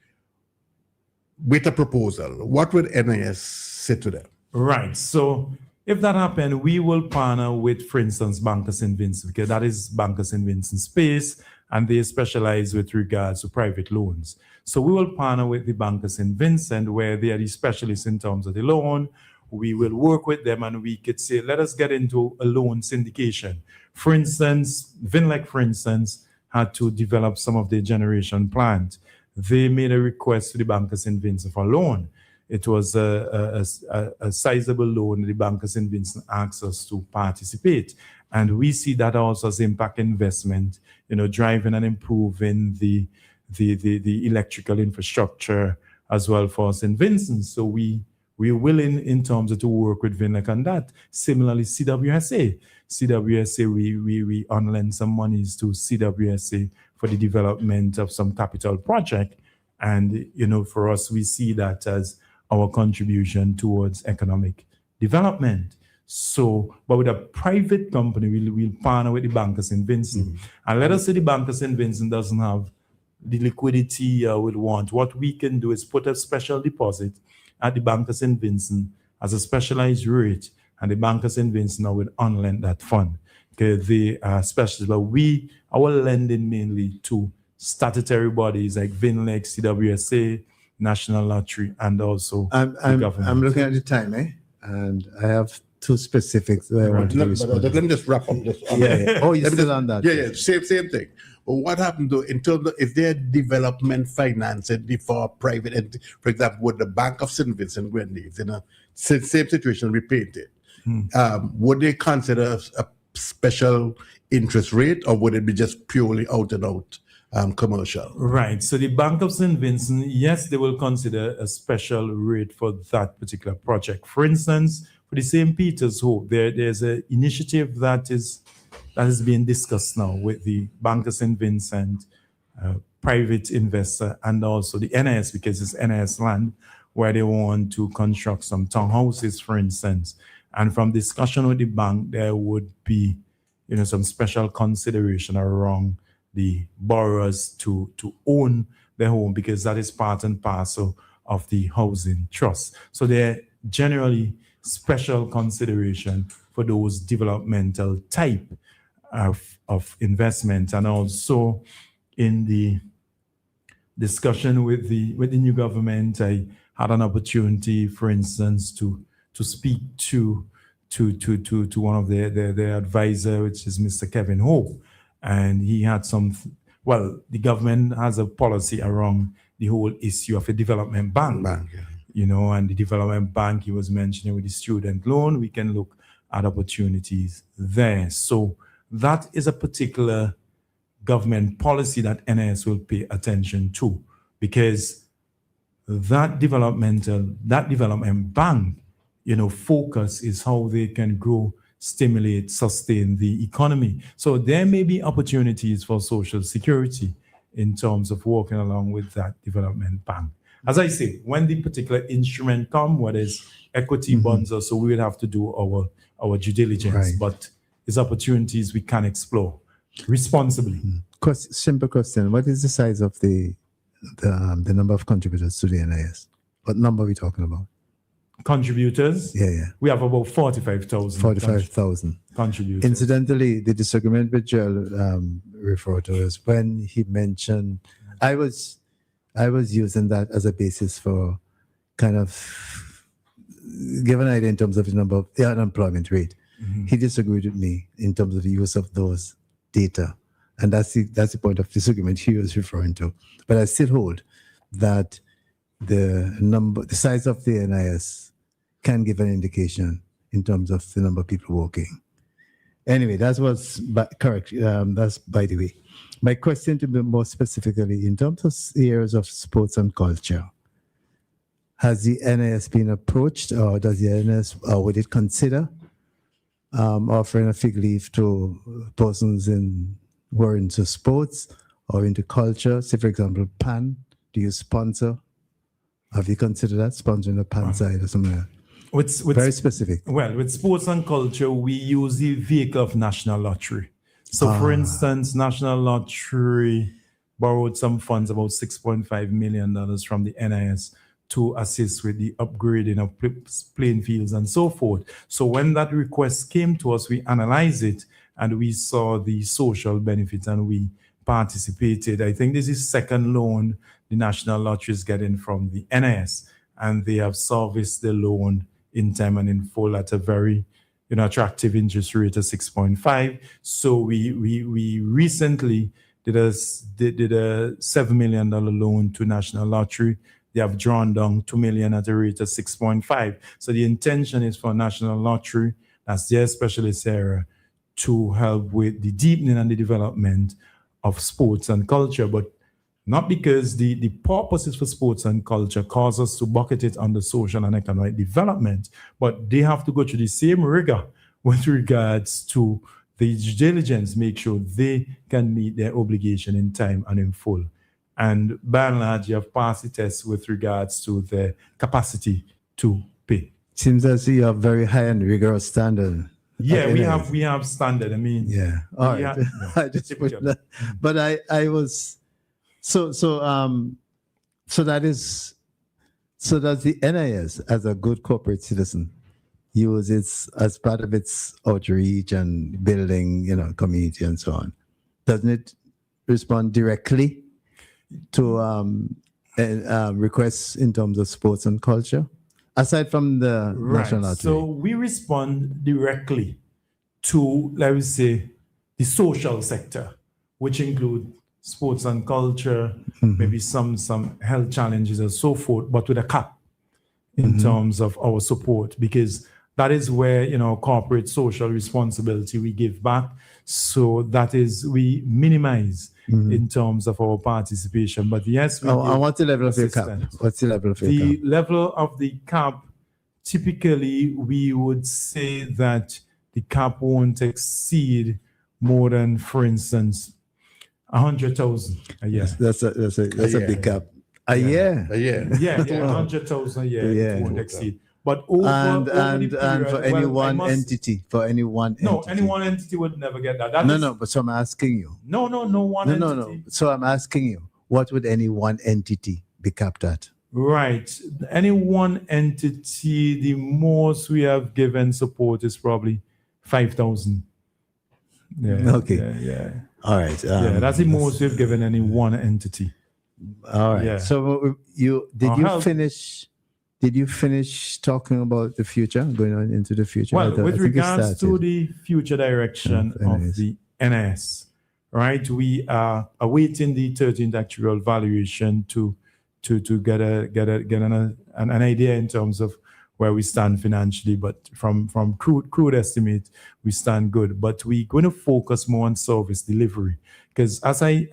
with a proposal. What would NIS say to them? Right. So if that happened, we will partner with, for instance, Banker St. Vincent, because that is Banker St. Vincent's space, and they specialize with regards to private loans. So we will partner with the Banker St. Vincent, where they are the specialists in terms of the loan. We will work with them, and we could say, let us get into a loan syndication. For instance, Vinlec, for instance, had to develop some of their generation plant. They made a request to the Banker St. Vincent for a loan. It was a sizable loan. The Banker St. Vincent asked us to participate. And we see that also as impact investment, driving and improving the electrical infrastructure as well for St. Vincent. So we're willing in terms of to work with Vinlec on that. Similarly, CWSA, we unlend some monies to CWSA for the development of some capital project. And, for us, we see that as our contribution towards economic development. So, but with a private company, we'll partner with the Banker St. Vincent. And let us say the Banker St. Vincent doesn't have the liquidity we'd want. What we can do is put a special deposit at the Banker St. Vincent as a specialized rate, and the Banker St. Vincent now will unlend that fund. Okay, they are specialists, but our lending mainly to statutory bodies like Vinlec, CWSA, National Lottery, and also the government. I'm looking at the time, and I have two specifics that I want to respond. Let me just wrap up this. Oh, you're still on that? Yeah, same thing. But what happened though, in terms of, is there development financing for private, for example, with the Bank of St. Vincent Grenadines, in a same situation we painted, would they consider a special interest rate, or would it be just purely out and out commercial? Right. So the Bank of St. Vincent, yes, they will consider a special rate for that particular project. For instance, for the St. Peters Hope, there's an initiative that is being discussed now with the Bank of St. Vincent, private investor, and also the NIS, because it's NIS land, where they want to construct some townhouses, for instance. And from discussion with the bank, there would be, some special consideration around the borrowers to own their home, because that is part and parcel of the housing trust. So there generally special consideration for those developmental type of investment. And also in the discussion with the new government, I had an opportunity, for instance, to speak to to one of their advisor, which is Mr. Kevin Ho, and he had the government has a policy around the whole issue of a development bank. And the development bank he was mentioning with the student loan, we can look at opportunities there. So that is a particular government policy that NIS will pay attention to, because that development bank, focus is how they can grow, stimulate, sustain the economy. So there may be opportunities for social security in terms of working along with that development bank. As I say, when the particular instrument come, whether it's equity bonds or so, we would have to do our due diligence. Right. But it's opportunities we can explore responsibly. Simple question: what is the size of the number of contributors to the NIS? What number are we talking about? Contributors? Yeah. We have about 45,000. 45,000 contributors. Incidentally, the disagreement with Joel referred to is when he mentioned, I was using that as a basis for kind of give an idea in terms of the number of the unemployment rate. He disagreed with me in terms of the use of those data. And that's the point of disagreement he was referring to. But I still hold that the size of the NIS can give an indication in terms of the number of people working. Anyway, that was correct. That's by the way. My question, to be more specifically, in terms of areas of sports and culture, has the NIS been approached, or does the NIS, or would it consider offering a fig leaf to persons who are into sports or into culture? Say, for example, PAN. Do you sponsor? Have you considered that, sponsoring the PAN side or something like that? Very specific. Well, with sports and culture, we use the vehicle of National Lottery. So, for instance, National Lottery borrowed some funds, about $6.5 million from the NIS, to assist with the upgrading of playing fields and so forth. So when that request came to us, we analyzed it and we saw the social benefits and we participated. I think this is second loan the National Lottery is getting from the NIS, and they have serviced the loan in time and in full at a very attractive interest rate of 6.5. So we recently did a $7 million loan to National Lottery. They have drawn down $2 million at a rate of 6.5. So the intention is for National Lottery, that's their specialist area, to help with the deepening and the development of sports and culture. But not because the purposes for sports and culture cause us to bucket it under social and economic development, but they have to go through the same rigor with regards to the due diligence, make sure they can meet their obligation in time and in full. And by and large, you have passed the test with regards to their capacity to pay. Seems as you have very high and rigorous standard. Yeah, we have standard. I mean, yeah. All right. I just put that. But I was so does the NIS, as a good corporate citizen, use it as part of its outreach and building, community and so on? Doesn't it respond directly to requests in terms of sports and culture, aside from the National Lottery? So we respond directly to, let me say, the social sector, which include sports and culture, maybe some health challenges and so forth, but with a cap in terms of our support, because that is where, corporate social responsibility, we give back. So that is, we minimize in terms of our participation. But yes, and what's the level of your cap? What's the level of your cap? The level of the cap, typically, we would say that the cap won't exceed more than, for instance, 100,000 a year. That's a big cap. A year? A year. Yeah, 100,000 a year. Yeah. It won't exceed. But over And the period, for any one entity, any one entity would never get that. But so I'm asking you. No one entity. No. So I'm asking you, what would any one entity be capped at? Right. Any one entity, the most we have given support is probably 5,000. Yeah. Okay. Yeah. All right. That's the most we've given any one entity. All right. Yeah. So did you finish did you finish talking about the future, going on into the future? Well, I with think you regards to started. the future direction Of of NIS. the NIS, right? We are awaiting the 13th actuarial valuation to get an idea in terms of where we stand financially. But from crude estimate, we stand good. But we're going to focus more on service delivery, because as I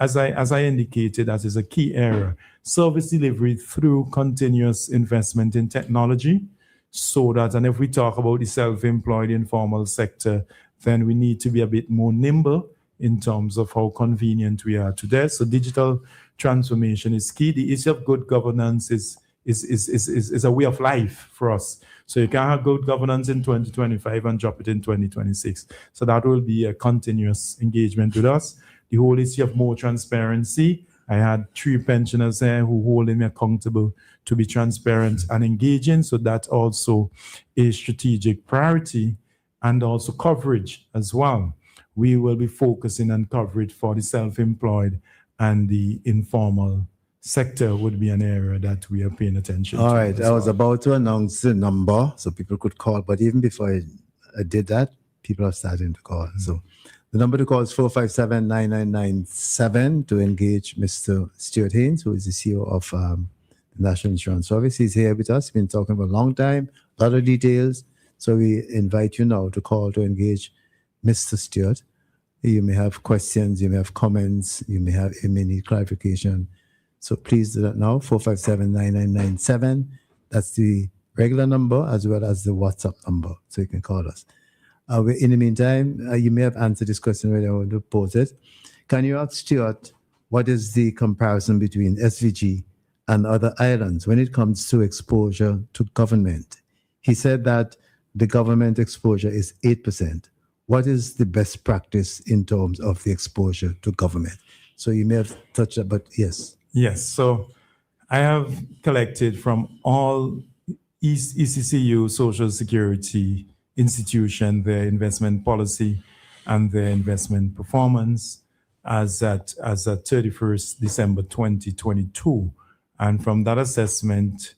indicated, that is a key area. Service delivery through continuous investment in technology, so that, and if we talk about the self-employed informal sector, then we need to be a bit more nimble in terms of how convenient we are today. So digital transformation is key. The issue of good governance is a way of life for us. So you can't have good governance in 2025 and drop it in 2026. So that will be a continuous engagement with us. The whole issue of more transparency. I had 3 pensioners there who holding me accountable to be transparent and engaging. So that's also a strategic priority, and also coverage as well. We will be focusing on coverage for the self-employed, and the informal sector would be an area that we are paying attention to. All right, I was about to announce the number so people could call, but even before I did that, people are starting to call. So the number to call is 457-9997 to engage Mr. Stuart Haynes, who is the CEO of the National Insurance Service. He's here with us. He's been talking for a long time, a lot of details. So we invite you now to call to engage Mr. Stuart. You may have questions, you may have comments, you may need clarification. So please do that now, 457-9997. That's the regular number as well as the WhatsApp number, so you can call us. In the meantime, you may have answered this question already. I want to pose it. Can you ask Stuart, what is the comparison between SVG and other islands when it comes to exposure to government? He said that the government exposure is 8%. What is the best practice in terms of the exposure to government? So you may have touched that, but yes. Yes, so I have collected from all ECCU Social Security institution their investment policy and their investment performance as at 31st December 2022. And from that assessment,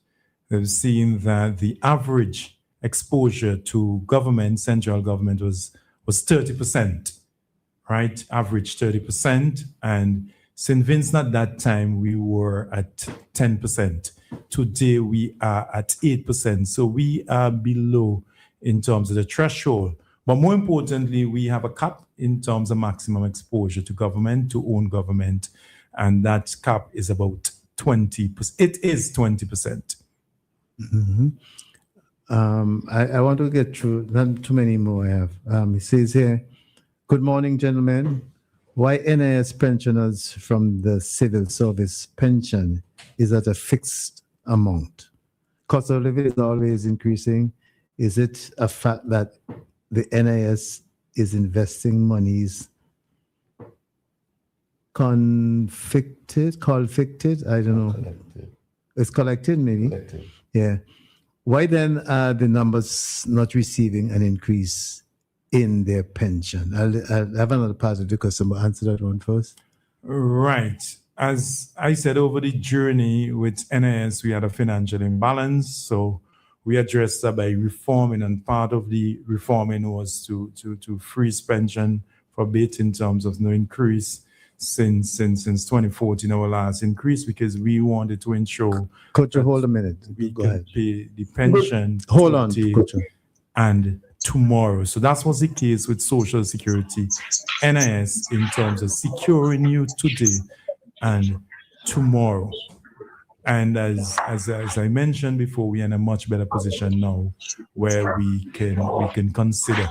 they've seen that the average exposure to government, central government, was 30%, right? Average 30%. And St. Vincent at that time, we were at 10%. Today, we are at 8%. So we are below in terms of the threshold. But more importantly, we have a cap in terms of maximum exposure to government, to own government. And that cap is about 20%. It is 20%. Mm-hmm. I want to get through, not too many more I have. It says here, good morning, gentlemen. Why NIS pensioners from the civil service pension is at a fixed amount? Cost of living is always increasing. Is it a fact that the NIS is investing monies conflicted? I don't know. Collected. It's collected, maybe? Collected. Yeah. Why then are the numbers not receiving an increase in their pension? I'll have another part of the question, but answer that one first. Right. As I said, over the journey with NIS, we had a financial imbalance. So we addressed that by reforming, and part of the reforming was to freeze pension for a bit in terms of no increase since 2014, our last increase, because we wanted to ensure. Coach, hold a minute. We Go can ahead. pay the pension. Hold on, today Coach. and tomorrow. So that was the case with Social Security, NIS, in terms of securing you today and tomorrow. And as I mentioned before, we are in a much better position now, where we can consider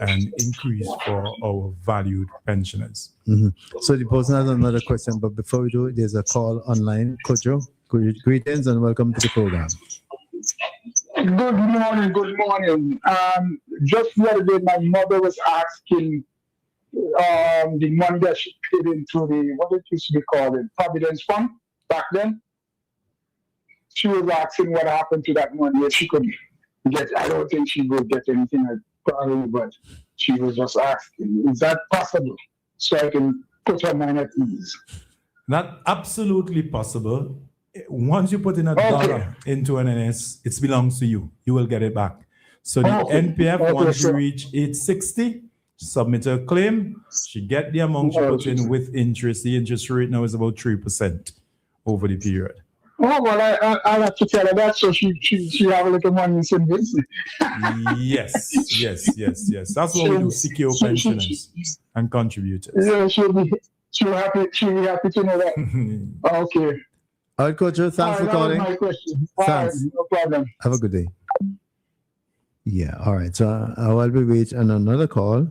an increase for our valued pensioners. Mm-hmm. So the person has another question, but before we do it, there's a call online. Kojo, greetings and welcome to the program. Good morning. Just the other day, my mother was asking the money that she paid into the, what it used to be called, the Providence Fund back then. She was asking what happened to that money. If she could get, I don't think she would get anything probably, but she was just asking, is that possible? So I can put her mind at ease. Not absolutely possible. once you put in a dollar into an NS, it belongs to you. You will get it back. So the NPF, once you reach 860, submit a claim. She get the amount she put in with interest. The interest rate now is about 3% over the period. Oh, well, I have to tell her that so she have a little money in St. Vincent. Yes. That's what we do, secure pensioners and contributors. Yeah, she'll be happy to know that. Okay. All right, Coach, thanks for calling. That was my question. Thanks. No problem. Have a good day. Yeah, all right. So while we wait on another call,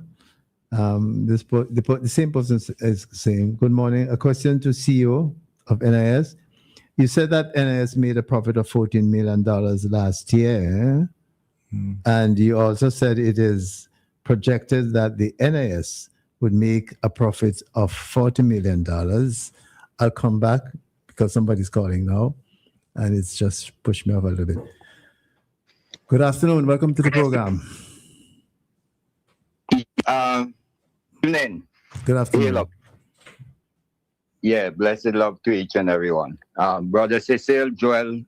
the same person is saying, good morning. A question to CEO of NIS. You said that NIS made a profit of $14 million last year. And you also said it is projected that the NIS would make a profit of $40 million. I'll come back because somebody's calling now, and it's just pushed me off a little bit. Good afternoon. Welcome to the program. Evening. Good afternoon. Hey, love. Yeah, blessed love to each and everyone. Brother Cecil, Joel,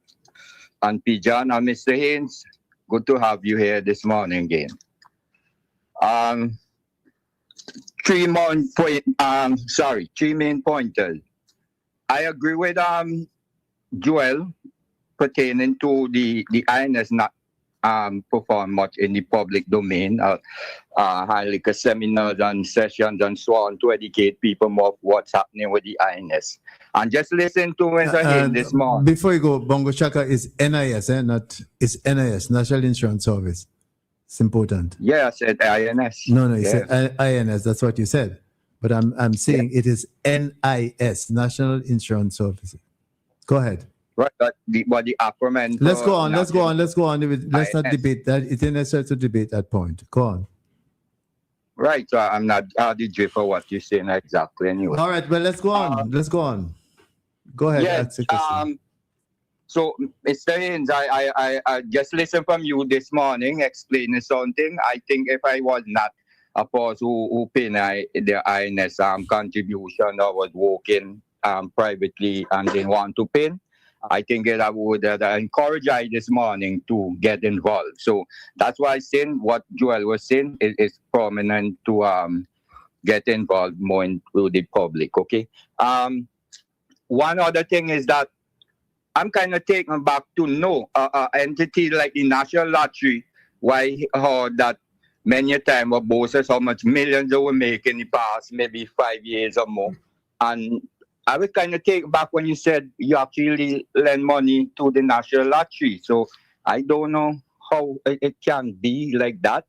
and Pijan, and Mr. Haynes, good to have you here this morning again. 3 main pointers. I agree with Joel pertaining to the INS not perform much in the public domain, like seminars and sessions and so on to educate people more of what's happening with the INS. And just listen to Mr. Haynes this morning. Before you go, Bongo Shaka is NIS, it's NIS, National Insurance Service. It's important. Yeah, I said INS. No, you said INS, that's what you said. But I'm saying it is NIS, National Insurance Service. Go ahead. Right, but the acronym. Let's go on. Let's not debate that. It's necessary to debate that point. Go on. Right, so I'm not DJ for what you're saying exactly anyway. All right, well, let's go on. Go ahead. Yeah, so, Mr. Haynes, I just listened from you this morning explaining something. I think if I was not a person who pay the INS contribution or was working privately and didn't want to pay, I think that I would encourage you this morning to get involved. So that's why I'm saying what Joel was saying is prominent to get involved more into the public, okay? One other thing is that I'm kind of taken back to know entity like the National Lottery, why heard that many a time were boasted how much millions they were making in the past, maybe 5 years or more. And I was kind of taken back when you said you actually lend money to the National Lottery. So I don't know how it can be like that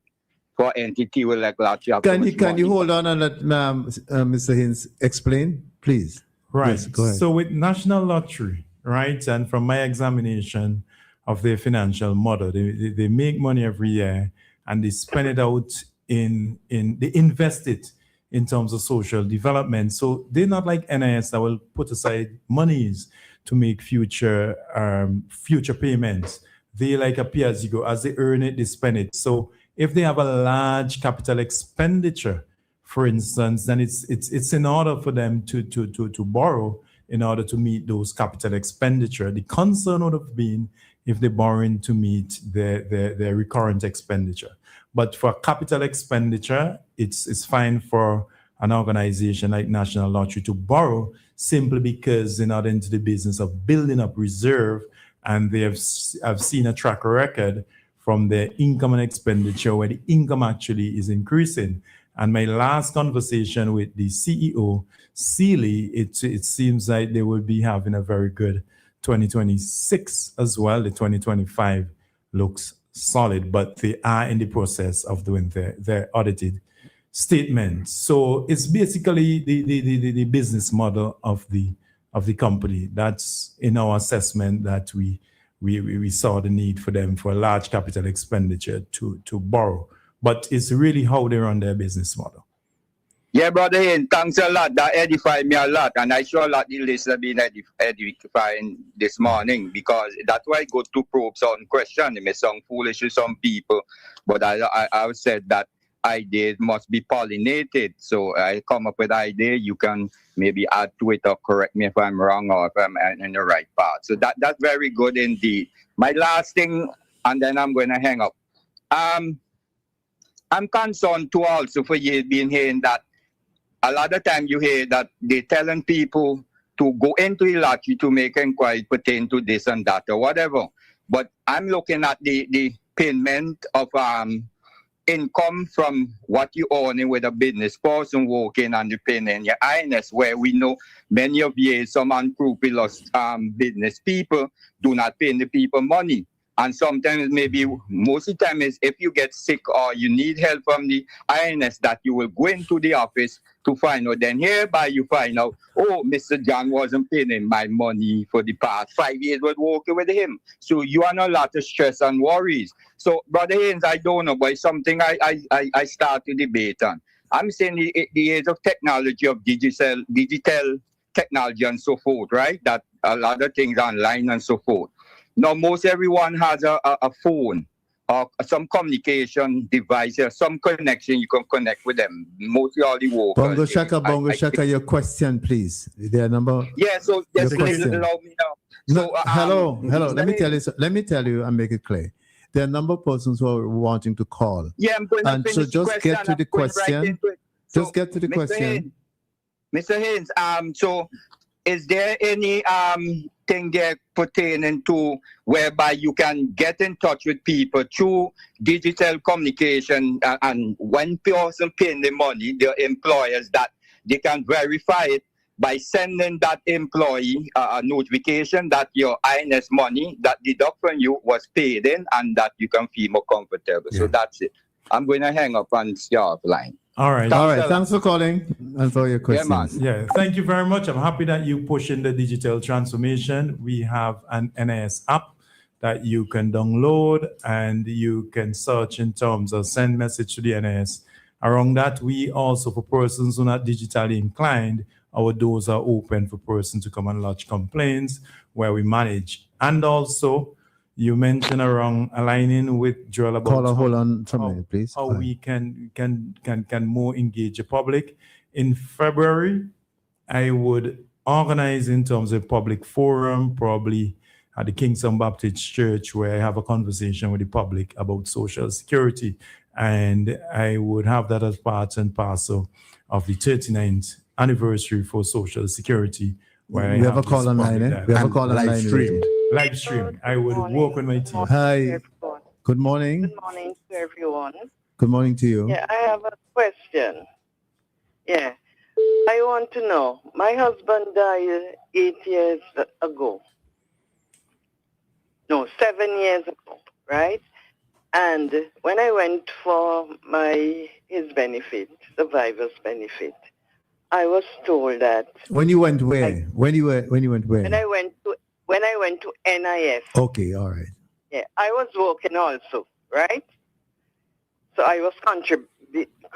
for entity with like lottery. Can you hold on and let Mr. Haynes explain, please? Right. Yes, go ahead. So with National Lottery, right, and from my examination of their financial model, they make money every year and they spend it out they invest it in terms of social development. So they're not like NIS that will put aside monies to make future payments. They like a pay as you go. As they earn it, they spend it. So if they have a large capital expenditure, for instance, then it's in order for them to borrow in order to meet those capital expenditure. The concern would have been if they're borrowing to meet their recurrent expenditure. But for capital expenditure, it's fine for an organization like National Lottery to borrow simply because they're not into the business of building up reserve, and I've seen a track record from their income and expenditure where the income actually is increasing. And my last conversation with the CEO, Cecil, it seems like they will be having a very good 2026 as well. The 2025 looks solid, but they are in the process of doing their audited statements. So it's basically the business model of the company. That's in our assessment that we saw the need for them for a large capital expenditure to borrow. But it's really how they run their business model. Yeah, Brother Haynes, thanks a lot. That edified me a lot. And I sure a lot the listeners have been edifying this morning, because that's why I go to probe some question. It may sound foolish to some people, but I said that ideas must be pollinated. So I come up with idea. You can maybe add to it or correct me if I'm wrong or if I'm in the right path. So that's very good indeed. My last thing, and then I'm going to hang up. I'm concerned too also for you being hearing that a lot of time you hear that they're telling people to go into the lottery to make inquiry pertain to this and that or whatever. But I'm looking at the payment of income from what you own with a business person working and depending your INS, where we know many of you, some unscrupulous business people do not pay the people money. And sometimes, maybe most of the time, is if you get sick or you need help from the INS, that you will go into the office to find out. Then hereby you find out, oh, Mr. John wasn't paying my money for the past 5 years was working with him. So you are a lot of stress and worries. So, Brother Haynes, I don't know, but it's something I start to debate on. I'm saying the age of technology, of digital technology and so forth, right? That a lot of things online and so forth. Now, most everyone has a phone or some communication device, or some connection you can connect with them. Mostly all the workers. Bongo Shaka, your question, please. Is there a number? Yeah, so just question. allow me now. No, hello. Let me tell you and make it clear. There are a number of persons who are wanting to call. Yeah, I'm going to and finish so the just question. get to the question. Just get to the question. Mr. Haynes, so is there any thing there pertaining to whereby you can get in touch with people through digital communication, and when person paying the money, their employers, that they can verify it by sending that employee a notification that your INS money that deduct from you was paid in, and that you can feel more comfortable. Yeah. So that's it. I'm going to hang up and stay offline. All right. Thanks for calling and for your questions. Yeah, thank you very much. I'm happy that you push in the digital transformation. We have an NIS app that you can download and you can search in terms of send message to the NIS. Around that, we also, for persons who are not digitally inclined, our doors are open for persons to come and lodge complaints where we manage. And also, you mentioned around aligning with Joel about hold on a minute, please. How we can more engage the public. In February, I would organize in terms of public forum, probably at the Kingston Baptist Church, where I have a conversation with the public about social security. And I would have that as part and parcel of the 39th anniversary for social security. Where we have a call online, We have a call online. Live stream. I would work with my team. Hi. Good morning. Good morning to everyone. Good morning to you. Yeah, I have a question. Yeah. I want to know. My husband died 8 years ago. No, 7 years ago, right? And when I went for his benefit, survivor's benefit, I was told that. When you went where? When you went where? When I went to NIS. Okay, all right. Yeah, I was working also, right? So I was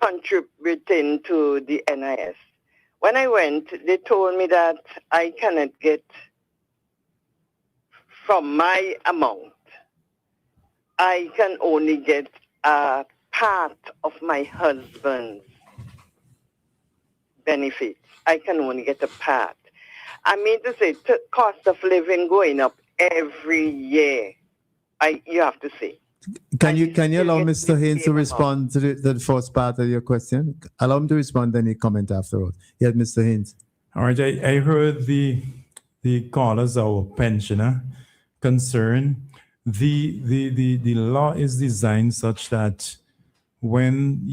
contributing to the NIS. When I went, they told me that I cannot get from my amount. I can only get a part of my husband's benefits. I can only get a part. I mean to say, cost of living going up every year. You have to say. Can you allow Mr. Haynes to respond to the first part of your question? Allow him to respond, then he comment afterwards. Yes, Mr. Haynes. All right, I heard the callers, our pensioner concern. The law is designed such that when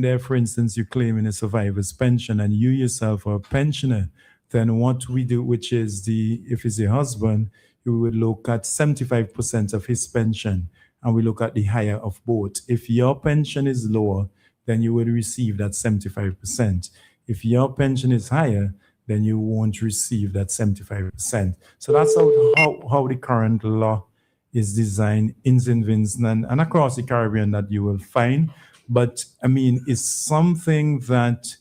there, for instance, you claim in a survivor's pension and you yourself are a pensioner, then what we do, which is if it's a husband, you would look at 75% of his pension, and we look at the higher of both. If your pension is lower, then you will receive that 75%. If your pension is higher, then you won't receive that 75%. So that's how the current law is designed in St. Vincent and across the Caribbean that you will find. But I mean, it's something that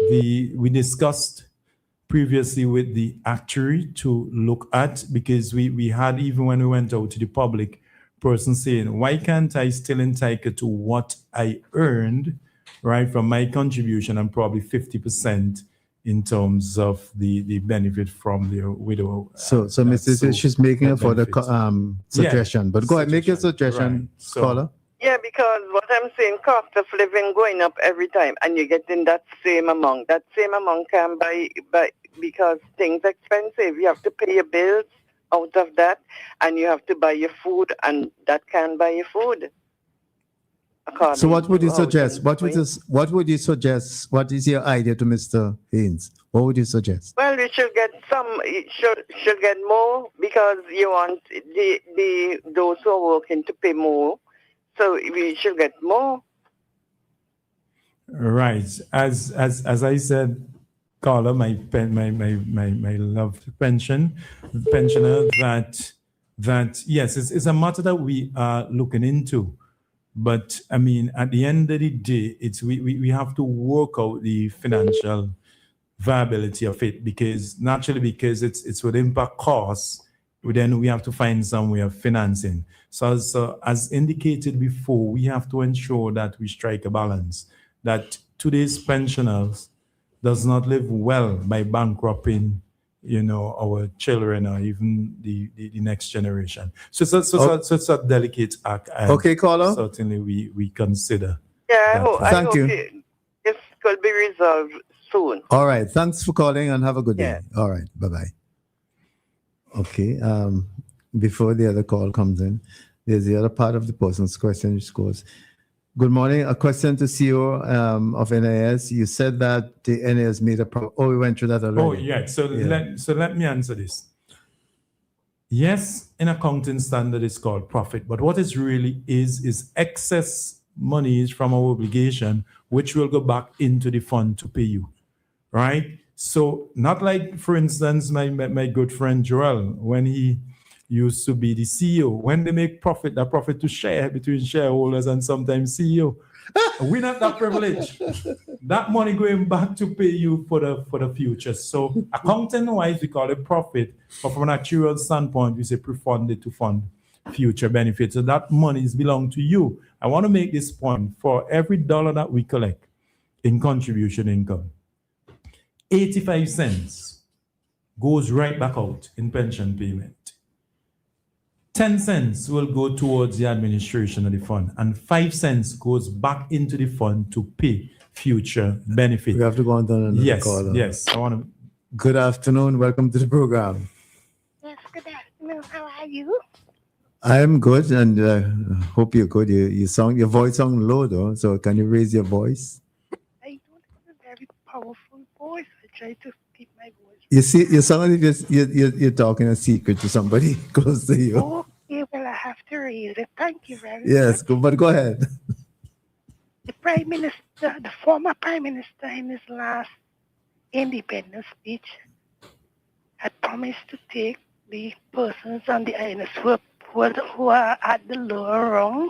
we discussed previously with the actuary to look at, because we had, even when we went out to the public person saying, why can't I still entitle to what I earned, right, from my contribution and probably 50% in terms of the benefit from the widow. So Mrs. She's making a further suggestion, but go ahead, make your suggestion, right. So, caller. Yeah, because what I'm saying, cost of living going up every time, and you're getting that same amount. That same amount can buy because things expensive. You have to pay your bills out of that, and you have to buy your food, and that can buy your food. So what would you suggest? What would you suggest? What is your idea to Mr. Haynes? What would you suggest? Well, we should get should get more because you want those who are working to pay more. So we should get more. Right. As I said, caller, my loved pensioner, that yes, it's a matter that we are looking into. But I mean, at the end of the day, we have to work out the financial viability of it because it would impact costs. Then we have to find some way of financing. So as indicated before, we have to ensure that we strike a balance. That today's pensioners does not live well by bankrupting, our children or even the next generation. So it's a delicate act. Okay, caller. Certainly we consider. Yeah, Thank you. This could be resolved soon. All right. Thanks for calling and have a good day. Yeah. All right. Bye-bye. Okay. Before the other call comes in, there's the other part of the person's question which goes, good morning. A question to CEO of NIS. You said that the NIS made we went through that already. Oh, yeah. So let me answer this. Yes, in accounting standard, it's called profit. But what it really is excess monies from our obligation, which will go back into the fund to pay you, right? So not like, for instance, my good friend Joel, when he used to be the CEO, when they make profit, that profit to share between shareholders and sometimes CEO. We're not that privileged. That money going back to pay you for the future. So accounting-wise, we call it profit, but from an actuarial standpoint, we say pre-funded to fund future benefits. So that money is belong to you. I want to make this point. For every dollar that we collect in contribution income, 85 cents goes right back out in pension payment. 10 cents will go towards the administration of the fund, and 5 cents goes back into the fund to pay future benefits. We have to go on to another caller. Yes. I want to. Good afternoon. Welcome to the program. Yes, good afternoon. How are you? I am good, and hope you're good. Your voice sounds low though. So can you raise your voice? I don't have a very powerful voice. I try to keep my voice. You see, you sound like you're talking a secret to somebody close to you. Okay, well, I have to raise it. Thank you very much. Yes, but go ahead. The Prime Minister, the former Prime Minister, in his last independence speech, had promised to take the persons on the islands who are at the lower rung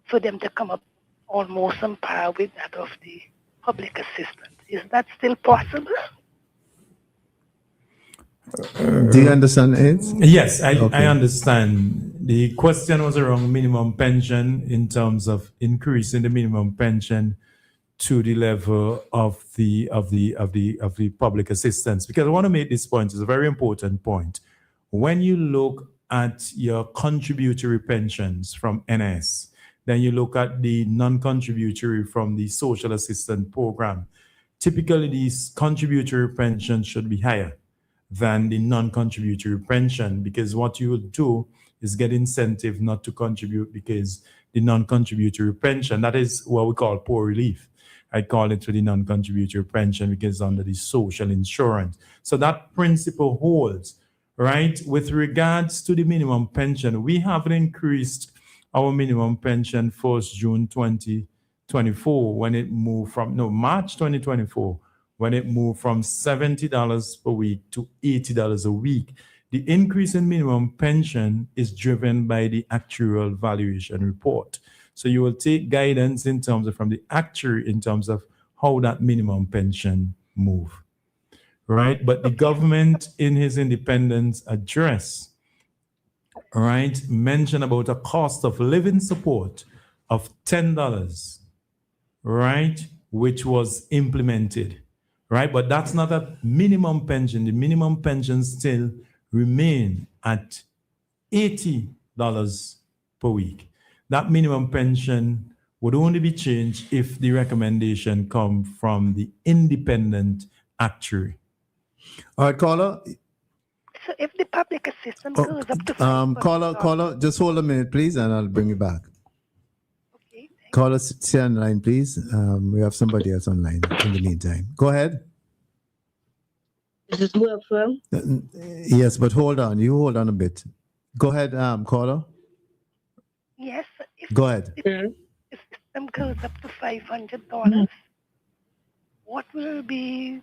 for them to come up almost on par with that of the public assistance. Is that still possible? Do you understand it? Yes, I understand. The question was around minimum pension in terms of increasing the minimum pension to the level of the public assistance. Because I want to make this point, it's a very important point. When you look at your contributory pensions from NS, then you look at the non-contributory from the social assistance program. Typically, these contributory pensions should be higher than the non-contributory pension, because what you will do is get incentive not to contribute, because the non-contributory pension, that is what we call poor relief. I call it to the non-contributory pension because it's under the social insurance. So that principle holds, right? With regards to the minimum pension, we haven't increased our minimum pension 1st June 2024 when it moved from, March 2024, when it moved from $70 per week to $80 a week. The increase in minimum pension is driven by the actuarial valuation report. So you will take guidance in terms of from the actuary in terms of how that minimum pension move, right? But the government in his independence address right, mentioned about a cost of living support of $10, right, which was implemented, right? But that's not a minimum pension. The minimum pension still remain at $80 per week. That minimum pension would only be changed if the recommendation come from the independent actuary. All right, caller. So if the public assistance goes up to Caller, just hold a minute, please, and I'll bring you back. Okay. Caller, stay online, please. We have somebody else online in the meantime. Go ahead. This is WEFM. Yes, but hold on. You hold on a bit. Go ahead, caller. Yes. Go ahead. If the system goes up to $500, what will be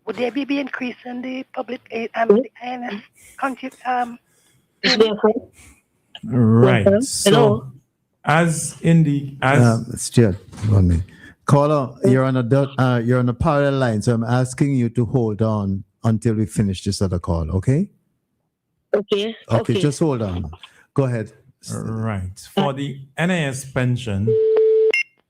would there be increase in the public aid the INS Right. So as Stuart, 1 minute. Caller, you're on a parallel line, so I'm asking you to hold on until we finish this other call, okay? Okay. Okay, just hold on. Go ahead. Right. For the NIS pension,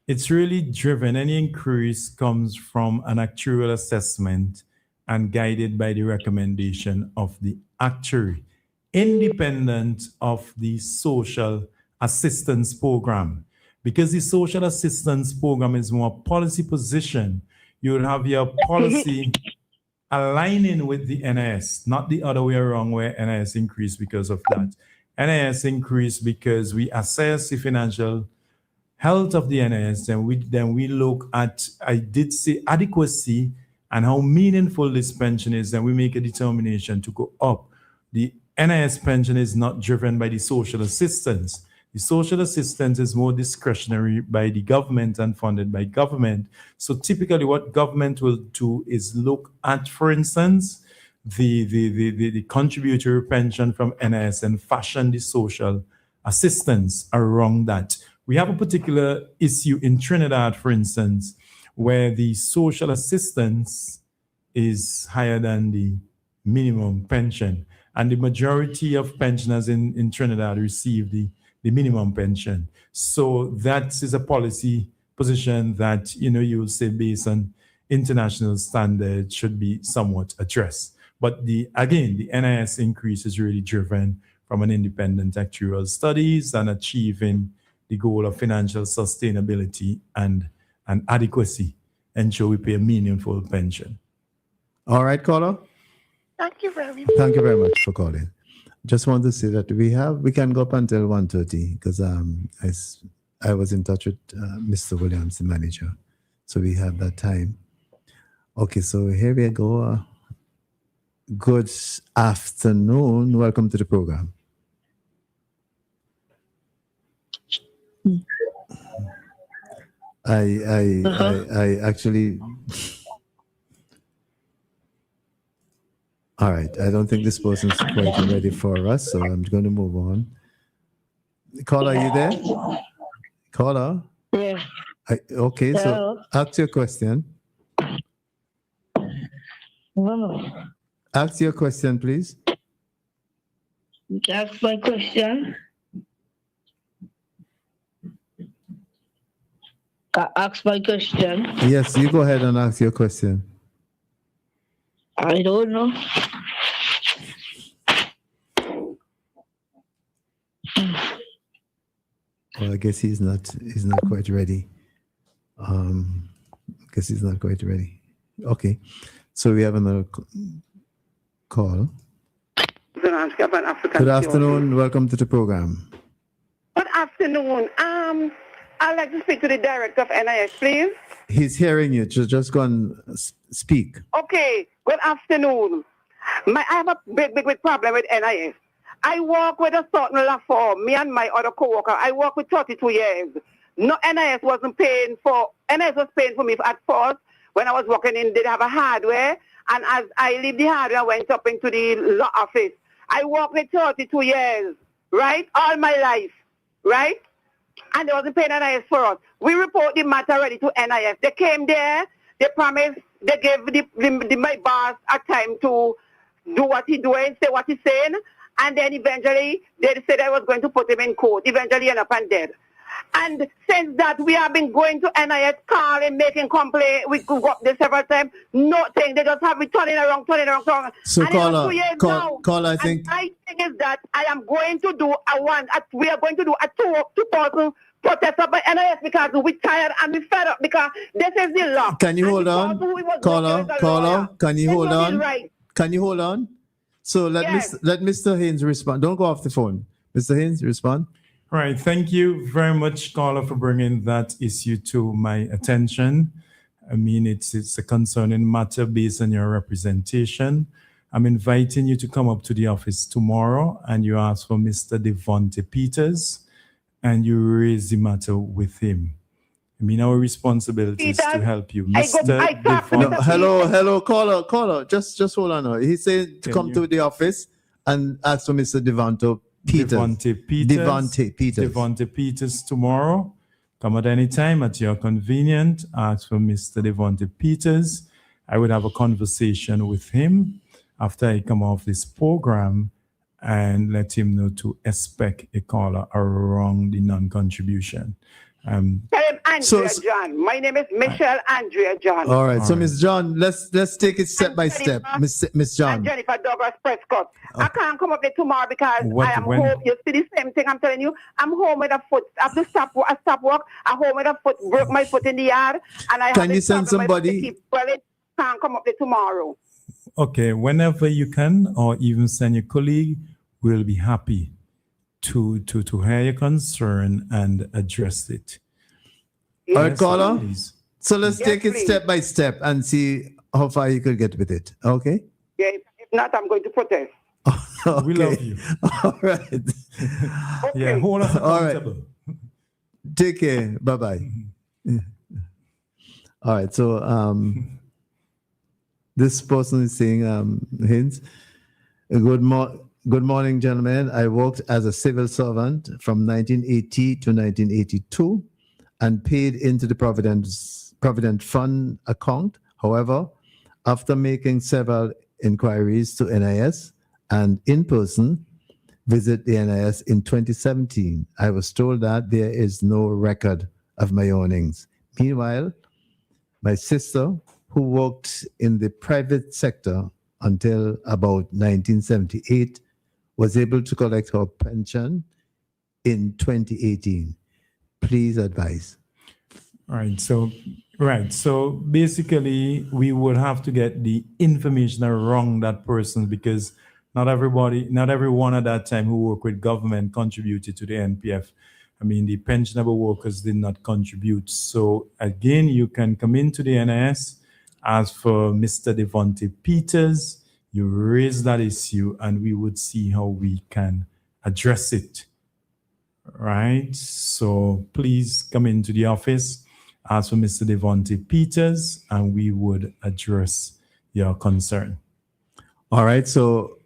it's really driven. Any increase comes from an actuarial assessment and guided by the recommendation of the actuary, independent of the social assistance program. Because the social assistance program is more policy position, you would have your policy aligning with the NIS, not the other way around where NIS increased because of that. NIS increased because we assess the financial health of the NIS, then we look at, I did say, adequacy and how meaningful this pension is, and we make a determination to go up. The NIS pension is not driven by the social assistance. The social assistance is more discretionary by the government and funded by government. So typically what government will do is look at, for instance, the contributory pension from NIS and fashion the social assistance around that. We have a particular issue in Trinidad, for instance, where the social assistance is higher than the minimum pension. And the majority of pensioners in Trinidad receive the minimum pension. So that is a policy position that, you will say based on international standards should be somewhat addressed. But the NIS increase is really driven from an independent actuarial studies and achieving the goal of financial sustainability and adequacy, ensure we pay a meaningful pension. All right, caller. Thank you very much. Thank you very much for calling. Just want to say that we can go up until 1:30 because I was in touch with Mr. Williams, the manager, so we have that time. Okay, so here we go. Good afternoon. Welcome to the program. I actually. All right. I don't think this person's quite ready for us, so I'm going to move on. Caller, are you there? Caller? Yeah. Okay, so ask your question. Ask your question, please. Ask my question. Ask my question. Yes, you go ahead and ask your question. I don't know. Well, I guess he's not quite ready. Guess he's not quite ready. Okay, so we have another call. Good afternoon. Welcome to the program. Good afternoon. I'd like to speak to the director of NIS, please. He's hearing you. Just go and speak. Okay. Good afternoon. I have a big problem with NIS. I work with a certain law firm, me and my other co-worker. I work with 32 years. No, NIS was paying for me at first when I was working in, they have a hardware. And as I leave the hardware, I went up into the law office. I worked with 32 years, right? All my life, right? And they wasn't paying NIS for us. We report the matter already to NIS. They came there, they promised, they gave my boss a time to do what he's doing, say what he's saying. And then eventually they said I was going to put him in court. Eventually he ended up and dead. And since that, we have been going to NIS, calling, making complaint. We go up there several times. Nothing. They just have me turning around. So, And it was 2 years now. caller, I And think. my thing is that I am going to do we are going to do a two-person protest up by NIS because we're tired and we're fed up because this is the law. Can you hold on? Caller, can you hold on? Right. Can you hold on? So let Mr. Haynes respond. Don't go off the phone. Mr. Haynes, respond. All right. Thank you very much, caller, for bringing that issue to my attention. I mean, it's a concerning matter based on your representation. I'm inviting you to come up to the office tomorrow and you ask for Mr. Devonte Peters and you raise the matter with him. I mean, our responsibility is to help you. Hello, caller. Just hold on now. He said to come to the office and ask for Mr. Devonte Peters tomorrow. Come at any time at your convenience. Ask for Mr. Devonte Peters. I would have a conversation with him after I come off this program and let him know to expect a caller around the non-contribution. Andrea John. My name is Michelle Andrea John. All right. So, Miss John, let's take it step by step. Miss John. And Jennifer Douglas Prescott. I can't come up there tomorrow because I am home. You see the same thing I'm telling you. I'm home with a foot. I have to stop work. I'm home with a foot. Broke my foot in the yard. And I can you send somebody? Can't come up there tomorrow. Okay. Whenever you can, or even send your colleague, we'll be happy to hear your concern and address it. Yes, all right, caller. Please. So let's take it step by step and see how far you could get with it. Okay? Yeah, if not, I'm going to protest. Okay. We love you. All right. Okay. Yeah, hold us accountable. All right. Take care. Bye-bye. All right. So this person is saying, Hints, good morning, gentlemen. I worked as a civil servant from 1980 to 1982 and paid into the Provident Fund account. However, after making several inquiries to NIS and in person visit the NIS in 2017, I was told that there is no record of my earnings. Meanwhile, my sister, who worked in the private sector until about 1978, was able to collect her pension in 2018. Please advise. Right. So basically, we would have to get the information around that person because not everyone at that time who worked with government contributed to the NPF. I mean, the pensionable workers did not contribute. So again, you can come into the NIS, ask for Mr. Devonte Peters, you raise that issue, and we would see how we can address it. Right? So please come into the office, ask for Mr. Devonte Peters, and we would address your concern. All right. So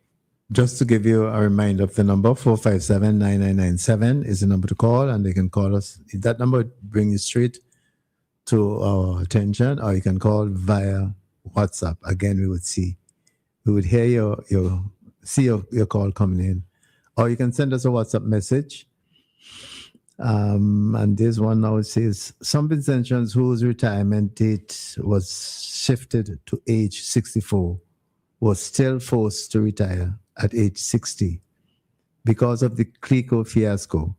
just to give you a reminder of the number, 457-9997 is the number to call, and they can call us. That number would bring you straight to our attention, or you can call via WhatsApp. Again, we would hear your call coming in, or you can send us a WhatsApp message. And there's one now. It says some Vincentians whose retirement date was shifted to age 64 was still forced to retire at age 60 because of the Clico fiasco.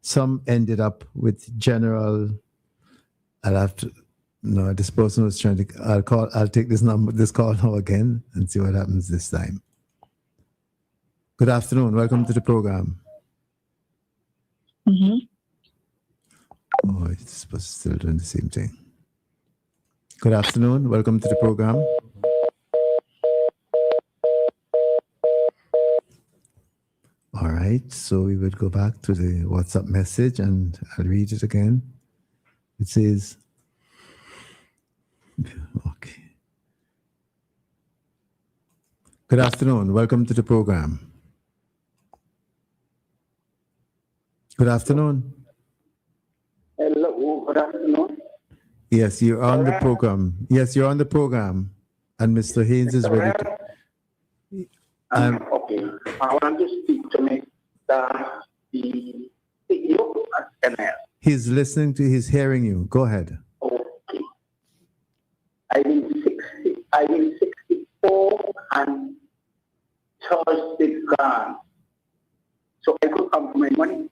Some ended up with general. This person was trying to. I'll take this call now again and see what happens this time. Good afternoon. Welcome to the program. Mm-hmm. Oh, it's still doing the same thing. Good afternoon. Welcome to the program. All right. So we would go back to the WhatsApp message and I'll read it again. It says, okay. Good afternoon. Welcome to the program. Good afternoon. Hello, good afternoon. Yes, you're on the program. Yes, you're on the program. And Mr. Haynes is ready to. Okay. I want to speak to the CEO at NL. He's listening to, he's hearing you. Go ahead. Okay. I mean 64 and Thursday gone. So I could come for my money.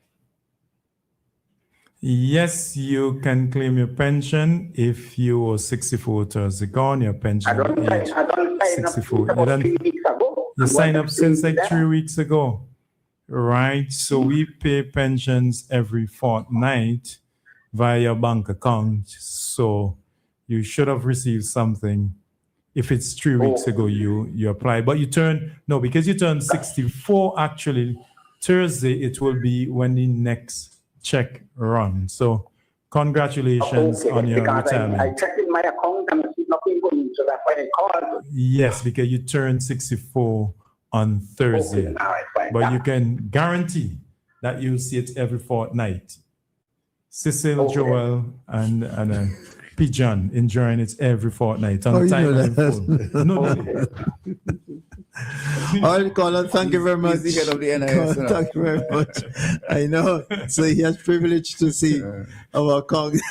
Yes, you can claim your pension if you are 64 Thursday gone. Your pension I don't age sign 64. up about 3 weeks ago. You signed up since like that. 3 weeks ago, right? So we pay pensions every fortnight via your bank account. So you should have received something. If it's 3 weeks ago, you apply, but because you turned 64 actually Thursday, it will be when the next check runs. So congratulations on your retirement. I checked in my account and I see nothing going, so that's why I called. Yes, because you turned 64 on Thursday. Okay, all right, fine. But you can guarantee that you'll see it every fortnight. Cecil, Joel, and Pigeon enjoying it every fortnight on time and full. No delay. All right, Colin, thank you very much. He's the head of the NIS, Colin, thank you very much. I know. So he has privilege to see our account.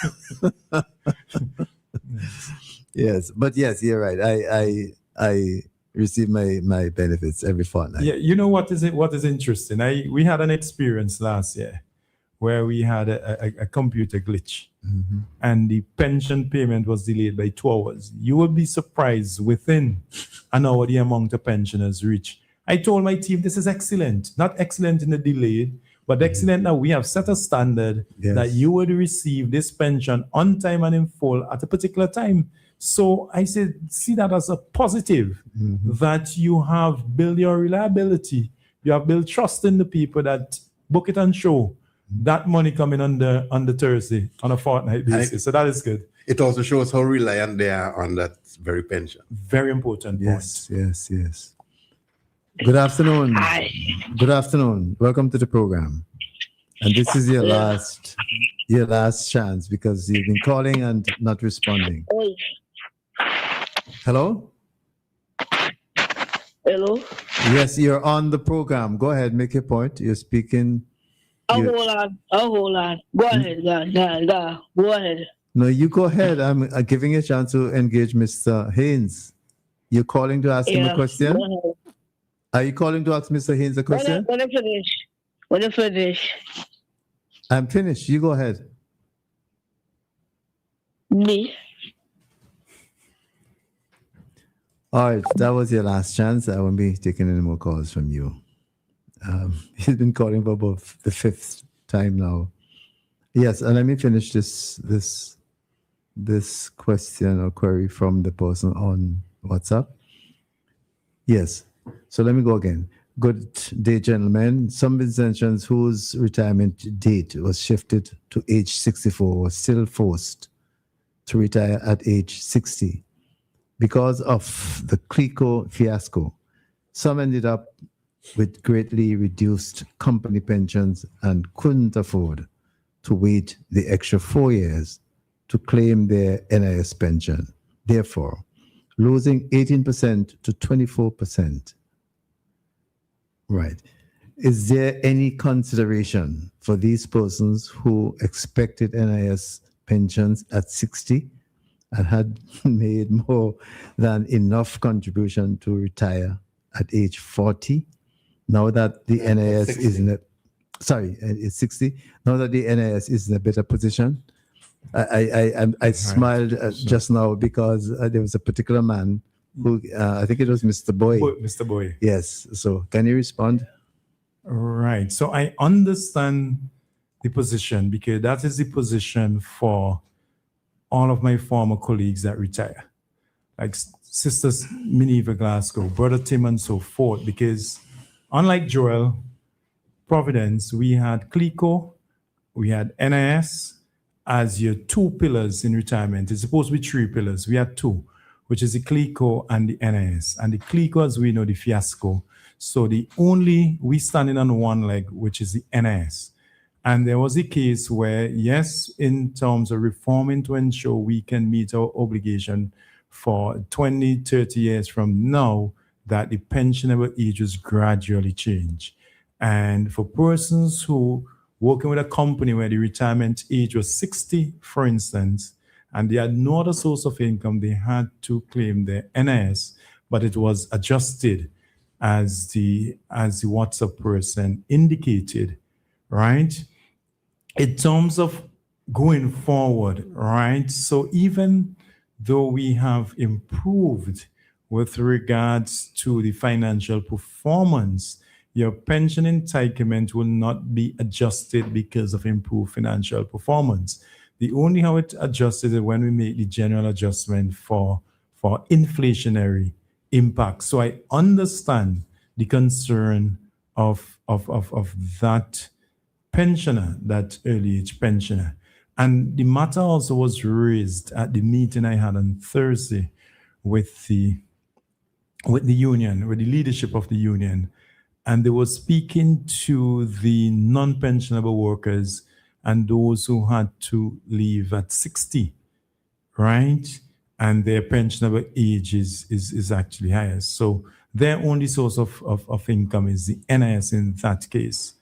Yes, but yes, you're right. I receive my benefits every fortnight. Yeah, you know what is interesting? We had an experience last year where we had a computer glitch, and the pension payment was delayed by 2 hours. You will be surprised within an hour the amount of pensioners reach. I told my team, this is excellent. Not excellent in the delayed, but excellent now. We have set a standard that you would receive this pension on time and in full at a particular time. So I said, see that as a positive, that you have built your reliability. You have built trust in the people that book it and show that money coming on the Thursday on a fortnight basis. So that is good. It also shows how reliant they are on that very pension. Very important point. Yes. Good afternoon. Hi. Good afternoon. Welcome to the program. And this is your last chance because you've been calling and not responding. Oi. Hello? Hello? Yes, you're on the program. Go ahead, make your point. You're speaking. Hold on. Go ahead. Go ahead. No, you go ahead. I'm giving you a chance to engage Mr. Haynes. You're calling to ask him a question? Are you calling to ask Mr. Haynes a question? When I finish. I'm finished. You go ahead. Me? All right, that was your last chance. I won't be taking any more calls from you. He's been calling for about the 5th time now. Yes, and let me finish this question or query from the person on WhatsApp. Yes, so let me go again. Good day, gentlemen. Some Vincentians whose retirement date was shifted to age 64 were still forced to retire at age 60 because of the CLICO fiasco. Some ended up with greatly reduced company pensions and couldn't afford to wait the extra 4 years to claim their NIS pension, therefore losing 18% to 24%. Right. Is there any consideration for these persons who expected NIS pensions at 60 and had made more than enough contribution to retire at age 40? Now that the NIS 60. is in a, it's 60. Now that the NIS is in a better position, I smiled just now because there was a particular man who, I think it was Mr. Boy. Mr. Boy. Yes. So can you respond? Right. So I understand the position because that is the position for all of my former colleagues that retire, like Sisters Minerva Glasgow, Brother Tim, and so forth. Because unlike Joel, Providence, we had CLICO, we had NIS as your 2 pillars in retirement. It's supposed to be 3 pillars. We had 2, which is the CLICO and the NIS. And the CLICO, as we know, the fiasco. So we standing on one leg, which is the NIS. And there was a case where, yes, in terms of reforming to ensure we can meet our obligation for 20, 30 years from now, that the pensionable age was gradually changed. And for persons who working with a company where the retirement age was 60, for instance, and they had no other source of income, they had to claim their NIS, but it was adjusted as the WhatsApp person indicated, right? In terms of going forward, right? So even though we have improved with regards to the financial performance, your pension entitlement will not be adjusted because of improved financial performance. The only how it adjusted is when we make the general adjustment for inflationary impact. So I understand the concern of that pensioner, that early age pensioner. And the matter also was raised at the meeting I had on Thursday with the union, with the leadership of the union. And they were speaking to the non-pensionable workers and those who had to leave at 60, right? And their pensionable age is actually higher. So their only source of income is the NIS in that case,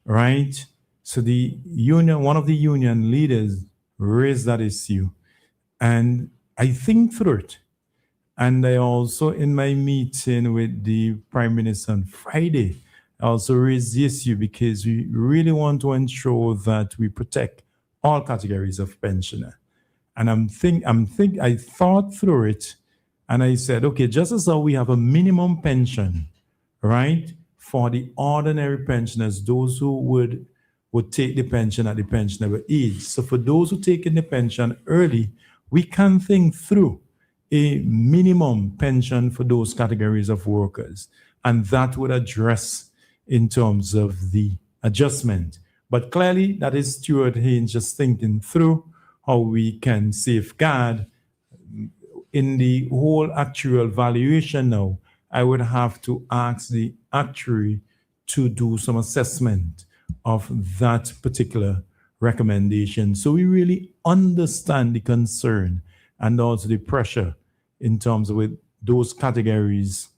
right? So the union, one of the union leaders raised that issue, and I think through it. And I also, in my meeting with the Prime Minister on Friday, I also raised the issue because we really want to ensure that we protect all categories of pensioner. And I thought through it, and I said, okay, just as how we have a minimum pension, right, for the ordinary pensioners, those who would take the pension at the pensionable age. So for those who take in the pension early, we can think through a minimum pension for those categories of workers. And that would address in terms of the adjustment. But clearly, that is Stuart Haynes just thinking through how we can safeguard in the whole actual valuation now. I would have to ask the actuary to do some assessment of that particular recommendation. So we really understand the concern and also the pressure in terms of with those categories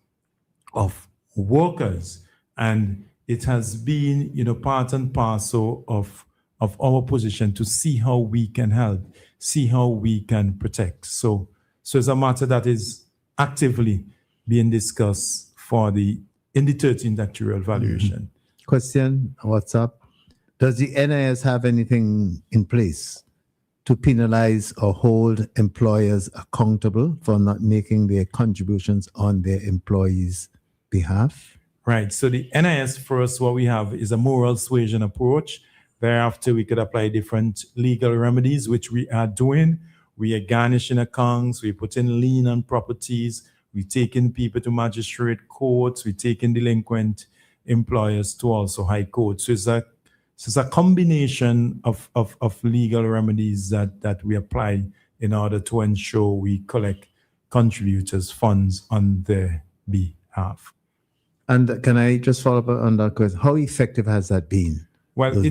of workers. And it has been, part and parcel of our position to see how we can help, see how we can protect. So it's a matter that is actively being discussed in the 13th actuarial valuation. Question, what's up? Does the NIS have anything in place to penalize or hold employers accountable for not making their contributions on their employees' behalf? Right. So the NIS first, what we have is a moral suasion approach. Thereafter, we could apply different legal remedies, which we are doing. We are garnishing accounts. We put in lien on properties. We taking people to magistrate courts. We taking delinquent employers to also high court. So it's a combination of legal remedies that we apply in order to ensure we collect contributors' funds on their behalf. And can I just follow up on that question? How effective has that been? Well,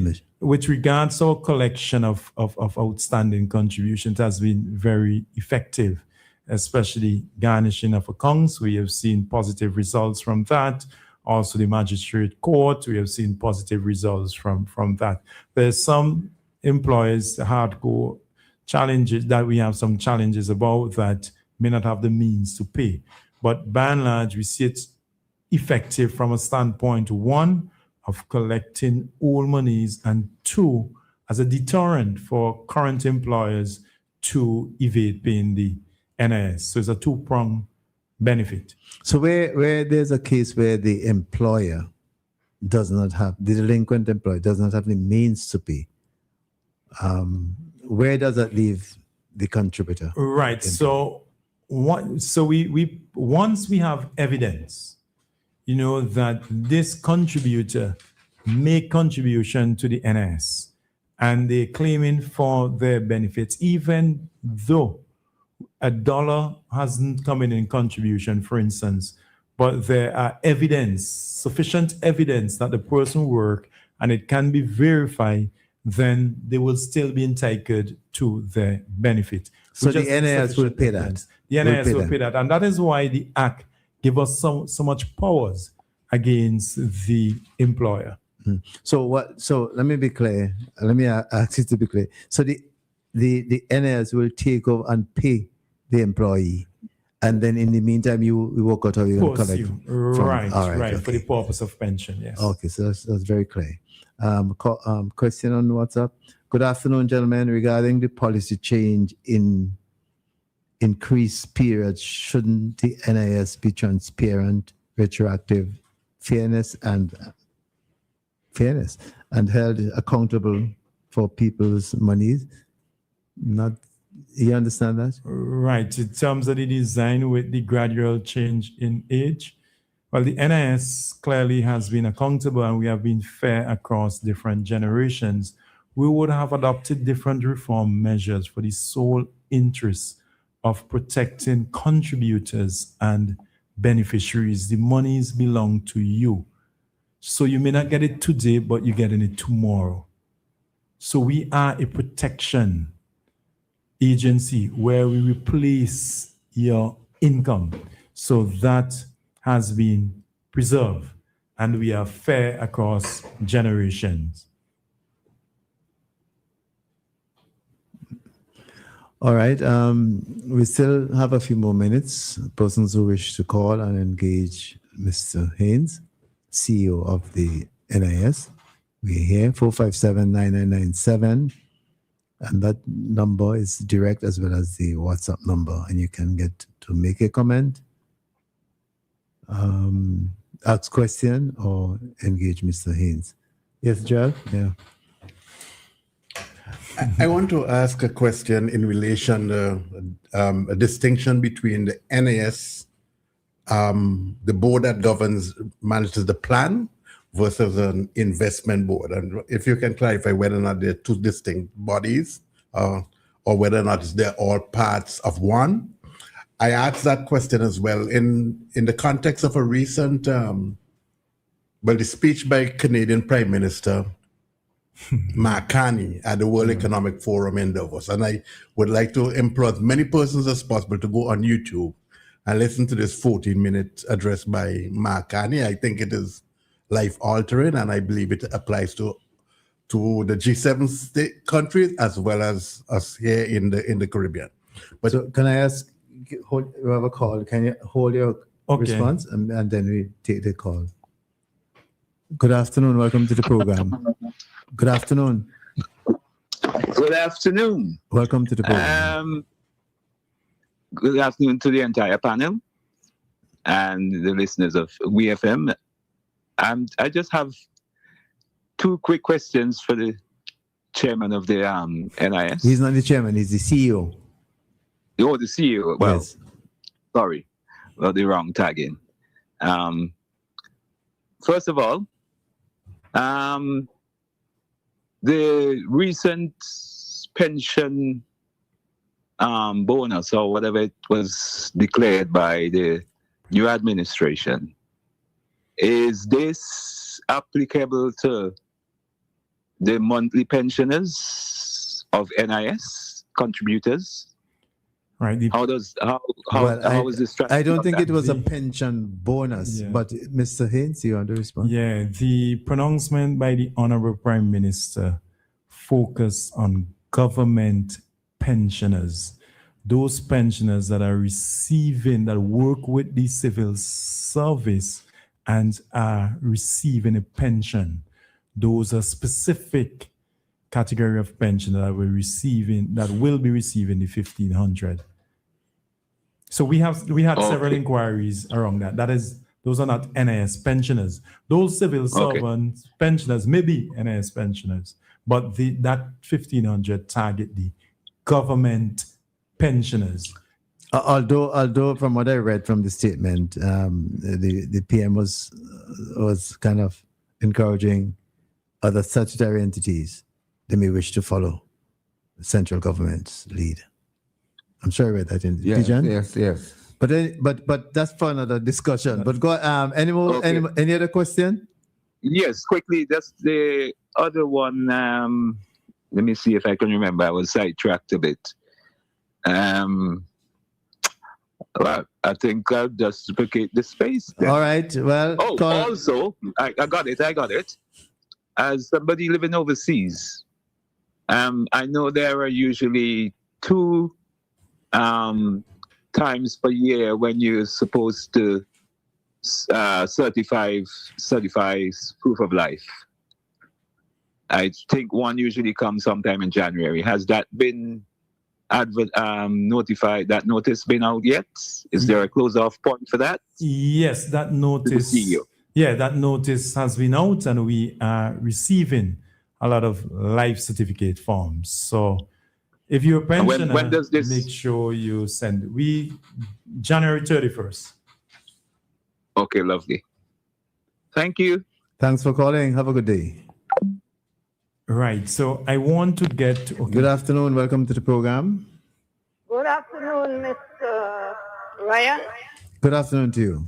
with regards to our collection of outstanding contributions, has been very effective, especially garnishing of accounts. We have seen positive results from that. Also, the magistrate court, we have seen positive results from that. There's some employers, hardcore challenges that we have some challenges about that may not have the means to pay. But by and large, we see it effective from a standpoint, one, of collecting all monies, and two, as a deterrent for current employers to evade paying the NIS. So it's a two-pronged benefit. So where there's a case where the employer does not have, the delinquent employer does not have the means to pay, where does that leave the contributor? Right. So we once we have evidence, that this contributor make contribution to the NIS and they're claiming for their benefits, even though $1 hasn't come in contribution, for instance, but there are sufficient evidence that the person worked and it can be verified, then they will still be entitled to their benefit. So the NIS will pay that? The NIS will pay that. And that is why the Act give us so much powers against the employer. So what? So let me be clear. Let me ask you to be clear. So the NIS will take over and pay the employee, and then in the meantime, you work out how you're going to collect. Right, okay. for the purpose of pension. Yes. Okay, so that's very clear. Question on WhatsApp. Good afternoon, gentlemen. Regarding the policy change in increased periods, shouldn't the NIS be transparent, retroactive, fairness, and held accountable for people's monies? Not, you understand that? Right. In terms of the design with the gradual change in age, well, the NIS clearly has been accountable and we have been fair across different generations. We would have adopted different reform measures for the sole interest of protecting contributors and beneficiaries. The monies belong to you. So you may not get it today, but you're getting it tomorrow. So we are a protection agency where we replace your income. So that has been preserved and we are fair across generations. All right. We still have a few more minutes. Persons who wish to call and engage Mr. Haynes, CEO of the NIS. We're here, 457-9997. And that number is direct as well as the WhatsApp number. And you can get to make a comment, ask question, or engage Mr. Haynes. Yes, Joel? Yeah. I want to ask a question in relation to a distinction between the NIS, the board that manages the plan, versus an investment board. And if you can clarify whether or not they're two distinct bodies or whether or not they're all parts of one. I asked that question as well in the context of a recent, the speech by Canadian Prime Minister Mark Carney at the World Economic Forum in Davos. And I would like to implore as many persons as possible to go on YouTube and listen to this 14-minute address by Mark Carney. I think it is life-altering, and I believe it applies to the G7 countries as well as us here in the Caribbean. But so can I ask, we have a call. Can you hold your response and then we take the call? Good afternoon. Welcome to the program. Good afternoon. Good afternoon. Welcome to the program. Good afternoon to the entire panel and the listeners of WEFM. I just have two quick questions for the chairman of the NIS. He's not the chairman, he's the CEO. Oh, the CEO. Well, yes. Sorry. Well, the wrong tagging. First of all, the recent pension bonus or whatever it was declared by the new administration, is this applicable to the monthly pensioners of NIS contributors? Right. How is this? I don't think it was a pension bonus, but Mr. Haynes, you want to respond? Yeah, the pronouncement by the Honorable Prime Minister focused on government pensioners, those pensioners that are receiving, that work with the civil service and are receiving a pension. Those are specific category of pension that will be receiving the 1,500. So we had several inquiries around that. Those are not NIS pensioners. Those civil servants pensioners may be NIS pensioners, but that 1,500 target the government pensioners. Although from what I read from the statement, the PM was kind of encouraging other statutory entities they may wish to follow the central government's lead. I'm sure I read that in Pijan? Yes. But that's for another discussion. But go any other question? Yes, quickly. That's the other one. Let me see if I can remember. I was sidetracked a bit. Well, I think I'll just vacate the space. All right. Well, Oh, also, I got it. As somebody living overseas, I know there are usually 2 times per year when you're supposed to certify proof of life. I think one usually comes sometime in January. Has that been notified? That notice been out yet? Is there a close-off point for that? Yes, that notice. Yeah, that notice has been out, and we are receiving a lot of life certificate forms. So, if you're a pensioner, when does this... make sure you send. January 31st. Okay, lovely. Thank you. Thanks for calling. Have a good day. Right. So I want to get. Okay. Good afternoon. Welcome to the program. Good afternoon, Mr. Ryan. Good afternoon to you.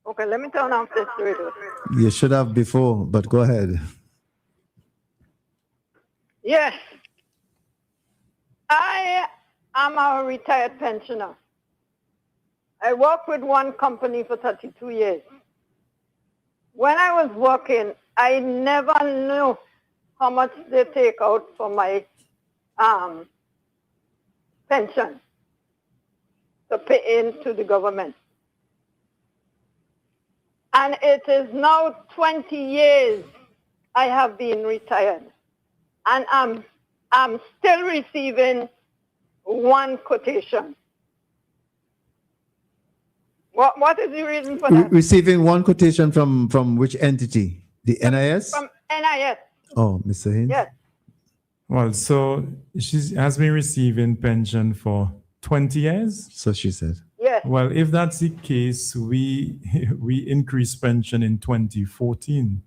Okay, let me turn off this radio. You should have before, but go ahead. Yes. I am a retired pensioner. I worked with one company for 32 years. When I was working, I never knew how much they take out for my pension to pay into the government. And it is now 20 years I have been retired. And I'm still receiving one quotation. What is the reason for that? Receiving one quotation from which entity? The NIS? From NIS. Oh, Mr. Haynes? Yes. Well, so she has been receiving pension for 20 years. So she said. Yes. Well, if that's the case, we increased pension in 2014.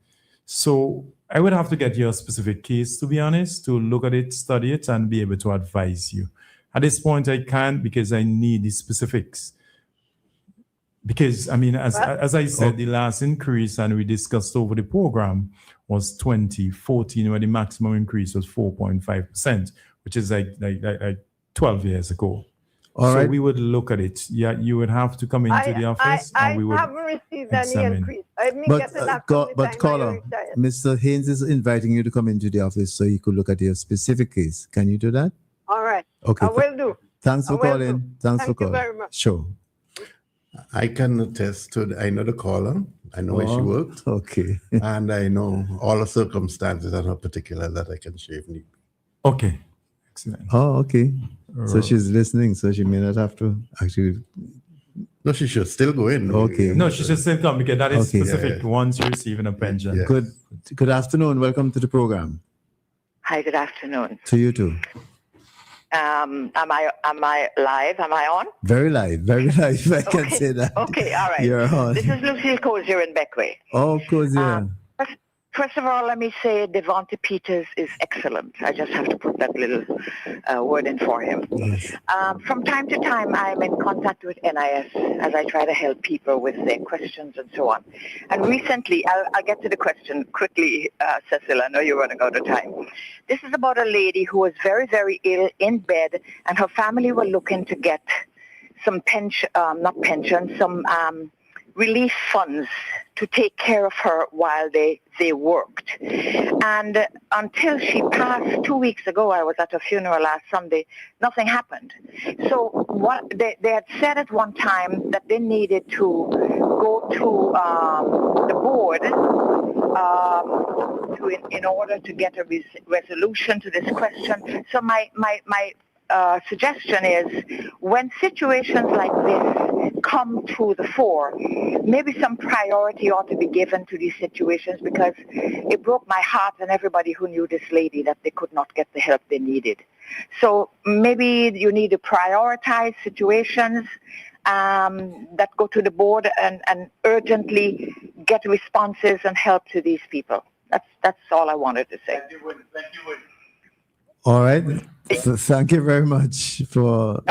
So I would have to get your specific case, to be honest, to look at it, study it, and be able to advise you. At this point, I can't because I need the specifics. Because, I mean, as I said, the last increase, and we discussed over the program, was 2014, where the maximum increase was 4.5%, which is like 12 years ago. All right. We would look at it. Yeah, you would have to come into the office, and we would I haven't received any increase. But caller, Mr. Haynes is inviting you to come into the office so he could look at your specific case. Can you do that? All right. Okay. I will do. Thanks for calling. Thanks for calling. Thank you very much. Sure. I can attest to, I know the caller, I know where she worked. Okay. And I know all the circumstances and her particular that I can share if need be. Okay. Excellent. Oh, okay. So she's listening, so she may not have to actually. No, she should still go in. Okay. No, she should still come because that is Okay. specific once you're receiving a pension. Yeah. Good afternoon. Welcome to the program. Hi, good afternoon. To you too. Am I live? Am I on? Very live, if I can say that. Okay, all right. You're on. This is Lucille Cozier in Beckway. Oh, Cozier. First of all, let me say Devonta Peters is excellent. I just have to put that little word in for him. Yes. From time to time, I'm in contact with NIS as I try to help people with their questions and so on. And recently, I'll get to the question quickly, Cecil. I know you're running out of time. This is about a lady who was very, very ill in bed, and her family were looking to get some relief funds to take care of her while they worked. And until she passed 2 weeks ago, I was at her funeral last Sunday, nothing happened. So what they had said at one time that they needed to go to the board in order to get a resolution to this question. So my suggestion is when situations like this come to the fore, maybe some priority ought to be given to these situations, because it broke my heart and everybody who knew this lady that they could not get the help they needed. So maybe you need to prioritize situations that go to the board and urgently get responses and help to these people. That's all I wanted to say. All right. So thank you very much for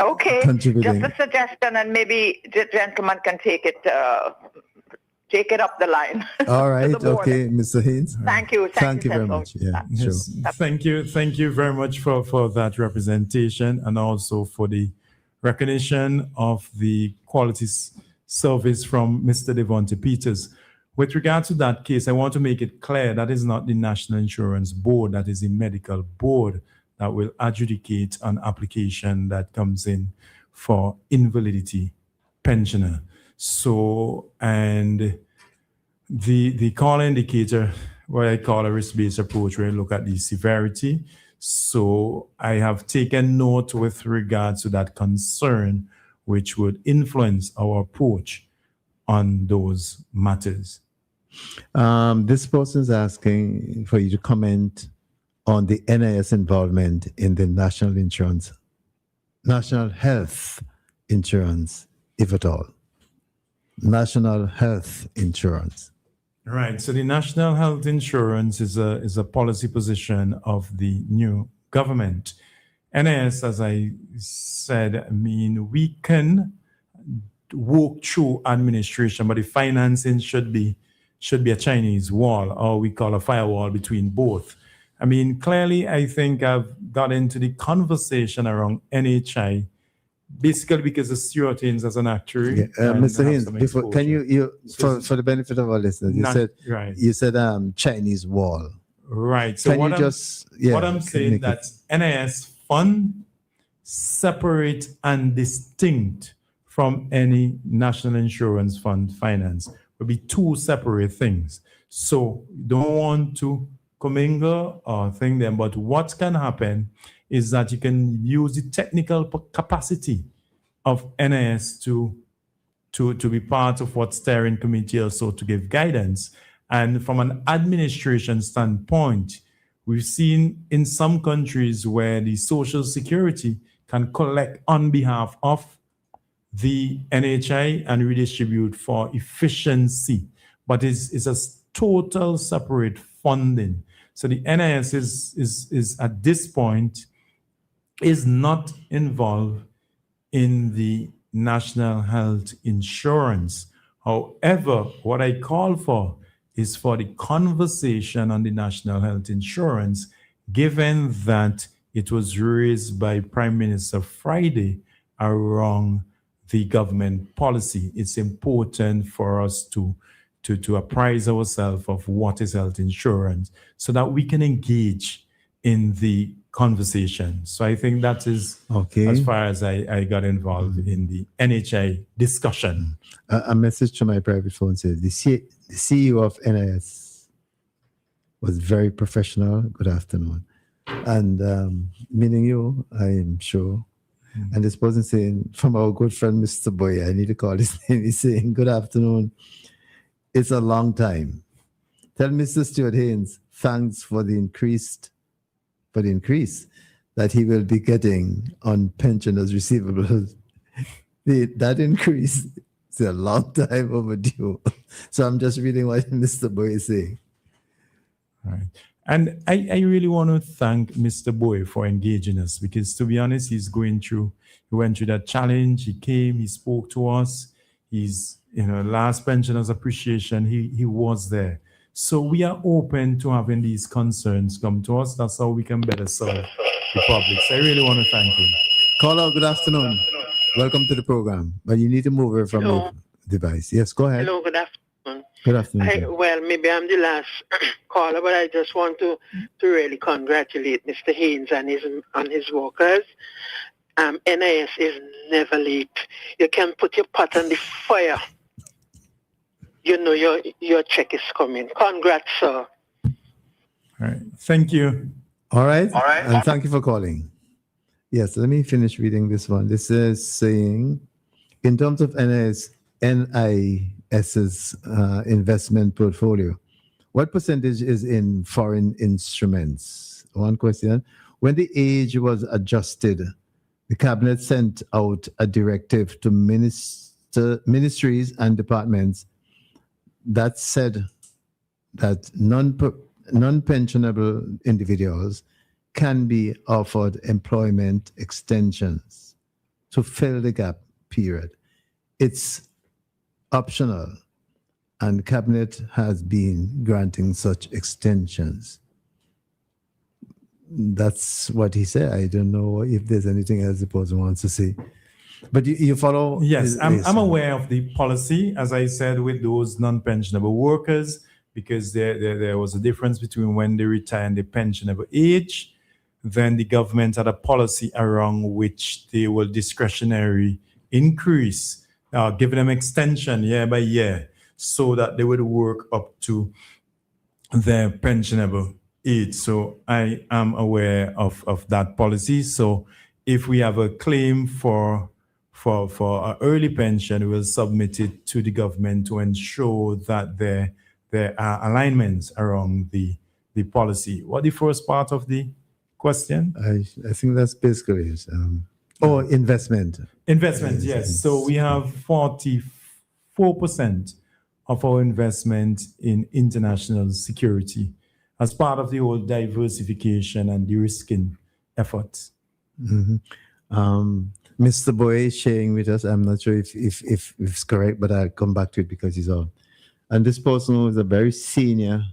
contributing. Just a suggestion, and maybe the gentleman can take it up the line. All right. Okay, Mr. Haynes. Thank you. Thank you very much. Yeah, Yes. sure. Thank you very much for that representation, and also for the recognition of the quality service from Mr. Devonte Peters. With regard to that case, I want to make it clear that is not the National Insurance Board, that is the medical board that will adjudicate an application that comes in for invalidity pensioner. So, and the call indicator, what I call a risk-based approach, where I look at the severity. So I have taken note with regards to that concern, which would influence our approach on those matters. This person is asking for you to comment on the NIS involvement in the national health insurance, if at all. National health insurance. Right. So the national health insurance is a policy position of the new government. NIS, as I said, I mean, we can walk through administration, but the financing should be a Chinese wall, or we call a firewall between both. I mean, clearly, I think I've got into the conversation around NHI, basically because of Stuart Haynes as an actuary. Mr. Haynes, can you for the benefit of our listeners, you said Chinese wall. Right. So what I'm saying that NIS fund separate and distinct from any national insurance fund finance will be two separate things. So don't want to commingle or think them, but what can happen is that you can use the technical capacity of NIS to be part of what steering committee also to give guidance. And from an administration standpoint, we've seen in some countries where the Social Security can collect on behalf of the NHI and redistribute for efficiency, but it's a total separate funding. So the NIS is at this point is not involved in the national health insurance. However, what I call for is for the conversation on the national health insurance, given that it was raised by Prime Minister Friday around the government policy. It's important for us to apprise ourselves of what is health insurance so that we can engage in the conversation. So I think that is as far as I got involved in the NHI discussion. A message to my private phone says, the CEO of NIS was very professional. Good afternoon. And meaning you, I am sure. And this person saying, from our good friend, Mr. Boy, I need to call his name. He's saying, good afternoon. It's a long time. Tell Mr. Stuart Haynes, thanks for the increase that he will be getting on pensioners' receivables. That increase is a long time overdue. So I'm just reading what Mr. Boy is saying. All right. And I really want to thank Mr. Boy for engaging us, because to be honest, he went through that challenge. He came, he spoke to us. He's, last pensioners appreciation, he was there. So we are open to having these concerns come to us. That's how we can better serve the public. So I really want to thank him. Caller, good afternoon. Welcome to the program. But you need to move away from the device. Yes, go ahead. Hello, good afternoon. Good afternoon. Well, maybe I'm the last caller, but I just want to really congratulate Mr. Haynes and his workers. NIS is never late. You can put your pot on the fire. You know your check is coming. Congrats, sir. All right. Thank you. All right. And thank you for calling. Yes, let me finish reading this one. This is saying, in terms of NIS's investment portfolio, what percentage is in foreign instruments? One question. When the age was adjusted, the cabinet sent out a directive to ministries and departments that said that non-pensionable individuals can be offered employment extensions to fill the gap period. It's optional, and cabinet has been granting such extensions. That's what he said. I don't know if there's anything else the person wants to say. But you follow? Yes, I'm aware of the policy, as I said, with those non-pensionable workers, because there was a difference between when they retire and the pensionable age. Then the government had a policy around which they will discretionary increase, giving them extension year by year, so that they would work up to their pensionable age. So I am aware of that policy. So if we have a claim for an early pension, we'll submit it to the government to ensure that there are alignments around the policy. What the first part of the question? I think that's basically it. Investment. Investment, yes. So we have 44% of our investment in international security as part of the whole diversification and de-risking efforts. Mr. Boy is sharing with us. I'm not sure if it's correct, but I'll come back to it because he's on. And this person was a very senior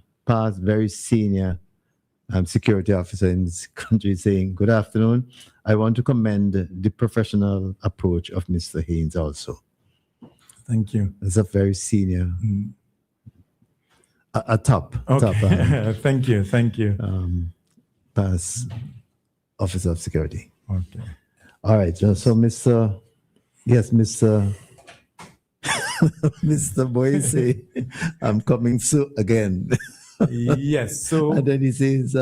security officer in this country, saying, "Good afternoon. I want to commend the professional approach of Mr. Haynes also." Thank you. It's a very senior, a top. Thank you. Past officer of security. Okay. All right. So Mr. Mr. Boise, I'm coming soon again. Yes. So and then he says,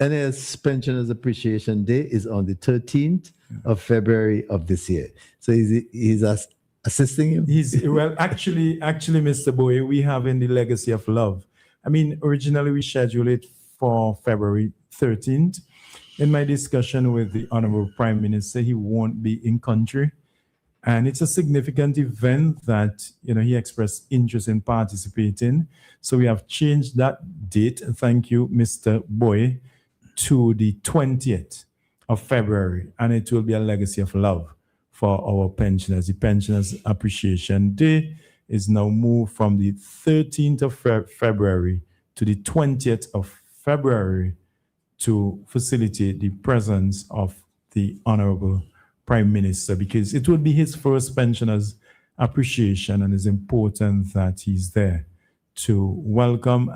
NS Pensioners Appreciation Day is on the 13th of February of this year. So he's assisting you? Actually, Mr. Boye, we have in the Legacy of Love. I mean, originally we scheduled it for February 13th. In my discussion with the Honorable Prime Minister, he won't be in country. And it's a significant event that, he expressed interest in participating. So we have changed that date, thank you, Mr. Boye, to the 20th of February. And it will be a Legacy of Love for our pensioners. The Pensioners Appreciation Day is now moved from the 13th of February to the 20th of February to facilitate the presence of the Honorable Prime Minister, because it will be his first Pensioners Appreciation, and it's important that he's there to welcome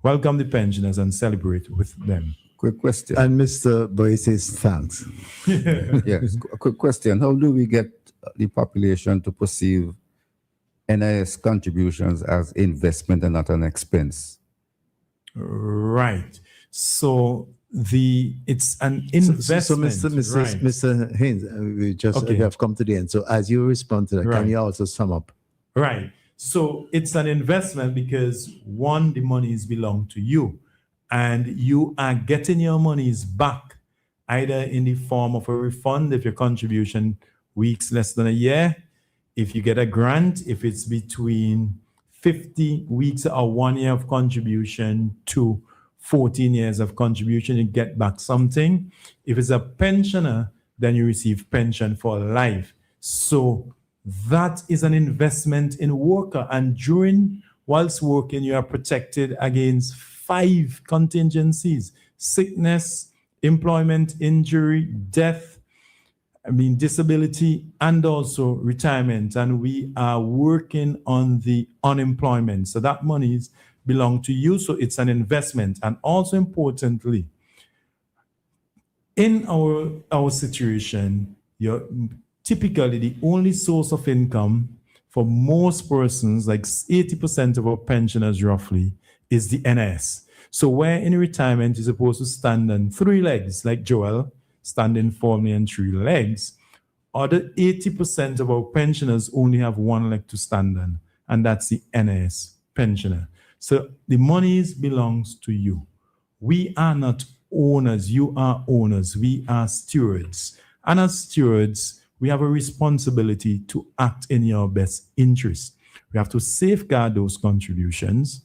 the pensioners and celebrate with them. Quick question. And Mr. Boy says thanks. Yes, a quick question. How do we get the population to perceive NIS contributions as investment and not an expense? Right. So it's an investment. So Mr. Haynes, we have come to the end. So as you respond to that, can you also sum up? Right. So it's an investment because one, the monies belong to you, and you are getting your monies back either in the form of a refund if your contribution weeks less than a year, if you get a grant, if it's between 50 weeks or 1 year of contribution to 14 years of contribution, you get back something. If it's a pensioner, then you receive pension for life. So that is an investment in worker. And whilst working, you are protected against 5 contingencies: sickness, employment, injury, death, disability, and also retirement. And we are working on the unemployment. So that money belong to you. So it's an investment. And also importantly, in our situation, typically the only source of income for most persons, like 80% of our pensioners roughly, is the NS. So where in retirement you're supposed to stand on 3 legs, like Joel, standing firmly on 3 legs, other 80% of our pensioners only have 1 leg to stand on, and that's the NS pensioner. So the monies belongs to you. We are not owners, you are owners, we are stewards. And as stewards, we have a responsibility to act in your best interest. We have to safeguard those contributions,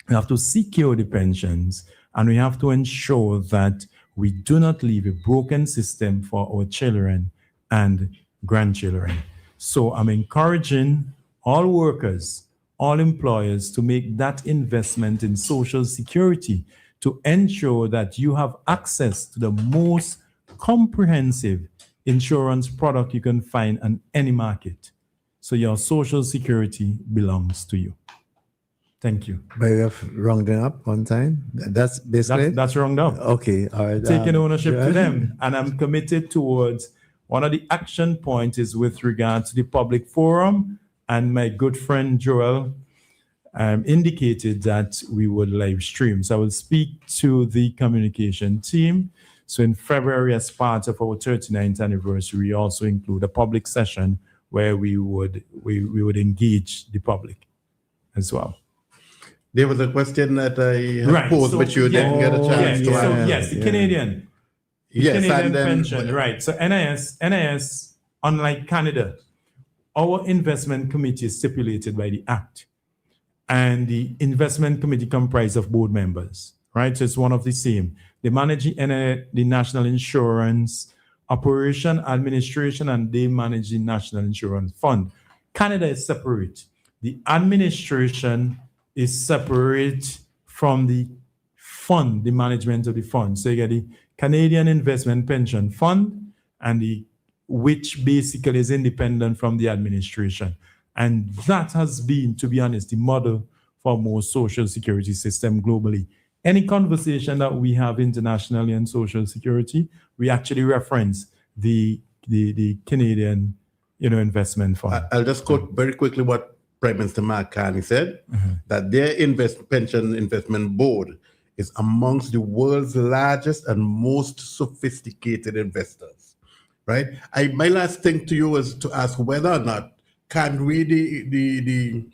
we have to secure the pensions, and we have to ensure that we do not leave a broken system for our children and grandchildren. So I'm encouraging all workers, all employers to make that investment in Social Security to ensure that you have access to the most comprehensive insurance product you can find in any market. So your Social Security belongs to you. Thank you. By way of rounding up one time, that's basically that's round up. Okay, all right. Taking ownership to them, and I'm committed towards one of the action points is with regard to the public forum, and my good friend Joel indicated that we would live stream. So I will speak to the communication team. So in February, as part of our 39th anniversary, we also include a public session where we would engage the public as well. There was a question that I had posed, but you didn't get a chance to answer. Yes, the Canadian. Canadian pension, right. So NIS, unlike Canada, our investment committee is stipulated by the Act. And the investment committee comprises of board members, right? So it's one of the same. They manage the national insurance operation, administration, and they manage the national insurance fund. Canada is separate. The administration is separate from the fund, the management of the fund. So you get the Canadian Investment Pension Fund, and which basically is independent from the administration. And that has been, to be honest, the model for most social security system globally. Any conversation that we have internationally on social security, we actually reference the Canadian, investment fund. I'll just quote very quickly what Prime Minister Mark Carney said, that their pension investment board is amongst the world's largest and most sophisticated investors, right? My last thing to you is to ask whether or not can't we, the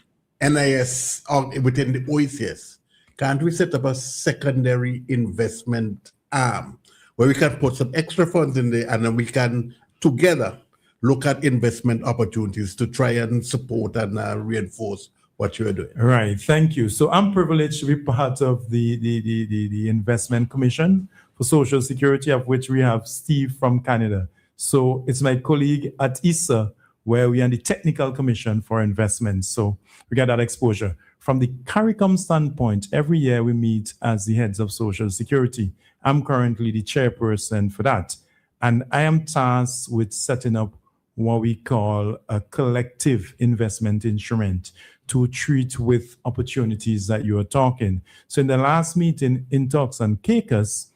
NIS within the OECS, can't we set up a secondary investment arm where we can put some extra funds in there and then we can together look at investment opportunities to try and support and reinforce what you are doing? Right, thank you. So I'm privileged to be part of the Investment Commission for Social Security, of which we have Steve from Canada. So it's my colleague at ISA, where we are the Technical Commission for Investments. So we get that exposure. From the CARICOM standpoint, every year we meet as the heads of Social Security. I'm currently the chairperson for that. And I am tasked with setting up what we call a collective investment instrument to treat with opportunities that you are talking. So in the last meeting in Talks on CACUS,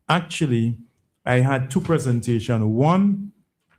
actually, I had two presentations. One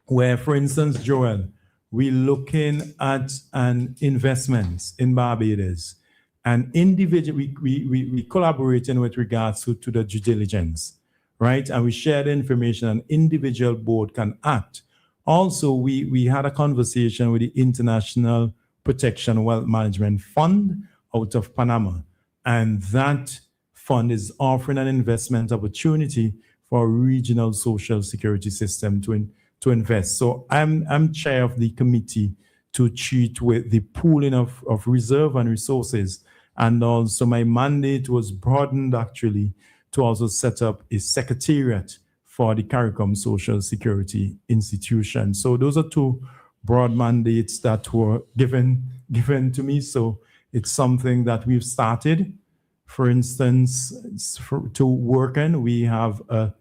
where, for instance, Joel, we're looking at an investments in Barbados, and individually we collaborating with regards to the due diligence, right? And we share the information, an individual board can act. Also, we had a conversation with the International Protection Wealth Management Fund out of Panama, and that fund is offering an investment opportunity for a regional social security system to invest. So I'm chair of the committee to treat with the pooling of reserve and resources. And also my mandate was broadened actually to also set up a secretariat for the CARICOM Social Security Institution. So those are two broad mandates that were given to me. So it's something that we've started. For instance, to work in, we have a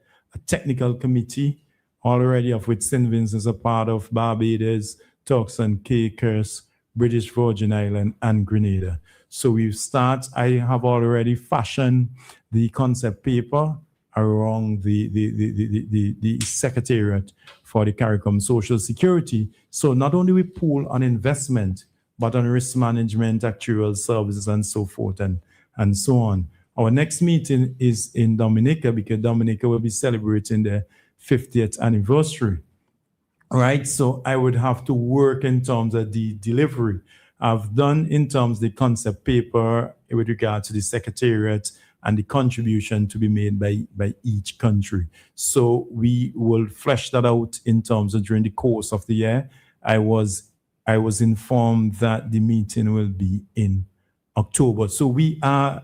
technical committee already, of which St. Vincent is a part of, Barbados, Turks and Caicos, British Virgin Islands, and Grenada. So I have already fashioned the concept paper around the secretariat for the CARICOM Social Security. So not only we pool on investment, but on risk management, actuarial services, and so forth, and so on. Our next meeting is in Dominica, because Dominica will be celebrating their 50th anniversary. All right, so I would have to work in terms of the delivery. I've done in terms of the concept paper with regard to the secretariat and the contribution to be made by each country. So we will flesh that out in terms of during the course of the year. I was informed that the meeting will be in October. So we are,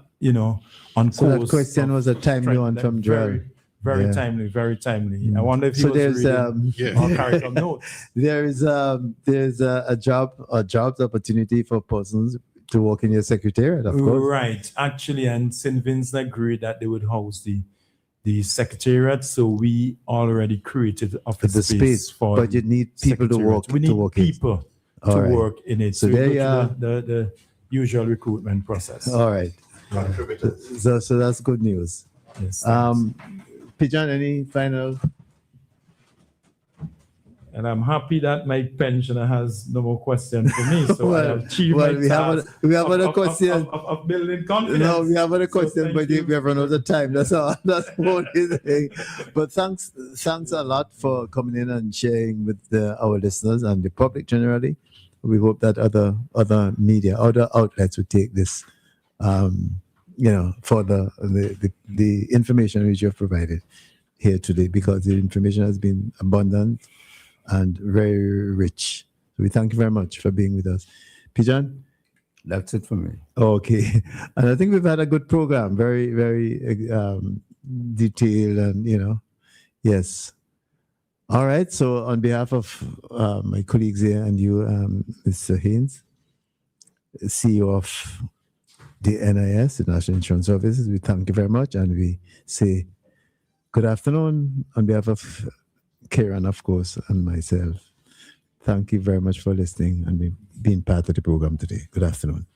on course. So that question was a timely one from Joel. Very timely, very timely. I wonder if he was there's reading our CARICOM notes. There's a jobs opportunity for persons to work in your secretariat, of course. Right, actually, and St. Vincent agreed that they would house the the secretariat, so we already created office the space, for but you need people to secretariat. work. We need to work people All to right. work in it. So So there we you go are. through the usual recruitment process. All right. So that's good news. Yes. Pigeon, any final? And I'm happy that my pensioner has no more question for me. So I have achieved my we have task another question. of building confidence. No, we have another question, thank but you. we have run out of time. That's all. That's the only thing. But thanks a lot for coming in and sharing with our listeners and the public generally. We hope that other media, other outlets would take this, for the information which you have provided here today, because the information has been abundant and very rich. So we thank you very much for being with us. Pijan? That's it for me. Okay. And I think we've had a good program, very, very detailed and, yes. All right. So on behalf of my colleagues here and you, Mr. Haynes, CEO of the NIS, the National Insurance Services, we thank you very much. And we say good afternoon on behalf of Karen, of course, and myself. Thank you very much for listening and being part of the program today. Good afternoon.